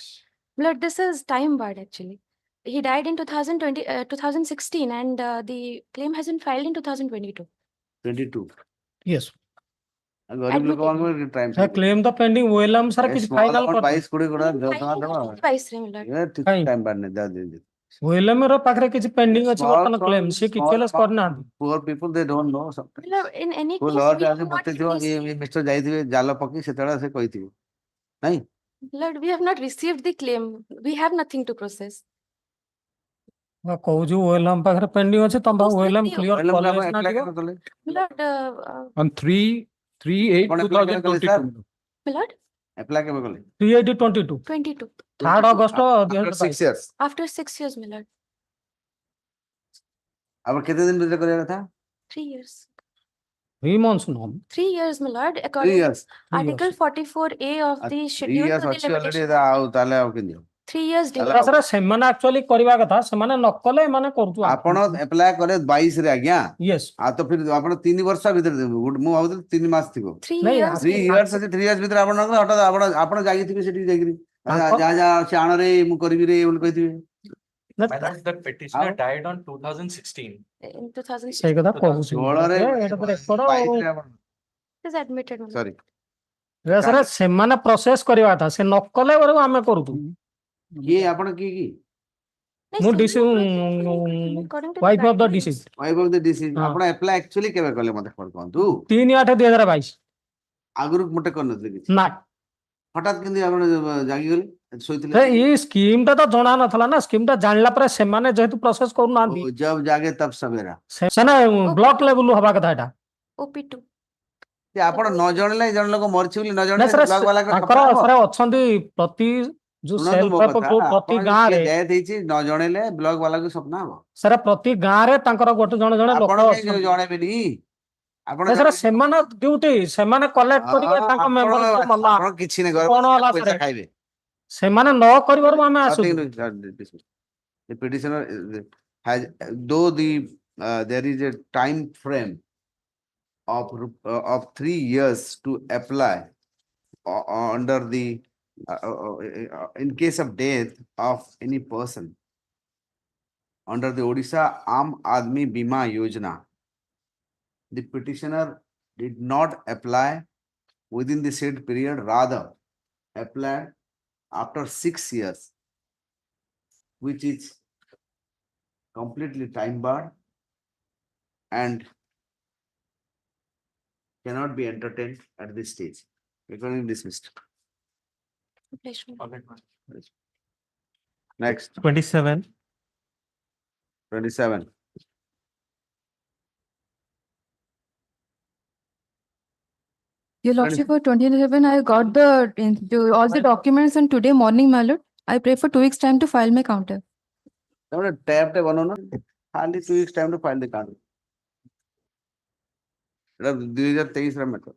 Lord, this is time barred actually. He died in 2016 and the claim has been filed in 2022. 22 yes गरीब लोग को time sir claim the pending OLM sir किछ final कर 22 कोड़ी कोड़ा जो तमा दबा Price रे Lord. ये ठीक टाइम बाद ने दे दे ओएलएम रो पाखरे किछ पेंडिंग अछि वर्तन क्लेम से किछलेस करना poor people they don't know something Lord, in any को case, लॉर्ड we आज have not बते थियो ये मिस्टर जाईथिबे जाल पकी सेतळा से कहिथिबे नहीं Lord, we have not received the claim. We have nothing to process. कहू जो ओएलएम पाखरे पेंडिंग अछि तम ओएलएम क्लियर कॉलेज ना दियो Lord, On 3/8/2022. Lord, अप्लाई केबे करले 3822 22. 3rd August after 6 years After 6 years, my Lord. अब कितने दिन भीतर करेगा था 3 years. 3 months no 3 years, my Lord. 3 According years to Article 44A of the 3 schedule years to the अच्छी ऑलरेडी limitation. आउ ताले आउ किंदियो 3 years delay. सर सेमाने एक्चुअली करबा कथा सेमाने नकले माने करतु आपण अप्लाई करे 22 रे आज्ञा यस आ तो फिर आपण 3 वर्ष भीतर मु भाबुत 3 मास थिगो 3 नहीं, years. 3 इयर्स से 3 इयर्स भीतर आपण हटा आपण जागी थिबे सेठी जागिरी जा जा से आण रे मु करबी रे बोल कहिथिबे The petitioner died on 2016. In 2006. सही कथा कहू छी 16 रे एटा तो रेकॉर्ड 22 रे आपण It is admitted, my Lord. Sorry sir सेमाने प्रोसेस करबा था से नकले बरु आमे करतु ये आपण की मु DC According to wife of the DC wife of the disease आपण अप्लाई एक्चुअली केबे करले मते कहंतु 3/8/2022 आगुरु मते करनथले कि ना हठात किंदी आपण जागी गेले ଶୋଇଥିଲେ ये स्कीम टा तो जना नथला ना स्कीम टा जानला पर सेमाने जेहेतु प्रोसेस करू नांदी ओ, जब जागे तब सवेरा सेना ब्लॉक लेवल हवा कथा एटा OP2 ଯେ ଆପଣ ନ ଜଣେଇଲେ ଜଣେ ଲୋକ ମରିଛି ବୋଲି ନ ना ଜଣେଇଲେ सर ବ୍ଲକ ବାଲା ତାଙ୍କର ସର ଅଛନ୍ତି ପ୍ରତି जो ଶୁଣନ୍ତୁ ସେଲ୍ ମୋ କଥା ପ୍ରତି ଆପଣ ଗାଁ ରେ ଡେଥ୍ ହେଇଛି ନ ଜଣେଇଲେ ବ୍ଲକ ବାଲାକୁ ସ୍ୱପ୍ନ ହବ सर प्रति गाଁ ରେ ତାଙ୍କର ଗୋଟେ ଜଣେ ଜଣେ ଲୋକ ଆପଣ କାହିଁକି ଅଛନ୍ତି ଜଣେଇବେନି ଆପଣ ନା ସर ସେମାନେ ଡ୍ୟୁଟି ସେମାନେ କଲେକ୍ଟ କରିବେ ତାଙ୍କ ମେମ୍ବର ମଲା ଆପଣ କିଛି ନାହିଁ କଣ ହେଲା ପଇସା ସର ଖାଇବେ ସେମାନେ ନ କରିବାରୁ ଆମେ ଆସୁଛୁ The petitioner has, though there is a time frame of 3 years to apply under the in case of death of any person under the Odisha Aam Aadmi Bima Yojana. The petitioner did not apply within the said period, rather applied after 6 years, which is completely time barred and cannot be entertained at this stage. Recording dismissed. Next. 27. 27. Your Lordship, for 2011, I got all the documents, and today morning, my lord, I pray for 2 weeks time to file my counter. Tab hardly 2 weeks time to file the counter. 2023 matter.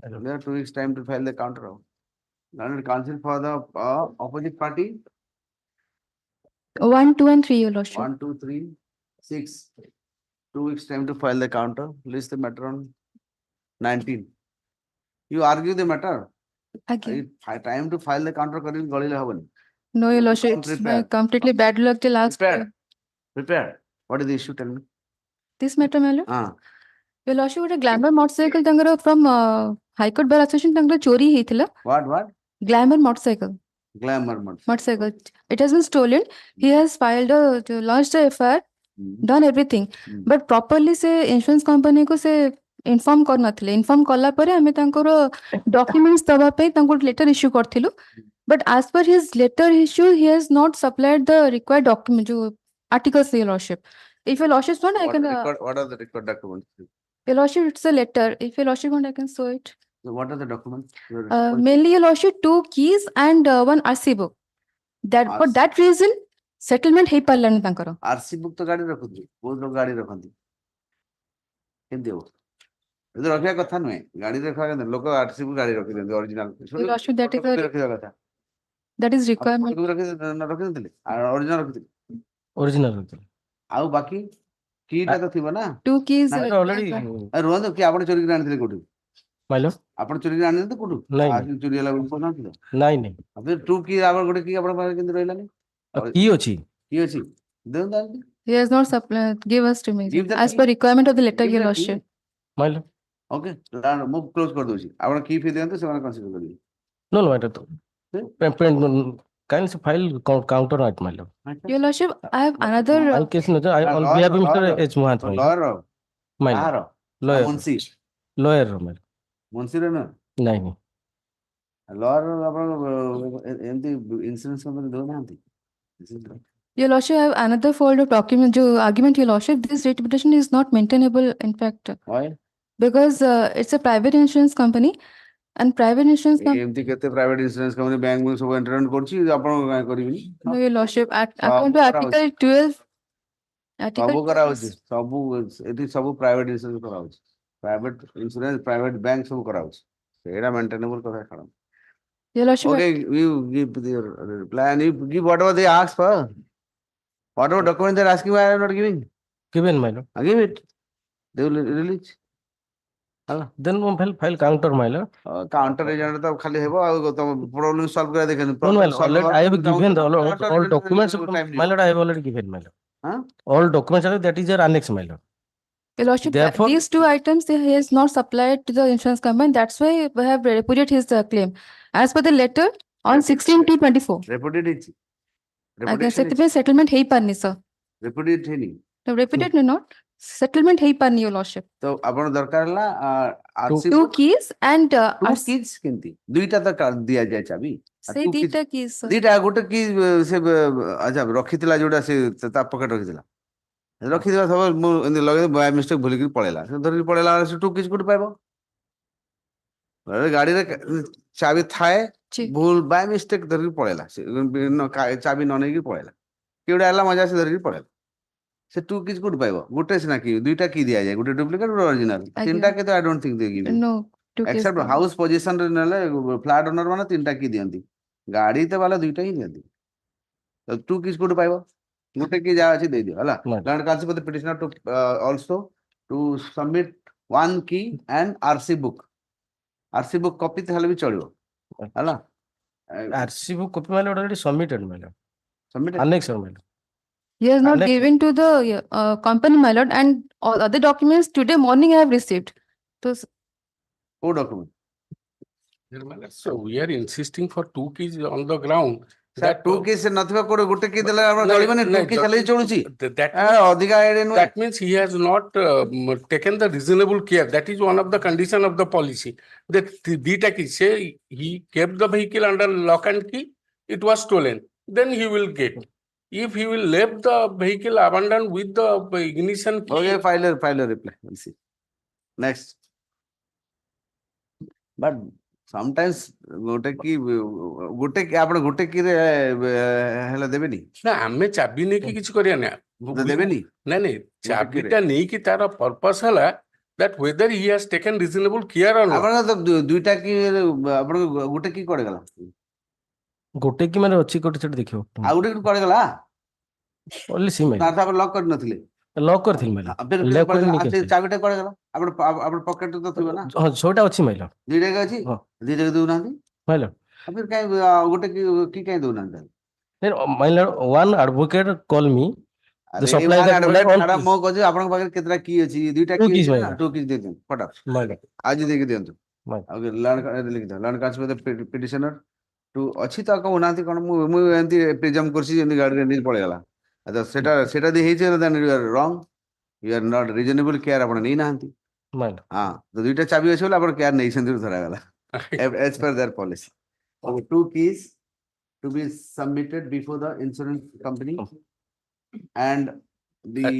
There are 2 weeks time to file the counter. Learned counsel for the opposite party. 1, 2, and 3, your Lordship. 1, 2, 3, 6. 2 weeks time to file the counter. List the matter on 19. You argue the matter. Again. Time to file the counter. No, your Lordship, it's my completely bad luck till last. Prepared. What is the issue? Tell me. This matter, my lord. Your Lordship, a glamour motorcycle from High Court Bar Association chori heitila. What? Glamour motorcycle. Motorcycle. It has been stolen. He has filed launched a FIR, done everything. But properly say insurance company ko se inform kar nathile. Inform kala pare ame tankoro documents daba pe tankor letter issue karthilu. But as per his letter issue, he has not supplied the required document, articles, your Lordship. If your Lordship want, I can. What are the required documents? Your Lordship, it's a letter. If your Lordship want, I can show it. So what are the documents? Mainly, your Lordship, 2 keys and 1 RC book. For that reason, settlement hey parlani tankaro. RC book to gaadi rakhunti. Both log gaadi rakhunti. Kendi ho? Idu rakhiya katha nuhe. Gaadi rakhiya katha. Loko RC book gaadi rakhi dendi original. Your Lordship, that is requirement. Original. ଆଉ ବାକି keyଟା ତ ଥିବ ନା 2 keys already ରୁହନ୍ତୁ କି ଆପଣ ଚୋରି କରି ଆଣିଥିଲେ କୋଉଠୁ ମାଇଲ ଆପଣ ଚୋରି କରି ଆଣିଥିଲେ କୋଉଠୁ ଚୋରି ହେଲା ବୋଲି କହୁନଥିଲେ ନାଇଁ ଆପଣ 2 key ଆପଣ ଗୋଟେ key ଆପଣ ପାଖରେ କେମିତି ରହିଲାନି କି ଅଛି ଦିଅନ୍ତୁ he has not supplied give us to me as per requirement of the letter, your Lordship. Mile okay ମୁଁ କ୍ଲୋଜ କରି ଦଉଛି ଆପଣ key ଫି ଦିଅନ୍ତୁ ସେମାନେ କନସିଡର କରିବେ no ଏଟା ତ can you file counter at my lord? Your Lordship, I have another. I case on behalf of Mr. H. Mohan. Lawyer. My lord. Lawyer. Munsi. Lawyer. Munsi रे ना? नहीं. Lawyer अपन anti insurance company दो ना आती. Your Lordship, I have another fold of document. जो argument, your Lordship, this reputation is not maintainable. In fact. Why? Because it's a private insurance company. And private insurance company. एमती कहते private insurance company bank में सब internet करची आपण काय करिबिनी No, your Lordship, according to article 12 सब करा होची सब एटी सब private insurance करा होची private insurance private bank सब करा होची एरा maintainable कथा खड़ा Your Lordship, okay you give your reply and you give whatever they ask for whatever document they're asking why I am not giving given my lord I give it they will release then one file counter my lord counter agent तो खाली है वो problem solve करा देखें I have given all documents my lord I have already given my lord all documents are that is your annex my lord. Your Lordship, these 2 items he has not supplied to the insurance company. That's why we have repudiated his claim. As per the letter on 16/2/24. Repudiated. I can say settlement hey parni sir. Repudiated नहीं. No, repudiated no not. settlement ହେଇ ପାରନି your lordship. तो आपण दरकार हला RC Two keys and two keys केंती दुईटा तो दिया जाय चाबी से दीटा keys sir. दीटा गोटे की से अच्छा रखितला जोडा से ता पॉकेट रखितला रखितला सब मु लगे बाय मिस्टेक भूल के पळेला से धरि पळेला से टू कीज कोड पाइबो गाड़ी रे चाबी थाए भूल बाय मिस्टेक धरि पळेला से चाबी न नै की पळेला केउडा आला मजा से धरि पळेला से टू कीज कोड पाइबो गोटे से ना की दुईटा की दिया जाय गोटे डुप्लीकेट और ओरिजिनल तीनटा के तो I don't think they give No, two keys. Except house position रे नले फ्लैट ओनर माने तीनटा की दियंती गाड़ी ते वाला दुईटा ही दियंती तो टू कीज कोड पाइबो गोटे की जा अछि दे दियो हला learned counsel the petitioner to also to submit one key and RC book copy ते हले भी चलिबो हला आरसी बुक कॉपी माने ऑलरेडी सबमिटेड माने सबमिट annex माने He has not Annex. given to the company my lord, and all other documents today morning I have received. So को document So we are insisting for two keys on the ground. Sir two key से नथवा code गोटे की देला हमरा चलिबो two key चले चलुची That अधिका idea no that means he has not taken the reasonable care. That is one of the condition of the policy. That dita key say he kept the vehicle under lock and key, it was stolen. Then he will get. If he will leave the vehicle abandoned with the ignition key. Okay, filer reply. We'll see. Next. But sometimes गोटे की आपण गोटे की रे हेला देबेनी ना हमें चाबी नहीं की किछ करिया ना देबेनी नहीं चाबीटा नहीं की तार पर्पस हला that whether he has taken reasonable care or not. आपण तो दुईटा की आपण गोटे की कोड गला गोटे की माने अछि कोटे छट देखियो आ गोटे की कोड गला ओनली सी माने ताता लॉक कर नथिले लॉक करथिल माने फिर चाबीटा कोड गला आपण पॉकेट तो थिबो ना हां छोटा अछि माइला दुईटा के अछि दुईटा के दउ नांती माइला फिर काई गोटे की काई दउ नांती then माइला one advocate call me the अरे supply that छाड़ा मो कहजे आपन पाखे केतरा की अछि दुईटा की अछि ना टू की दे देन फटाफट माइला आज देके देंतु ओके लर्न लिख दो लर्न कांस में पिटिशनर टू अछि त को नांती कोन मु एंती प्रिजम करछि एंती गाड़ी रे नील पळे गला अच्छा सेटा दे हेछि then you are wrong you are not reasonable care आपन नै नांती माइला हां तो दुईटा चाबी अछि बोले आपन केयर नै सेंतिर धरा गला as per their policy okay two keys to be submitted before the insurance company and the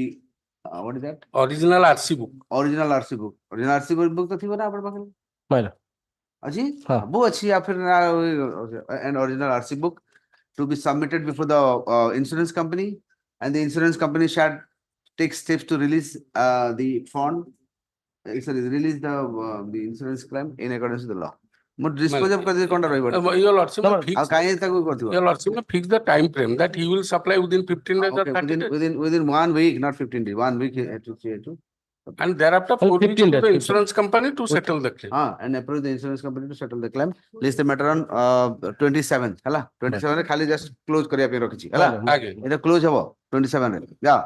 what is that original RC book original RC book तो थी ना अपन पाखे माइला अछि वो अछि या फिर an original RC book to be submitted before the insurance company and the insurance company shall take steps to release the fund release the insurance claim in accordance with the law मो dispose of कर दे कोन रहइबो your lordship आ काहे ताको करथिबो your lordship fix the time frame that he will supply within 15 days or 30 days within 1 week not 15 days 1 week to and thereafter 4 weeks to the insurance company to settle the claim and approve the insurance company to settle the claim list the matter on 27 हला 27 रे खाली just close करिया पे रखछि हला आगे एटा close हबो 27 रे जा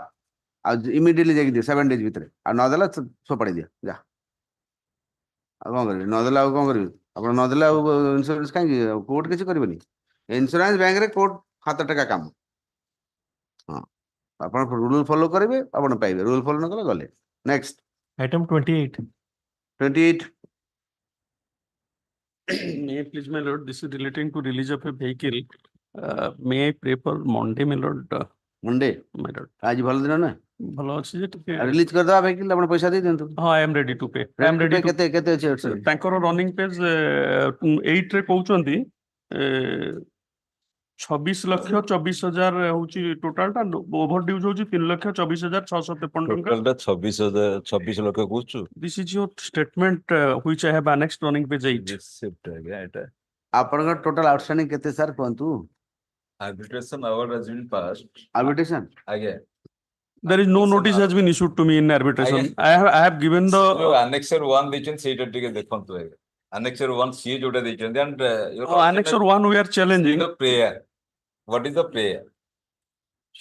आज इमीडिएटली जाके दियो 7 days भीतर आ न देला सो पड़ी दियो जा आ कोन करी न देला कोन करी आपण न देला इंश्योरेंस काई कोर्ट किछ करबनी इंश्योरेंस बैंक रे कोर्ट 7 टका काम हां आपण रूल फॉलो करिवे आपण पाइबे रूल फॉलो न कले गले next Item 28. 28 May I please, my lord, this is relating to release of a vehicle. May I pray for Monday, my lord? Monday, my lord. आज भल दिन ना भलो अछि जे टिके रिलीज कर दवा vehicle आपण पैसा दे देंतु हां आई एम रेडी टू पे आई एम रेडी केते केते अछि तांकर रनिंग पेज 8 रे कहउचंदी 26 लक्ष 24,000 होची टोटल टा ओवर ड्यूज होची 3,24,653 टंका टोटल 26 लक्ष कहउछु this is your statement which I have annexed running page 8 receipt है एटा आपण का टोटल आउटस्टैंडिंग केते सर कोंतु arbitration award has been passed arbitration again there is no notice has been issued to me in arbitration I have given the annexure 1 देचन सेटा टिके देखंतु है annexure 1 सी जोटा देचन and annexure 1 we are challenging the prayer what is the prayer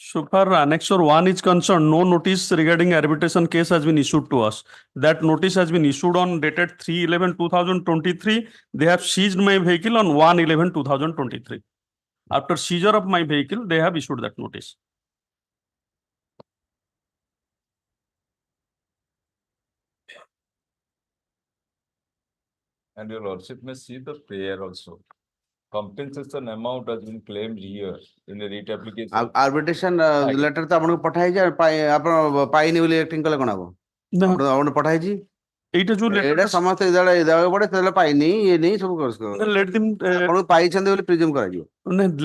so far annexure 1 is concerned no notice regarding arbitration case has been issued to us that notice has been issued on dated 3/11/2023 they have seized my vehicle on 1/11/2023 after seizure of my vehicle they have issued that notice And your lordship may see the prayer also. Compensation amount has been claimed here in the writ application. arbitration Aye. letter ତ ଆପଣଙ୍କୁ ପଠାହେଇଛି ଆପଣ ପାଇନି ବୋଲି acting କଲେ କଣ ହବ? ନା ଆପଣ ପଠାହେଇଛି ଏଇଟା ଯୋଉ ଏଇଟା ଲେଟର ସମସ୍ତେ ଯେତେବେଳେ ଦେବାକୁ ପଡେ ସେତେବେଳେ ପାଇନି ଇଏ ନେଇ ସବୁ let them ଆପଣଙ୍କୁ ପାଇଛନ୍ତି ବୋଲି ପ୍ରିଜ୍ୟୁମ କରାଯିବ।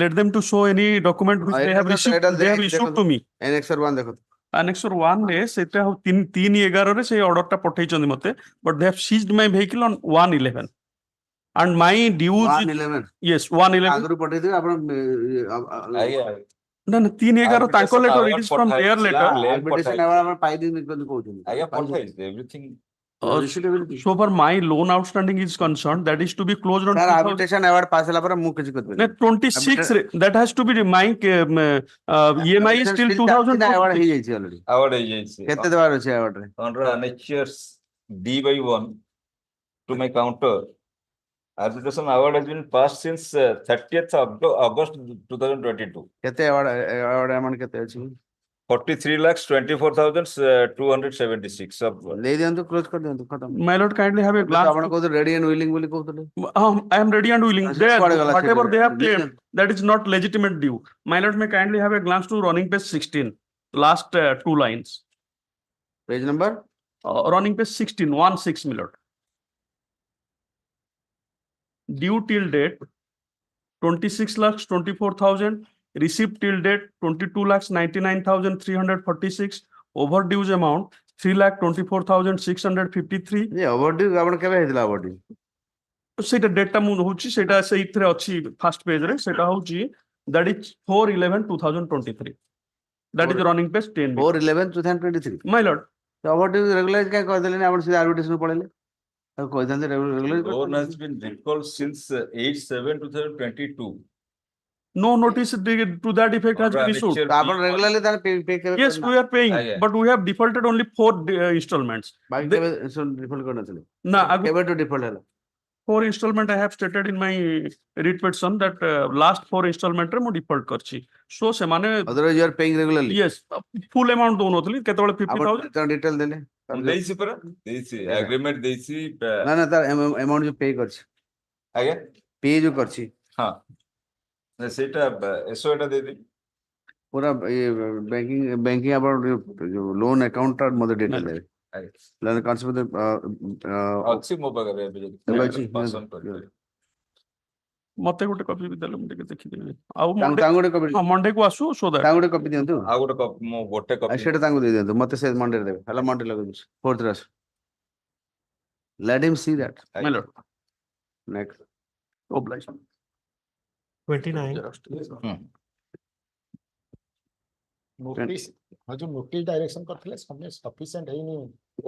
let them to show any document which they have received they have issued to me. Annexure 1 ଦେଖନ୍ତୁ। Annexure 1 ରେ ସେଟା 3/11 ରେ ସେ order ଟା ପଠେଇଛନ୍ତି ମତେ but they have seized my vehicle on 1/11 and my dues 111 yes 1/11 ଆଗରୁ ପଠେଇଥିବେ ଆପଣ ଆଜ୍ଞା। ନା 3/11 ତାଙ୍କ Arbitration letter it award is from their ପଠାଇଛି, letter claim arbitration ପଠାଇଛି। award ଆପଣ ପାଇନି କହୁଛନ୍ତି। ଆଜ୍ଞା ପଠାଇଛି everything. So far my loan outstanding is concerned that is to be closed on Sir 2000 arbitration award pass ହେଲା ପରେ ମୁଁ କିଛି କରିପାରିବି। 26 ରେ that has to be my EMI is till 2000 ହେଇଯାଇଛି already। Award ହେଇଯାଇଛି। କେତେ ଦେବାର ଅଛି award ରେ? Under annexures D/1 to my counter. Arbitration award has been passed since 30th of August 2022. କେତେ award amount କେତେ ଅଛି? 43,24,276 of ଦେଇ ଦିଅନ୍ତୁ କ୍ଲୋଜ କରି ଦିଅନ୍ତୁ ଖତମ। my lord kindly have a glance ଆପଣ କହୁଥିଲେ ready and willing ବୋଲି କହୁଥିଲେ। I am ready and willing. ସେ କୁଆଡେ ଗଲା Whatever ସେଇଟା? they have claimed, that is not legitimate due. My lord may kindly have a glance to running page 16, last two lines. Page number? Running page 16, 16, my lord. Due till date 26,24,000, received till date 22,99,346, overdues amount 3,24,653. ଯେ overdue ଆପଣ କେବେ ହେଇଥିଲା overdue? ସେଇଟା ଡେଟଟା ମୁଁ ହଉଛି ସେଇଟା ସେଇଥିରେ ଅଛି ଫାର୍ଷ୍ଟ ପେଜ ରେ ସେଇଟା ହଉଛି that is 4/11/2023 that is running page 10 4/11/2023 my lord overdue regularize କାଇଁ କହିଦେଲେନି ଆପଣ ସିଧା arbitration ପଳେଇଲେ ଆଉ କହିଥାନ୍ତେ regularize loan has been recalled since 8/7/2022. no notice to that effect has been issued. ତ ଆପଣ regularly ତାହେଲେ pay କେବେ Yes we are paying but we have defaulted only 4 installments. ବାକି କେବେ default କରିନଥିଲେ? ନା କେବେଠୁ default ହେଲା? 4 installment I have stated in my writ petition that last 4 installment ରେ ମୁଁ default କରିଛି so ସେମାନେ otherwise you are paying regularly? yes full amount ଦଉନଥିଲି କେତେବେଳେ 50,000 ଆପଣ detail ଦେଲେ ଦେଇଛି ପରା ଦେଇଛି agreement ଦେଇଛି ନା ନା ତାର amount ଯୋଉ pay କରିଛି ଆଜ୍ଞା pay ଯୋଉ କରିଛି ହଁ ସେଇଟା ଏସଓ ଟା ଦେଇଦେବି ପୁରା banking ଆପଣ ଯୋଉ loan account ଟା ମତେ detail ଦେବେ ମାନେ concept ଅଛି ମୋ ପାଖରେ ଏବେ ଅଛି ପସନ୍ଦ କରିପାରିବି ମତେ ଗୋଟେ କପି ବି ଦେଲେ ମୁଁ ଟିକେ ଦେଖିଦେବି ଆଉ ତାଙ୍କୁ ଗୋଟେ କପି ମଣ୍ଡେ କୁ ଆସୁ ସୋ ଦ୍ୟାଟ ତାଙ୍କୁ ଗୋଟେ କପି ଦିଅନ୍ତୁ ଆଉ ଗୋଟେ କପି ମୁଁ ଗୋଟେ କପି ସେଇଟା ତାଙ୍କୁ ଦେଇ ଦିଅନ୍ତୁ ମତେ ସେ ମଣ୍ଡେ ଦେବେ ହେଲା ମଣ୍ଡେ ଲଗଉଛି 4th ରେ ଆସୁ let him see that my lord next oblige 29 notice जो notice direction करथिले sufficient ହେଇନି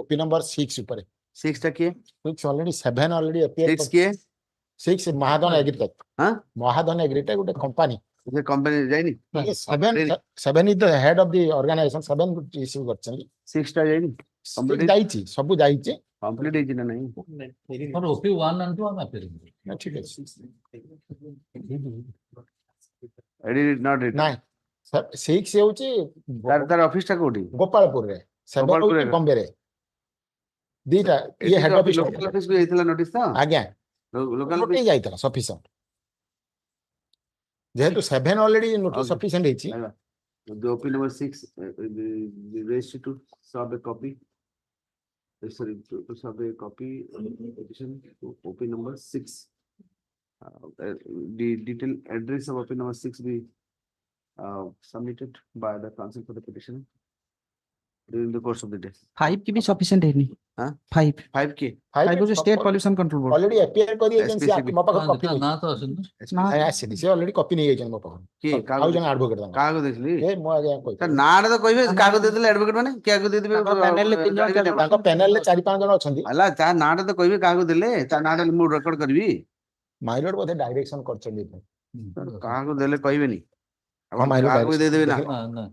OP number 6 ଉପରେ 6 ଟା କିଏ 6 already 7 already appear 6 किए 6 महाधन एग्रीटेक हां महाधन एग्रीटेक ଗୋଟେ company ये कंपनी जाइनी 7 is the head of the organization 7 issue करछनी 6 टा जाइनी कंप्लीट जाइची सब जाइची कंप्लीट ହେଇଛି ना नहीं और OP 1 and 2 हम appear ठीक है edit not it नहीं सर 6 होची तार ऑफिस टा कोठी गोपालपुर रे 7 होची बॉम्बे रे दीटा ये हेड ऑफिस लोकल ऑफिस को ହେଇଥିଲା नोटिस ता आज्ञा लोकल ऑफिस जाइतला सफिशिएंट जेहेतु 7 ऑलरेडी नोटिस सफिशिएंट ହେଇची the OP number 6 registered to serve a copy sorry to serve a copy petition to OP number 6 the detailed address of OP number 6 be submitted by the counsel for the petition during the course of the day 5 की भी sufficient है नहीं हाँ 5 की 5 जो state pollution control board already appear करी agency मो पाख कॉपी ना तो असन ना आसी से ऑलरेडी कॉपी नहीं एजेंट मो पाख की काउ जन एडवोकेट दा कागो देखली ए मो आगे कोइ सर ना तो कहबे कागो दे देले एडवोकेट माने किया को दे देबे पैनल ले 3 जन ताको पैनल ले 4-5 जन अछंती हला ता नाटा तो कहबे कागो देले ता नाटा मु रेकॉर्ड करबी माइलर बोधे डायरेक्शन करछंदी कागो देले कहबे नी अब माइलर कागो दे देबे ना ना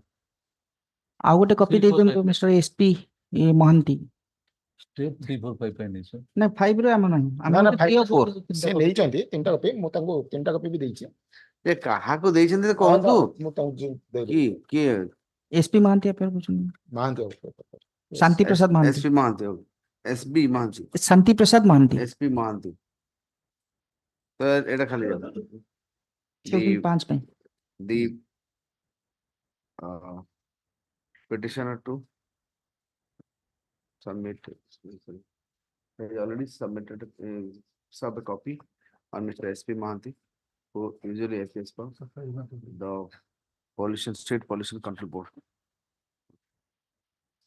आ गोटे कॉपी दे देम तो मिस्टर एसपी ए महंती स्टेप 3 4 5 पे नहीं सर ना 5 रे हम नहीं ना ना 5 4 से नहीं चंती तीनटा कॉपी मु तांको तीनटा कॉपी भी देछि ए काहा को देछन ते कहंतु मु तांको की एसपी महंती अपेयर बुझुन महंती शांति प्रसाद महंती एसपी महंती एसबी महंती शांति प्रसाद महंती एसपी महंती তো এটা খালি যাবে। চৌকি 5 ପାଇଁ The petitioner to submit. He already submitted sub a copy on Mr. SP Mahanti, who usually appears for the pollution, state pollution control board.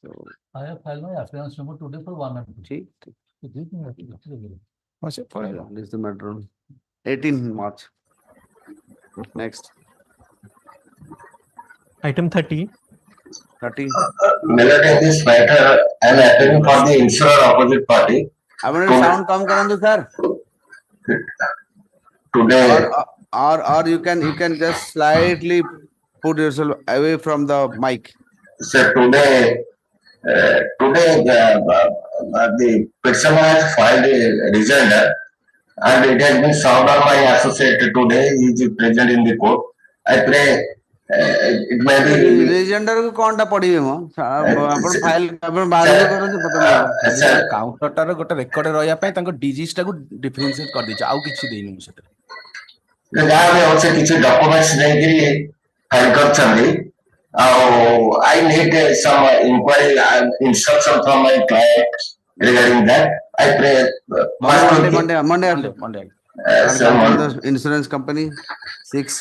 So I have filed my appearance number today for 1 and 2. ठीक What's it for? this is the matter on 18 March. Next. Item 30. 30. Melody, in this matter, I am appearing for the insurer opposite party. अपने sound कम करना sir. Today, or you can just slightly put yourself away from the mic. sir, today the petitioner has filed a rejoinder and it has been served on my associate today. He is present in the court. I pray it may be. Rejoinder को कौन टा पढ़ी है मो? अपन file अपन बाद में करो तो पता नहीं। काउंटर टार गोटे रेकर्ड रहिया पय तांको डिजीज टाको डिफरेंशिएट कर दिछ आउ किछि देइनु मु सेते जहाँ भी होचे किछि डॉक्यूमेंट्स नहीं file करछन्ती I need some inquiry instruction from my client regarding that. I pray Monday. Insurance company 6.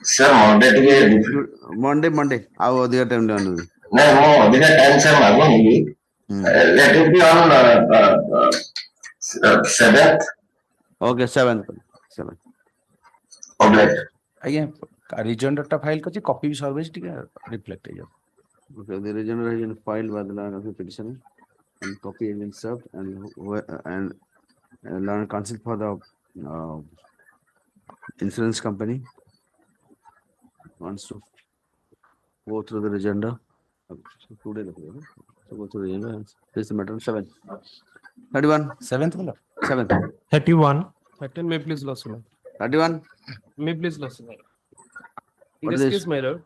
Sir, Monday. How other time done? No, other time sir magungi. Let it be on 7th. Okay, 7th. Obliged. आज्ञा रिजोइंडर टा file करछि copy भी service टिके reflect हो जाय Okay, the rejoinder has been filed by the line of the petitioner and copy has been served and learned counsel for the insurance company wants to go through the rejoinder. So go through the rejoinder. This is the matter 7. 31. 7th 7th. 31. 13 may please loss. 31. May please loss. In What this is case, this? my lord,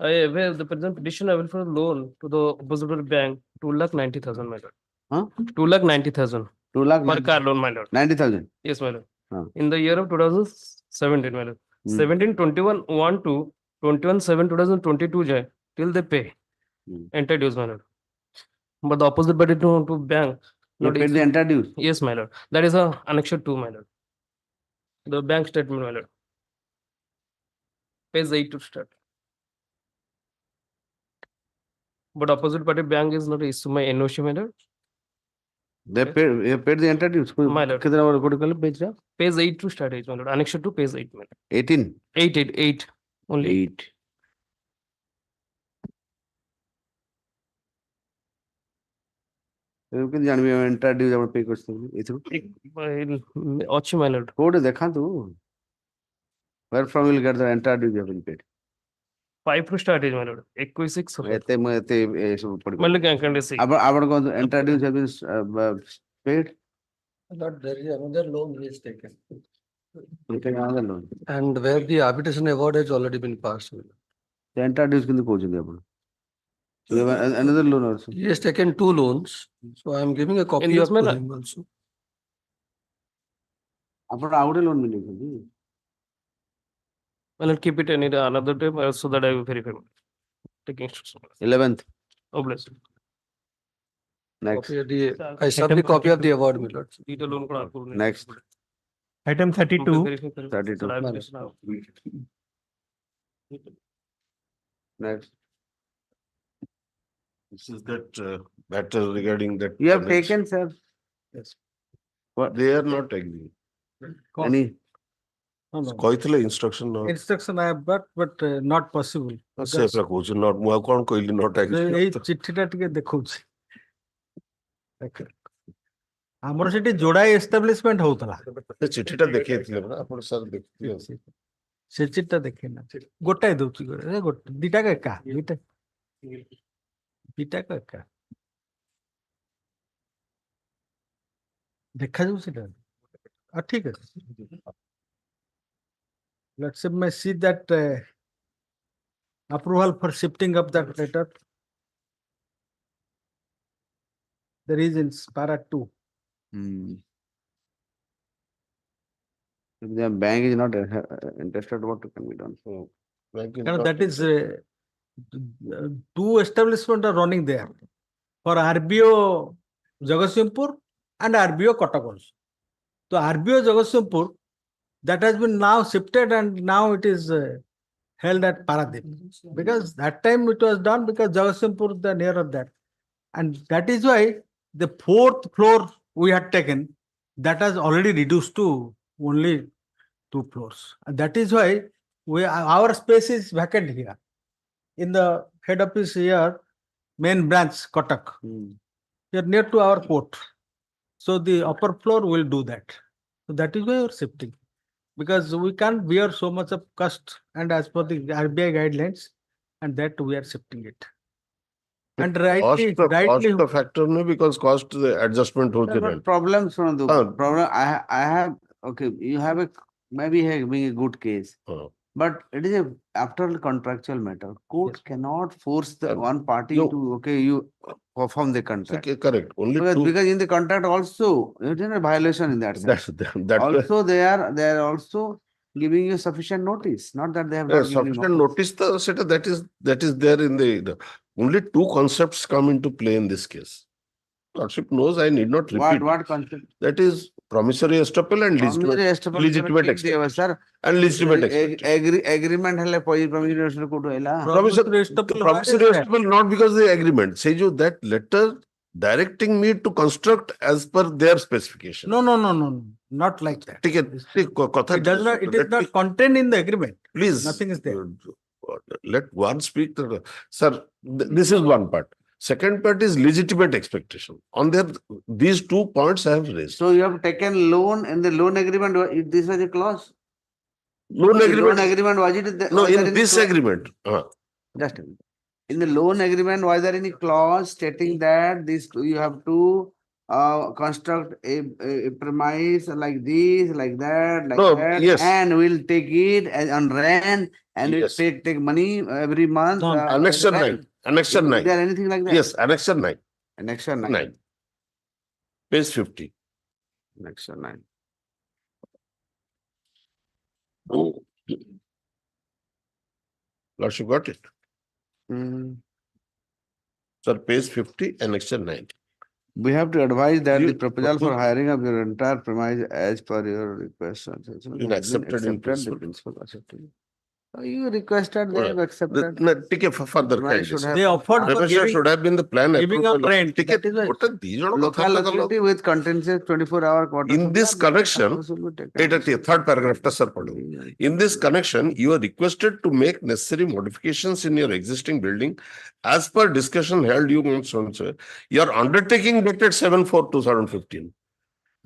I avail the present petition avail for a loan to the opposite bank 2,90,000, my lord. Huh? 2,90,000 2 lakh per car loan, my lord. 90,000. Yes, my lord. Huh. In the year of 2017, my lord. 17/21/1 to 21/7/2022 jai till they pay entire dues, my lord. But the opposite party to bank. They paid the entire dues? Yes, my lord. That is a annexure 2, my lord. The bank statement, my lord. Page 8 to start. But opposite party bank is not issue my NOC, my lord. They paid the entire dues. My lord. कितना bar code कर लो page का? Page 8 to start, my lord. Annexure 2, page 8, my lord. 18. 8. Only 8. କେମିତି ଜାଣିବି enter dues ଆପଣ pay କରିଛନ୍ତି ଏଥିରୁ? ଅଛି my lord. କୋଉଠି ଦେଖାନ୍ତୁ? Where from will get the entire dues have been paid? 5 to start, my lord. 21 ଏତେ ଏ ସବୁ ପଡିବ। my lord, can see. ଆପଣ କଣ entire dues have been paid? But there is another loan he has taken. Another loan. And where the arbitration award has already been passed. The entire dues କିନ୍ତୁ କହୁଛନ୍ତି ଆପଣ? You have another loan also. He has taken 2 loans, so I am giving a copy this of to manner? him also. ଆପଣ ଆଉ ଗୋଟେ loan ବି ନେଇଛନ୍ତି? My lord, keep it any another time so that I will verify. Taking instruction. 11th. Oh, bless. Next. Copy of the- I sub the copy of the award, my lord. Next. Item 32. 32. Next. This is that matter regarding that. You have taken, sir. Yes. What? They are not agreeing. Any? କହିଥିଲେ instruction not. Instruction I have got, but not possible. ସେ ପୁରା କହୁଛି not ମୁଁ ଆଉ କଣ କହିଲି not ଏଇ agreeing. ଚିଠିଟା ଟିକେ ଦେଖଉଛି। ଆମର ସେଠି ଯୋଡାଏ ଏଷ୍ଟାବ୍ଲିଶମେଣ୍ଟ ହଉଥିଲା। ସେ ଚିଠିଟା ଦେଖେଇଥିଲେ ପରା ଆପଣ ସାର୍ ଦେଖିଥିବେ। ସେ ଚିଠିଟା ଦେଖେଇନା। ଗୋଟାଏ ଦଉଛି ଗୋଟେ ଦିଟାକ ଏକା ଦିଟାକ ଏକା ଦେଖାଯାଉ ସେଟା ଠିକ ଅଛି। Let's see that approval for shifting of that letter. There is in para 2. If the bank is not interested, what can be done? That is two establishments are running there for RBO Jagatsinghpur and RBO Cuttack also. So RBO Jagatsinghpur, that has been now shifted and now it is held at Paradip. Because that time it was done because Jagatsinghpur the nearer that. And that is why the fourth floor we had taken, that has already reduced to only 2 floors. And that is why our space is vacant here. In the head office here, main branch, Cuttack. We are near to our court. So the upper floor will do that. So that is why we are shifting. Because we can't bear so much of cost and as per the RBI guidelines, and that we are shifting it. And rightly, cost the factor no, because cost the adjustment होते रहे. Problems from the problem. I have okay. You have a maybe having a good case, but it is a after all contractual matter. Court cannot force the one party to you perform the contract. Okay, correct. Only because in the contract also it is a violation in that sense. That also they are also giving you sufficient notice. Not that they have not given sufficient notice. That is there in the only two concepts come into play in this case. Lordship knows I need not repeat. What concept? That is promissory estoppel and legitimate expectation. And legitimate expectation. Agreement hele promissory estoppel promissory estoppel not because of the agreement. Say you that letter directing me to construct as per their specification. No. Not like that. It is not contained in the agreement. Please. Nothing is there. Let one speak. Sir, this is one part. Second part is legitimate expectation. On these 2 points I have raised. So you have taken loan in the loan agreement. This was a clause. Loan agreement was it? No, in this agreement. Just a minute. In the loan agreement, was there any clause stating that you have to construct a premise like this, like that, yes. and we'll take it on rent and we'll take money every month. Annexure 9. Annexure 9. Is there anything like that? Yes, Annexure 9. Annexure 9. Page 50. Annexure 9. Lordship got it? Sir, page 50, Annexure 9. We have to advise that the proposal for hiring of your entire premise as per your request. Accepted in principle. You requested, they have accepted. Take it for further kindness. They offered for should have been the plan. giving up rent. Locality with contingency 24-hour quarter. In this connection, third paragraph, sir. In this connection, you are requested to make necessary modifications in your existing building as per discussion held your undertaking dated 7/4/2015.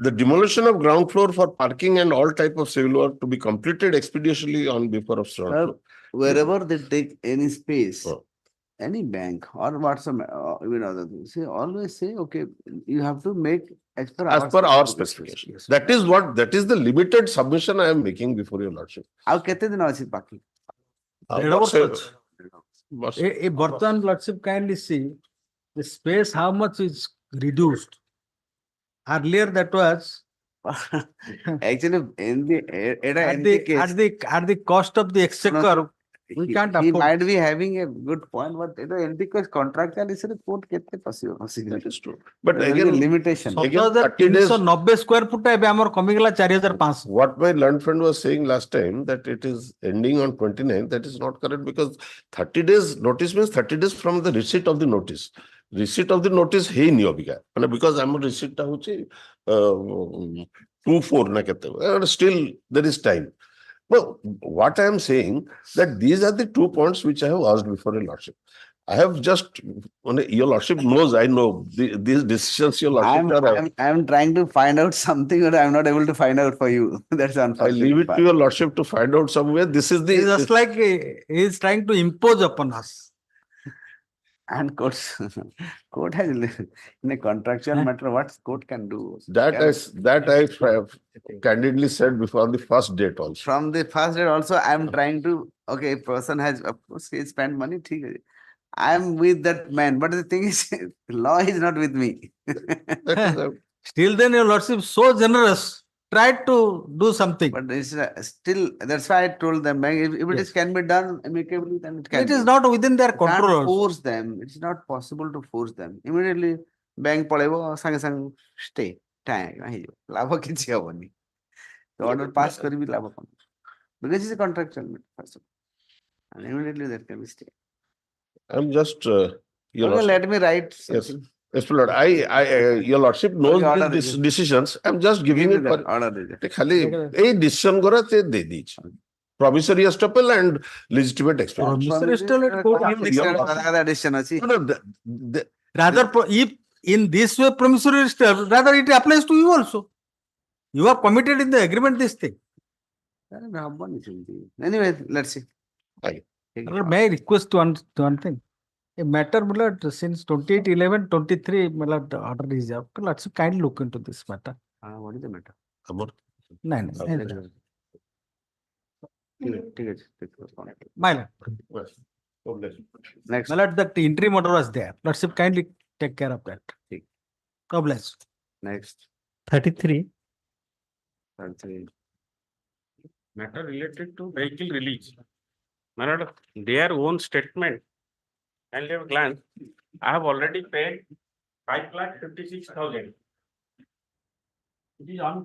The demolition of ground floor for parking and all type of civil work to be completed expeditiously on before of wherever they take any space, any bank or whatsoever, even other things, always say, okay, you have to make as per our specifications. That is the limited submission I am making before your lordship. How kete din achi paki? A Bartan lordship kindly see the space how much is reduced. Earlier that was actually in the at the cost of the exchequer. We can't afford. He might be having a good point, but in the case contractual is a court kete possible. That is true. But again, limitation. 7,390 square foot coming 4,500. What my learned friend was saying last time, that it is ending on 29th, that is not correct, because 30 days notice means 30 days from the receipt of the notice. Receipt of the notice hey nahi abhi because I'm a receipt 2/4 na kehte still there is time. Well, what I am saying that these are the 2 points which I have asked before your lordship. I have just your lordship knows I know these decisions your lordship. I'm trying to find out something that I'm not able to find out for you. That's unfortunate. I leave it to your lordship to find out somewhere. This is the it's just like he is trying to impose upon us. And court has in a contractual matter, what court can do? That I have candidly said before the first date also. From the first date also, I'm trying to, okay, a person has, of course, he spent money, I'm with that man, but the thing is, law is not with me. Still then your lordship so generous tried to do something. But it's still, that's why I told them, if it is can be done amicably, then it can It is be. not within their You can't control also. force them. It's not possible to force them. Immediately, bank पळेबो संगे संग stay. Time ହେଇଯିବ ଲାଭ କିଛି ହବନି. The order pass କରିବି ଲାଭ କଣ? Because it's a contractual matter, first of all. And immediately there can be stay. I'm just, your Okay, lordship. let me write Yes, something. yes, my lord. Your lordship knows order these is- decisions. I'm just giving Give it me for. that order is it. खाली a decision करा ते दे दीजिए. Promissory estoppel and legitimate expenditure. Promissory estoppel court Another addition ଅଛି. No, Rather, if in this way promissory estoppel, rather it applies to you also. You have committed in the agreement this thing. ହବନି ସେମିତି. Anyway, let's see. May I request one thing? A matter since 28/11/23 the order is up. Let's kindly look into this matter. What is the matter? No. ठीक ଅଛି. My lord. Next. My lord, that interim order was there. Let's kindly take care of that. God bless. Next. 33. Matter related to vehicle release. My lord, their own statement and their glance, I have already paid 5,56,000. It is on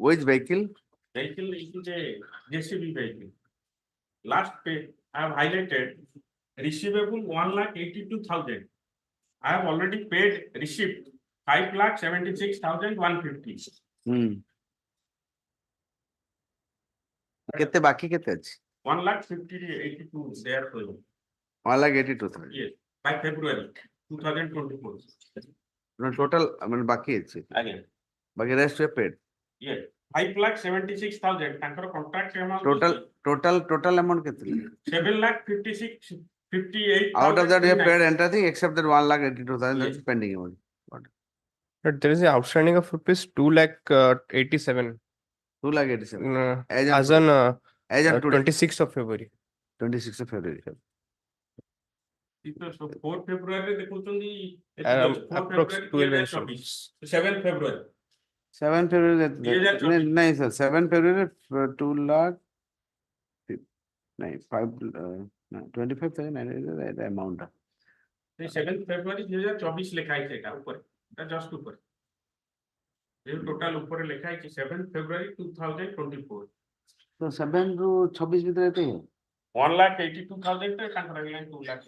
Which vehicle? vehicle is a JCB vehicle. Last pay, I have highlighted receivable 1,82,000. I have already paid receipt 5,76,150. କେତେ ବାକି କେତେ ଅଛି? 1,50,82 they are showing. 1,82,000. Yes, by February 2024. No, total, I mean, बाकी ଅଛି. Again. बाकी rest we have paid. Yes, 5,76,000. तांकर contract amount. Total amount କେତେ? 7,56,58. Out of that, we have paid everything except that 1,82,000 that's pending amount. But there is an outstanding of rupees 2,87,000. 2,87,000. As on as of today. 26th of February. 26th of February. So 4 February ଦେଖୁଛନ୍ତି approx 12 7 February. 7 February. नहीं sir, 7 February 2 lakh. नहीं 25,000 the amount. 7 February 2024 ଲେଖା ହେଇଛି ଏଟା ଉପରେ, ଏଟା just ଉପରେ। ये total ऊपर लिखा है कि 7 February 2024. तो 7 ରୁ 26 ଭିତରେ ଏତେ 1,82,000 ତ ତାଙ୍କର ରହିଲା 2 lakh.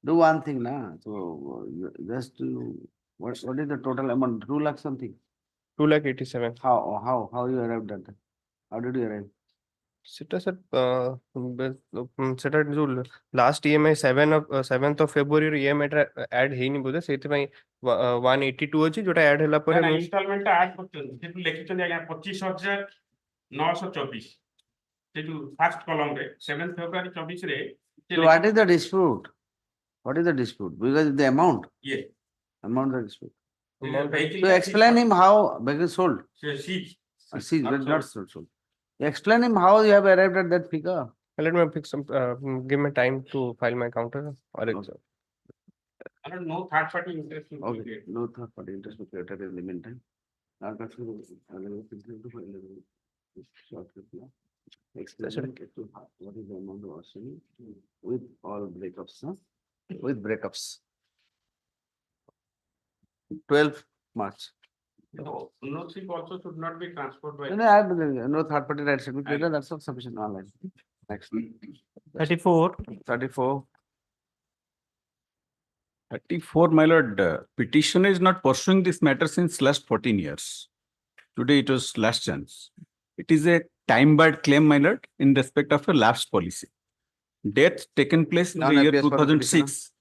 Do one thing na. So just what is the total amount? 2 lakh something. 2,87,000. How you arrived at that? How did you arrive? সেটা স্যার সেটা ଯୋଉ last EMI 7th of February EMI টা add ହେଇନି ବୋଧେ ସେଇଥିପାଇଁ 182 ଅଛି ଯୋଉଟା add ହେଲା ପରେ ନା ଇନଷ୍ଟଲମେଣ୍ଟ ଟା ଆଡ୍ କରୁଛନ୍ତି ସେଠୁ ଲେଖିଛନ୍ତି ଆଜ୍ଞା 25,924 ସେଠୁ ଫାର୍ଷ୍ଟ କଲମ ରେ 7 February 24 ରେ So what is the dispute? What is the dispute? Because the amount. Yes. Amount the dispute. vehicle So explain him how vehicle sold. Seized. Not sold. Explain him how you have arrived at that figure. Let me fix some give me time to file my counter or exam. No third party interest. Okay, no third party interest will create in the meantime. Explain what is the amount of outstanding with all breakups, huh? With breakups. 12 March. No thing also should not be transferred by. No third party rights should be created. That's not sufficient online. Next. 34. 34, my lord, petitioner is not pursuing this matter since last 14 years. Today it was last chance. It is a time-barred claim, my lord, in respect of a lapsed policy. Death taken place in the year 2006.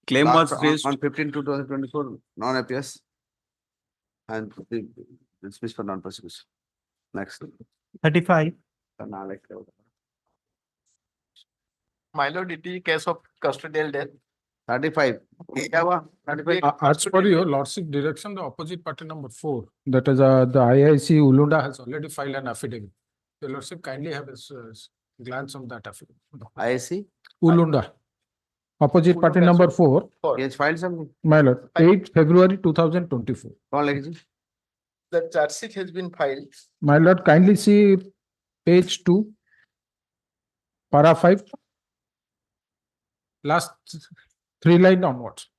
Claim was raised on 15/2/2024, non-APS. And dismissed for non-prosecution. Next. 35. My lord, it is case of custodial death. 35. As per your lordship direction, the opposite party number 4, that is the IIC Ulunda has already filed an affidavit. The lordship kindly have a glance on that affidavit. IIC? Ulunda. Opposite party number 4. He has filed something. My lord, 8 February 2024. कौन लिखी? the charge sheet has been filed. My lord, kindly see page 2, para 5, last 3 line onwards.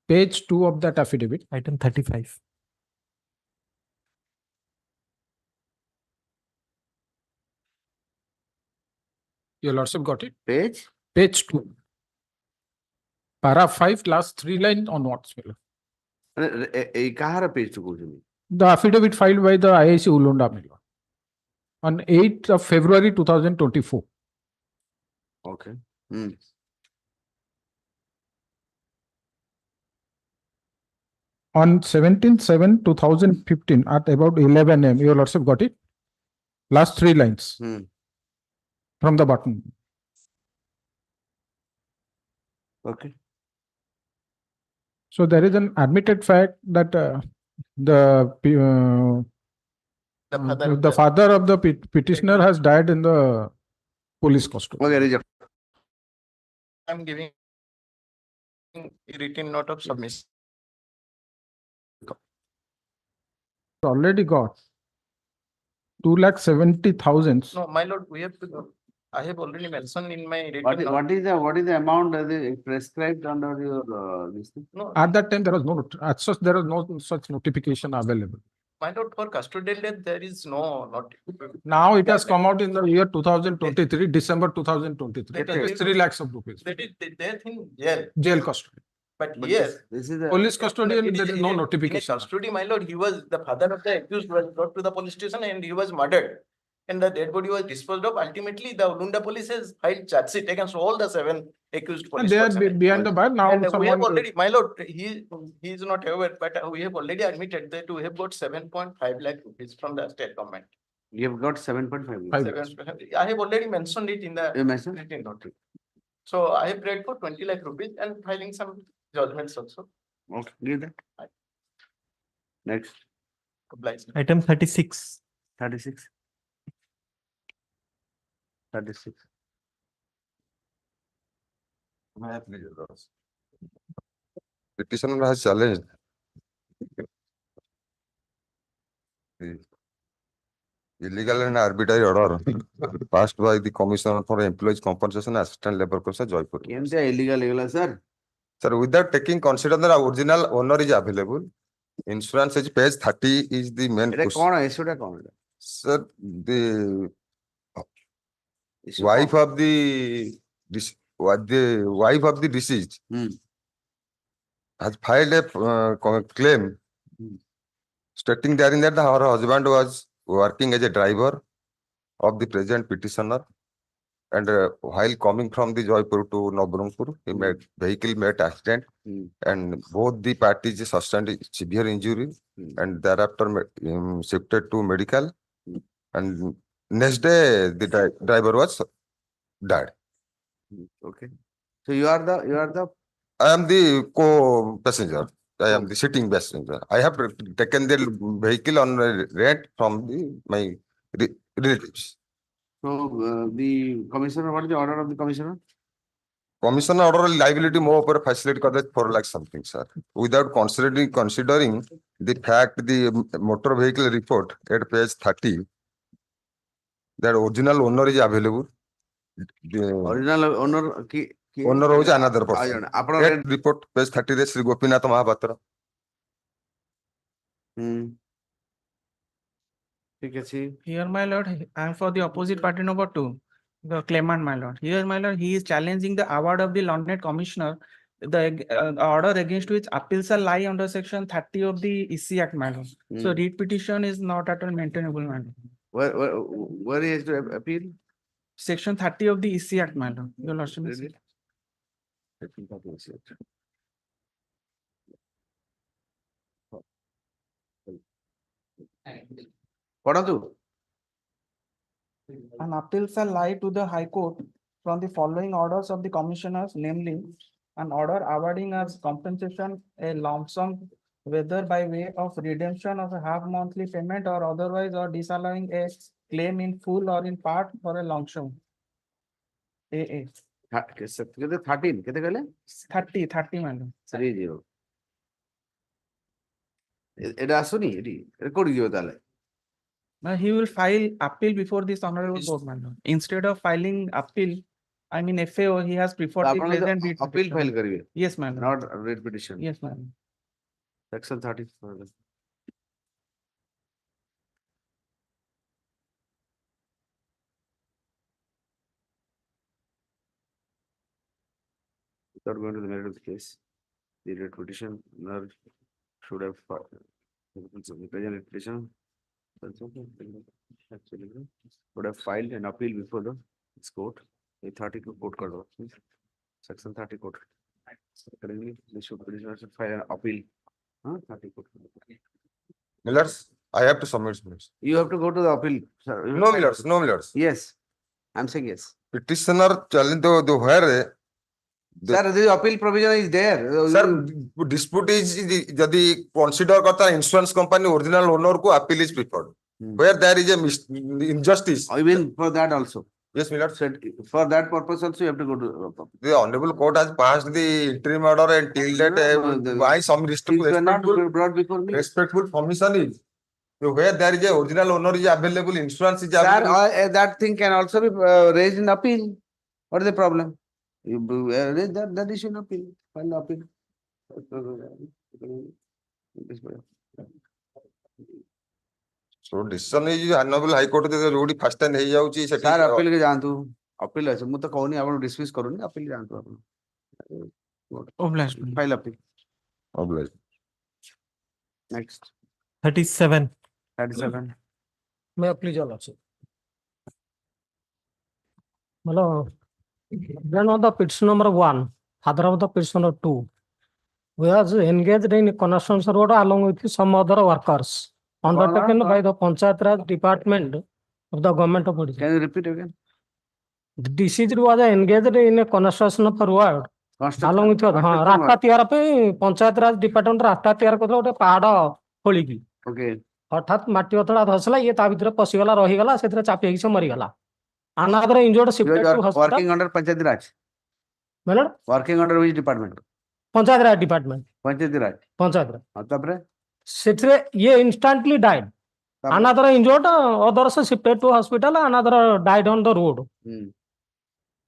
Page 2 of that affidavit. Item 35. Your lordship got it? Page? Page 2. Para 5, last 3 line onwards. my lord. କାହାର page to କହୁଛନ୍ତି? The affidavit filed by the IIC Ulunda, my lord, on 8th of February 2024. Okay. On 17/7/2015 at about 11 AM, your lordship got it? Last 3 lines from the bottom. Okay. So there is an admitted fact that the father of the petitioner has died in the police custody. Okay, reject. I'm giving a written note of submission. Already got 2,70,000. No, my lord, we have to. I have already mentioned in my written What note. is the amount that is prescribed under your this thing? No, At that time, there was no, as such, there was no such notification available. my lord, for custodial death, there is no Now it has come out in the year 2023, December 2023. That is 3 lakhs of rupees. That is death in jail. Jail custody. But here, This is the Police custodian, there is no in notification. custody, my lord, the father of the accused was brought to the police station and he was murdered. And the dead body was disposed of. Ultimately, the Ulunda police has filed charge sheet against all the 7 accused police They are personnel. behind the bar now. And we have Someone, already, my lord, he is not aware, but we have already admitted that we have got 7.5 lakh rupees from the state government. You have got 7.5. 7.5. I have already mentioned it in the You mentioned? written note. So I have paid for 20 lakh rupees and filing some judgments also. Okay, give that. Next. Obliged. Item 36. 36. 36. Petitioner has challenged the illegal and arbitrary order passed by the Commissioner for Employees Compensation Assistant Labor Course Joypur. Illegal, sir. Sir, without taking consideration the original owner is available, insurance is page 30 is the main. Sir, the wife of the deceased has filed a claim stating therein that her husband was working as a driver of the present petitioner, and while coming from the Joypur to Nabarangpur, vehicle met accident, and both the parties sustained severe injury, and thereafter shifted to medical, and next day the driver was died. Okay. So you are the I am the co-passenger. I am the sitting passenger. I have taken the vehicle on rent from my relatives. So the commissioner, what is the order of the commissioner? Commissioner order liability more for facility 4 lakh something, sir. Without considering the fact the motor vehicle report at page 30, that original owner is available. The Original owner owner is another person. Apna That report page 30 there Sri Gopinath Mahapatra. Here, my lord, I am for the opposite party number 2, the claimant, my lord. Here, my lord, he is challenging the award of the London Commissioner. The order against which appeals are lie under section 30 of the EC Act, my lord. So read petition is not at all maintainable, my lord. Where he has to appeal? Section 30 of the EC Act, my lord. Your lordship. An appeal shall lie to the High Court from the following orders of the commissioners, namely, an order awarding as compensation a lump sum, whether by way of redemption of a half monthly payment or otherwise, or disallowing a claim in full or in part for a lump sum. AA. 13, 30, madam. 30. এটা আসুনি এটি record গিয়ে তাহলে He will file appeal before this honorable court, my lord. Instead of filing appeal, I mean FAO, he has preferred the আপনারা present writ appeal petition. file করিবে Yes, my lord. not writ petition Yes, my lord. section 34 without going to the merit of the case the writ petitioner should have filed the present writ petition that's okay actually would have filed an appeal before this court a 32 court card section 30 court accordingly the petitioner should file an appeal 30 court Millers, I have to submit. Millers. you have to go to the appeal sir. You No have- Millers, no Millers. yes I'm saying yes Petitioner challenge the where sir the appeal provision is there sir dispute is যদি consider करता insurance company original owner को appeal is preferred. Where there is a injustice. I mean for that also Yes, Millers. said for that purpose also you have to go to The honorable court has passed the interim order and till that why some things were not brought before me respectful permission is so where there is a original owner is available, insurance is sir available. that thing can also be raised in appeal what is the problem you raise that issue in appeal file the appeal So decision is honorable high court de road first time ହେଇ ଯାଉଛି ସେଠି sir appeal के जानतु appeal ଅଛି ମୁଁ ତ କହୁନି ଆପଣ dismiss କରୁନି appeal जानतु ଆପଣ Obliged. file appeal obliged. next 37. 37 मैं अपनी जला से मतलब then on the petition number 1 father of the petitioner 2 was engaged in construction road along with some other workers undertaken by the Panchayat Raj Department of the Government of Odisha. can you repeat again The deceased was engaged in a construction of a road along with ରାସ୍ତା ତିଆରି ପାଇଁ panchayat Raj department ରାସ୍ତା ତିଆରି କରିଥିଲା ଗୋଟେ ପାହାଡ ଖୋଳିକି okay ହଠାତ୍ ମାଟି ଅତଡ଼ା ଧସିଲା ଇଏ ତା ଭିତରେ ପଶିଗଲା ରହିଗଲା ସେଥିରେ ଚାପି ହେଇକି ସେ ମରିଗଲା another injured you shifted to are hospital working under Panchayat Raj ମାନେ working under which department Panchayat Raj department Panchayat Raj Panchayat Raj ତାପରେ ସେଥିରେ ଇଏ instantly died another injured others shifted to hospital another died on the road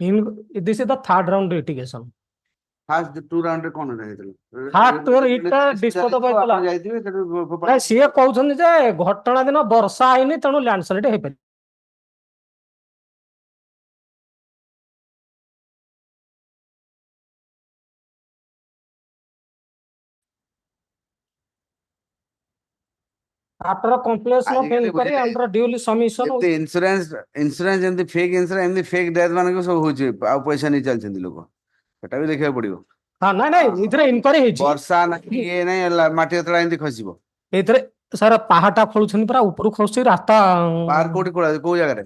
in this is the third round litigation first 2 round ରେ କଣ ହେଇଥିଲା First ଇଟା dispose of ହେଇଥିଲା ଆପଣ ଯାଇଥିବେ ସେଠୁ ନାଇଁ ସିଏ କହୁଛନ୍ତି ଯେ ଘଟଣା ଦିନ ବର୍ଷା ହେଇନି ତେଣୁ ଲ୍ୟାଣ୍ଡସ୍ଲାଇଡ୍ ହେଇପାରିବ after a completion of inquiry under duly submission ଏତେ insurance ଯେମିତି fake insurance ଏମିତି fake death ମାନଙ୍କୁ ସବୁ ହଉଛି ଆଉ ପଇସା ନେଇ ଚାଲିଛନ୍ତି ଲୋକ ସେଟା ବି ଦେଖିବାକୁ ପଡିବ ହଁ ନାଇଁ ନାଇଁ ଏଥିରେ ଇନକ୍ୱାରି ହେଇଛି ବର୍ଷା ନାହିଁ ଇଏ ନାହିଁ ମାଟି ତଳା ଏମିତି ଖସିବ ଏଥିରେ ସାର୍ ପାହାଟା ଖୋଳୁଛନ୍ତି ପୁରା ଉପରୁ ଖସୁଛି ରାସ୍ତା ପାର କୋଉଠି ଖୋଳା କୋଉ ଜାଗାରେ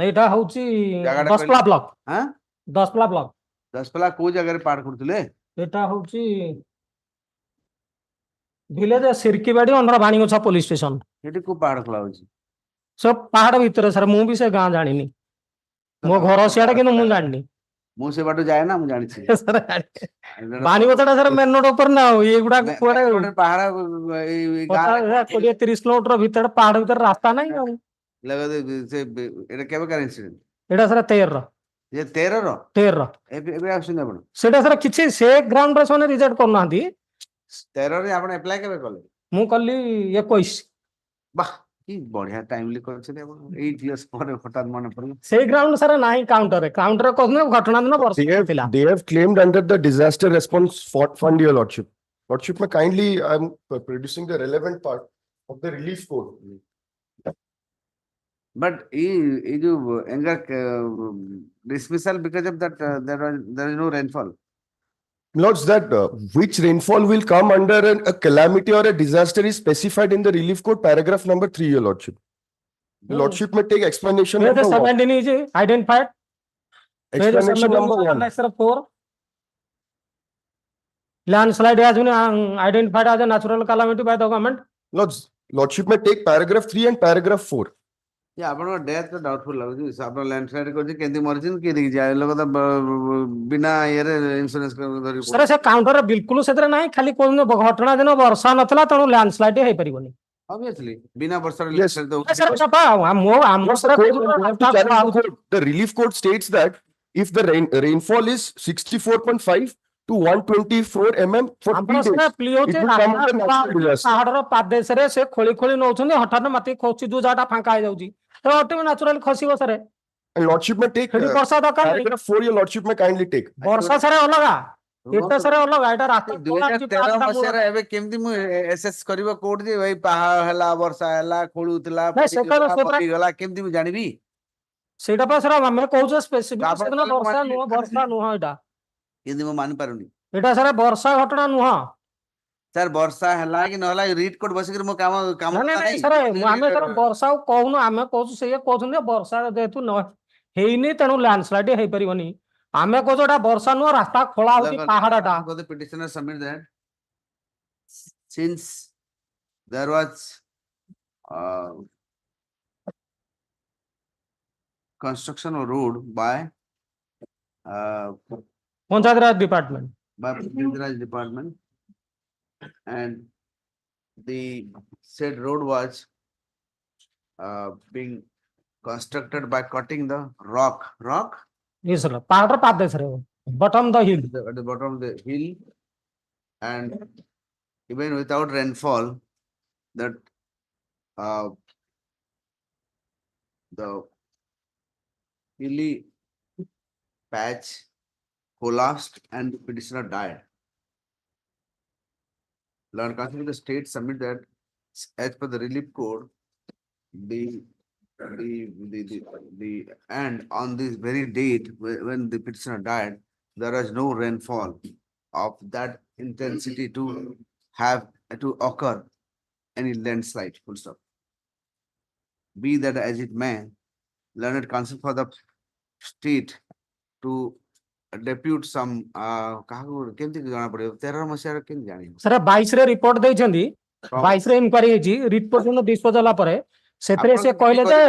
ଏଇଟା ହଉଛି ଜାଗାଟା ଦଶପଲା ବ୍ଲକ ଆଁ ଦଶପଲା ବ୍ଲକ ଦଶପଲା କୋଉ ଜାଗାରେ ପାର କରୁଥିଲେ ଏଟା ହଉଛି village Sirkibadi under Banigochha police station ସେଠି କୋଉ ପାହାଡ ଖୋଳା ହଉଛି ସେ ପାହାଡ ଭିତରେ ସାର୍ ମୁଁ ବି ସେ ଗାଁ ଜାଣିନି ମୋ ଘର ସିଆଡେ କିନ୍ତୁ ମୁଁ ଜାଣିନି ମୁଁ ସେ ବାଟ ଯାଏ ନା ମୁଁ ଜାଣିଛି ବାଣିଗୋଛାଟା ସାର୍ ମେନ୍ ରୋଡ ଉପରେ ନା ଆଉ ଏଇଗୁଡାକ କୁଆଡେ ପାହାଡ 20-30 କିଲୋମିଟର ଭିତରେ ପାହାଡ ଭିତରେ ରାସ୍ତା ନାହିଁ ଆଉ ଏଟା କେବେକାର ଇନସିଡେଣ୍ଟ ଏଇଟା ସାର୍ 13 ଯେ 13 ର ଏବେ ଆସୁଛନ୍ତି ଆପଣ ସେଇଟା ସାର୍ କିଛି ସେ ଗ୍ରାଉଣ୍ଡରେ ସେମାନେ ରିଜେକ୍ଟ କରୁନାହାନ୍ତି 13 ରେ ଆପଣ ଆପ୍ଲାଏ କେବେ କଲେ ମୁଁ କଲି 21 ବାଃ କି ବଢିଆ ଟାଇମଲି କରିଛନ୍ତି ଆପଣ 8 years ପରେ ହଠାତ୍ ମନେ ପଡିଲା ସେଇ ଗ୍ରାଉଣ୍ଡ ସାର୍ ନାହିଁ କାଉଣ୍ଟରରେ କହୁଛନ୍ତି ଘଟଣା ଦିନ ବର୍ଷା ଥିଲା They have claimed under the disaster response fund, your lordship. Lordship, may kindly, I'm producing the relevant part of the relief code. but ये जो anger dismissal because of that there is no rainfall Lords, that which rainfall will come under a calamity or a disaster is specified in the relief code, paragraph number 3, your lordship. The lordship may take explanation where the number 1. 17 is identified Explanation number 1. 4 landslide has been identified as a natural calamity by the government Lords, lordship may take paragraph 3 and paragraph 4. Yeah, ଆପଣଙ୍କ death ଟା doubtful ଲାଗୁଛି ଆପଣ landslide କରିଛି କେମିତି ମରିଛନ୍ତି କିଏ ଦେଖିଛି ଆଉ ଲୋକ ତ ବିନା ଇଏରେ insurance ଧରି ସାର୍ ସେ କାଉଣ୍ଟରରେ ବିଲକୁଲ ସେଥିରେ ନାହିଁ ଖାଲି କହୁଛନ୍ତି ଘଟଣା ଦିନ ବର୍ଷା ନଥିଲା ତେଣୁ ଲ୍ୟାଣ୍ଡସ୍ଲାଇଡ୍ ହେଇପାରିବନି। obviously ବିନା ବର୍ଷାରେ Yes. landslide ତ ସାର୍ ସେଟା What's the code? We have to challenge the code. The relief code states that if the rainfall is 64.5 to 124 mm for 3 ଆମର days, ସେଟା plea it will come under natural disaster. ପାହାଡର ପାଦେଶରେ ସେ ଖୋଳି ଖୋଳି ନଉଛନ୍ତି ହଠାତ୍ ମାଟି ଖସୁଛି ଯୋଉ ଜାଗାଟା ଫାଙ୍କା ହେଇଯାଉଛି ତ ଅଟୋମେଟିକ୍ ନ୍ୟାଚୁରାଲି ଖସିବ sir. And Lordship may take ସେଠି ବର୍ଷା ଦରକାର ନାହିଁ। paragraph 4 your Lordship may kindly take. ବର୍ଷା ସାର୍ ଅଲଗା ଏଟା ସାର୍ ଅଲଗା ଏଟା ରାତି 2013 ମସିହାରେ ଏବେ କେମିତି ମୁଁ ଏସଏସ୍ କରିବ କୋର୍ଟ ଯେ ଭାଇ ପାହାଡ଼ ହେଲା ବର୍ଷା ହେଲା ଖୋଳୁଥିଲା ଗଲା କେମିତି ମୁଁ ଜାଣିବି ସେଇଟା ପାଇଁ ସାର୍ ଆମେ କହୁଛୁ ସ୍ପେସିଫିକ ସେଦିନ ବର୍ଷା ନୁହଁ ଏଇଟା କେମିତି ମୁଁ ମାନିପାରୁନି ଏଇଟା ସାର୍ ବର୍ଷା ଘଟଣା ନୁହଁ। ସାର୍ ବର୍ଷା ହେଲା କି ନହେଲା ରିଟ୍ କୋର୍ଟ ବସିକିରି ମୋ କାମ ନାଇଁ ସାର୍ ଆମେ ସାର୍ ବର୍ଷା କହୁନୁ ଆମେ କହୁଛୁ ସେଇଆ କହୁଛନ୍ତି ବର୍ଷା ଯେହେତୁ ହେଇନି ତେଣୁ ଲ୍ୟାଣ୍ଡସ୍ଲାଇଡ୍ ହେଇପାରିବନି ଆମେ କହୁଛୁ ଏଟା ବର୍ଷା ନୁହଁ ରାସ୍ତା ଖୋଳା ହଉଛି ପାହାଡଟା। petitioner submit that since there was construction of road by Panchayat Raj Department and the said road was being constructed by cutting the rock. Yes sir ପାହାଡର ପାଦେଶରେ bottom the hill At the bottom of the hill, and even without rainfall, that the hilly patch collapsed and the petitioner died. Lord Council of the state submit that as per the relief code, the and on this very date when the petitioner died, there was no rainfall of that intensity to have to occur any landslide. Full stop. Be that as it may, learned counsel for the state to depute some କାହାକୁ କେମିତି ଜଣା ପଡିବ 13 ମସିହାରେ କେମିତି ଜାଣିବ sir 22 ରେ report ଦେଇଛନ୍ତି 22 ରେ ଇନକ୍ୱାରି ହେଇଛି ରିଟ୍ ପର୍ଯ୍ୟନ୍ତ ଡିସ୍ପୋଜ ହେଲା ପରେ ସେଥିରେ ସେ କହିଲେ ଯେ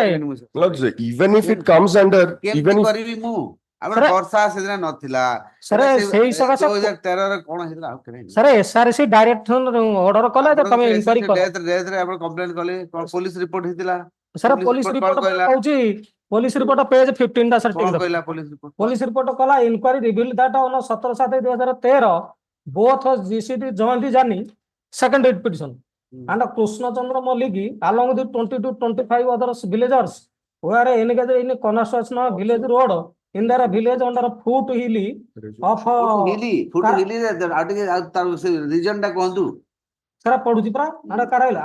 even if it comes under even if କରିବି ମୁଁ ଆମର ବର୍ଷା ସେଦିନ ନଥିଲା ସାର୍ ସେଇ ସକାଶେ 2013 ରେ କଣ ହେଇଥିଲା ଆଉ କେବେ ସାର୍ ଏସଆରସି ଡାଇରେକ୍ଟ ଅର୍ଡର କଲା ଯେ ତମେ ଇନକ୍ୱାରି କର ଡେଥ୍ ରେ ଆପଣ କମ୍ପ୍ଲେନ୍ କଲେ କଣ ପୋଲିସ ରିପୋର୍ଟ ହେଇଥିଲା ସାର୍ ପୋଲିସ ରିପୋର୍ଟ କହୁଛି ପୋଲିସ ରିପୋର୍ଟ ପେଜ 15 ଟା ସାର୍ କଣ କହିଲା ପୋଲିସ ରିପୋର୍ଟ ପୋଲିସ ରିପୋର୍ଟ କଲା inquiry reveal that on 17/7/2013 both GCD jointly Jani second writ petition and Krishna Chandra Malik along with 20 to 25 other villagers were engaged in construction of village road in their village under foot hilly of foot hilly region ଟା କୁହନ୍ତୁ sir ପଢୁଛି ପରା ଆଡା କରାଇଲା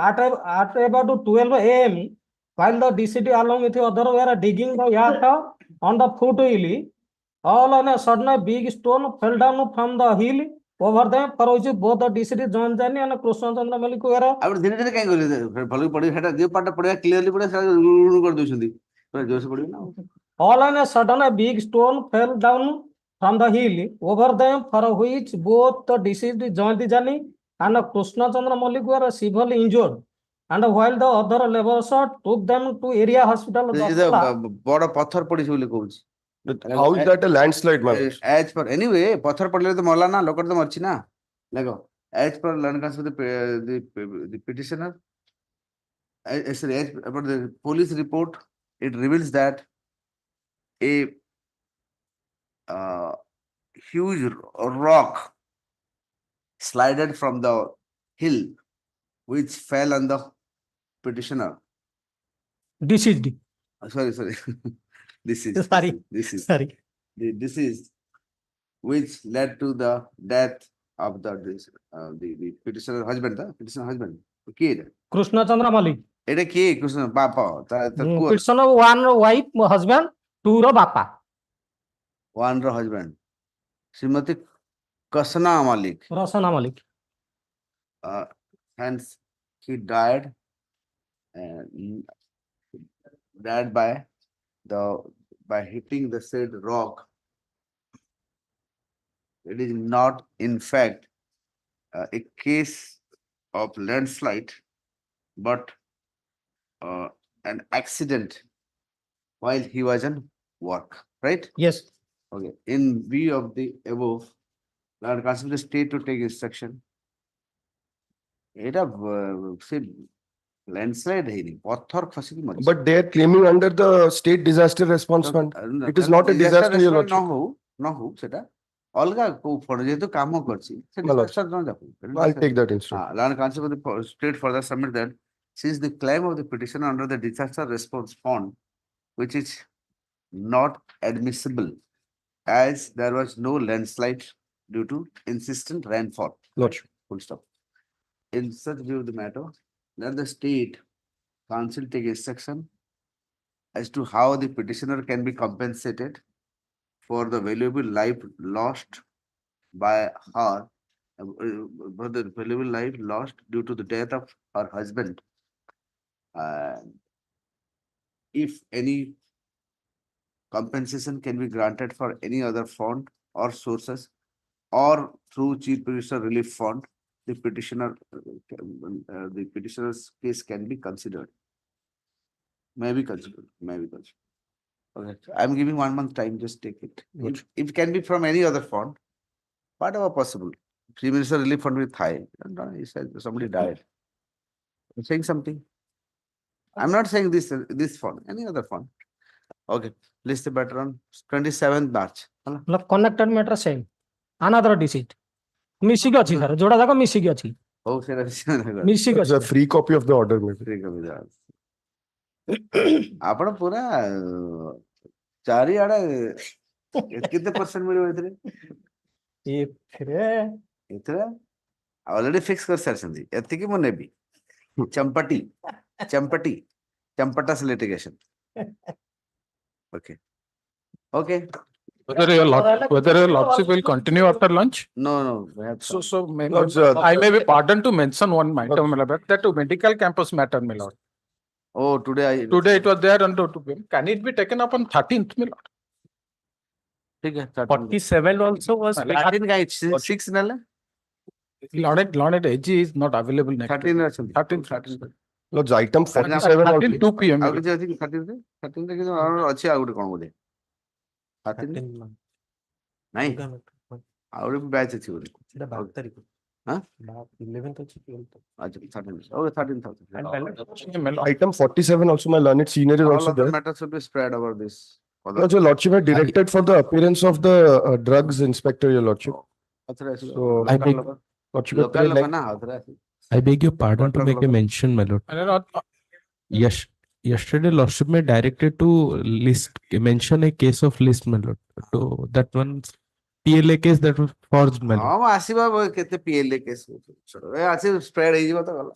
at about 12 AM while the DCD along with other were digging the earth on the foot hilly all on a sudden a big stone fell down from the hill over them for which both the DCD John Jani and Krishna Chandra Malik were ଆପଣ ଧୀରେ ଧୀରେ କାଇଁ କହିଲେ ଭଲ ପଢିବେ ସେଟା ଯେ ପାଠ ପଢିବା କ୍ଲିୟରଲି ପଢିବା ସେଟା କରି ଦଉଛନ୍ତି ଜୋରସେ ପଢିବେ ନା all on a sudden a big stone fell down from the hill over them for which both the deceased John Jani and Krishna Chandra Malik were severely injured and while the other laborers took them to area hospital ବଡ ପଥର ପଡିଛି ବୋଲି କହୁଛି how is that a landslide man as per anyway ପଥର ପଡିଲେ ତ ମଲା ନା ଲୋକଟା ତ ମରିଛି ନା ଦେଖ as per learned counsel the petitioner as per the police report it reveals that a huge rock slided from the hill which fell on the petitioner deceased sorry this is which led to the death of the petitioner husband kied Krishna Chandra Malik এটা কি কৃষ্ণ বাপা Krishna one wife husband two ro bapa one ro husband Srimati Kasna Malik Rasana Malik hence he died by hitting the said rock. It is not in fact a case of landslide but an accident while he was on work, right? Yes. Okay, in view of the above, Lord consider the state to take instruction. এটা সে landslide হয়নি, পথর খসিকি মরিছে। But they are claiming under the state disaster response fund. It is not a disaster, your ন lordship. ହଉ ସେଟା ଅଲଗା କୋଉ fund ଯେହେତୁ କାମ କରିଛି ସେ My lord. disaster ନ ଯାଉ। I'll take that instead. Land Council of the state further submit that since the claim of the petitioner under the disaster response fund, which is not admissible as there was no landslide due to insistent rainfall. Lordship. Full stop. In such view of the matter, let the state council take instruction as to how the petitioner can be compensated for the valuable life lost by her, for the valuable life lost due to the death of her husband. If any compensation can be granted for any other fund or sources or through chief minister relief fund, the petitioner's case can be considered. May be considered. Okay, I'm giving 1 month time, just take it. If it can be from any other fund, whatever possible. Chief minister relief fund with high. He said somebody died. I'm saying something. I'm not saying this fund, any other fund. Okay, list the matter on 27th March. Connected matter same. Another deceit. ମିଶିକି ଅଛି sir, ଯୋଉଟା ଯାକ ମିଶିକି ଅଛି। ହଉ ସେଟା ମିଶିକି It's a free copy of the order, maybe. ଆପଣ ପୁରା ଚାରିଆଡେ କେତେ ପରସେଣ୍ଟ ମିଳିବ ଏଥିରେ? ଏଥିରେ ଅଲରେଡି ଫିକ୍ସ କରିସାରିଛନ୍ତି, ଏତିକି ମୁଁ ନେବି। ଚମ୍ପଟାସ୍ litigation. Okay. Whether your lordship will continue after lunch? No. So I may be pardoned to mention one matter, my lord, that medical campus matter, my lord. Oh, today it was there under 2 p.m. Can it be taken up on 13th, my lord? ठीक है, 47 also was 13 का 6 नला Lord, AG is not available next 13 ଅଛି 13th. Lord's item 47 also. 2 p.m. ଆଉ କିଛି ଅଛି 13 ରେ କିଛି ଅଛି ଆଉ ଗୋଟେ କଣ ବୋଧେ 13 ନାଇଁ ଆଉ ଗୋଟେ ବ୍ୟାଚ୍ ଅଛି ବୋଧେ ସେଟା 12 ତାରିଖ ହାଁ 11th ଅଛି 12th ଆଚ୍ଛା 13,000 Item 47 also, my learned senior is all also of the there. matters should be spread over this. Lord, your lordship had directed for the appearance of the drugs inspector, your lordship. So I beg, lordship had local like- ना हाथ रहा I beg your pardon to make a mention, my lord. Yes, yesterday lordship may directed to list mention a case of list, my lord. So that one PLA case that was forged, my lord. ହଁ ଆସିବ କେତେ PLA case A ଅଛି spread ହେଇଯିବ ତ ଗଲା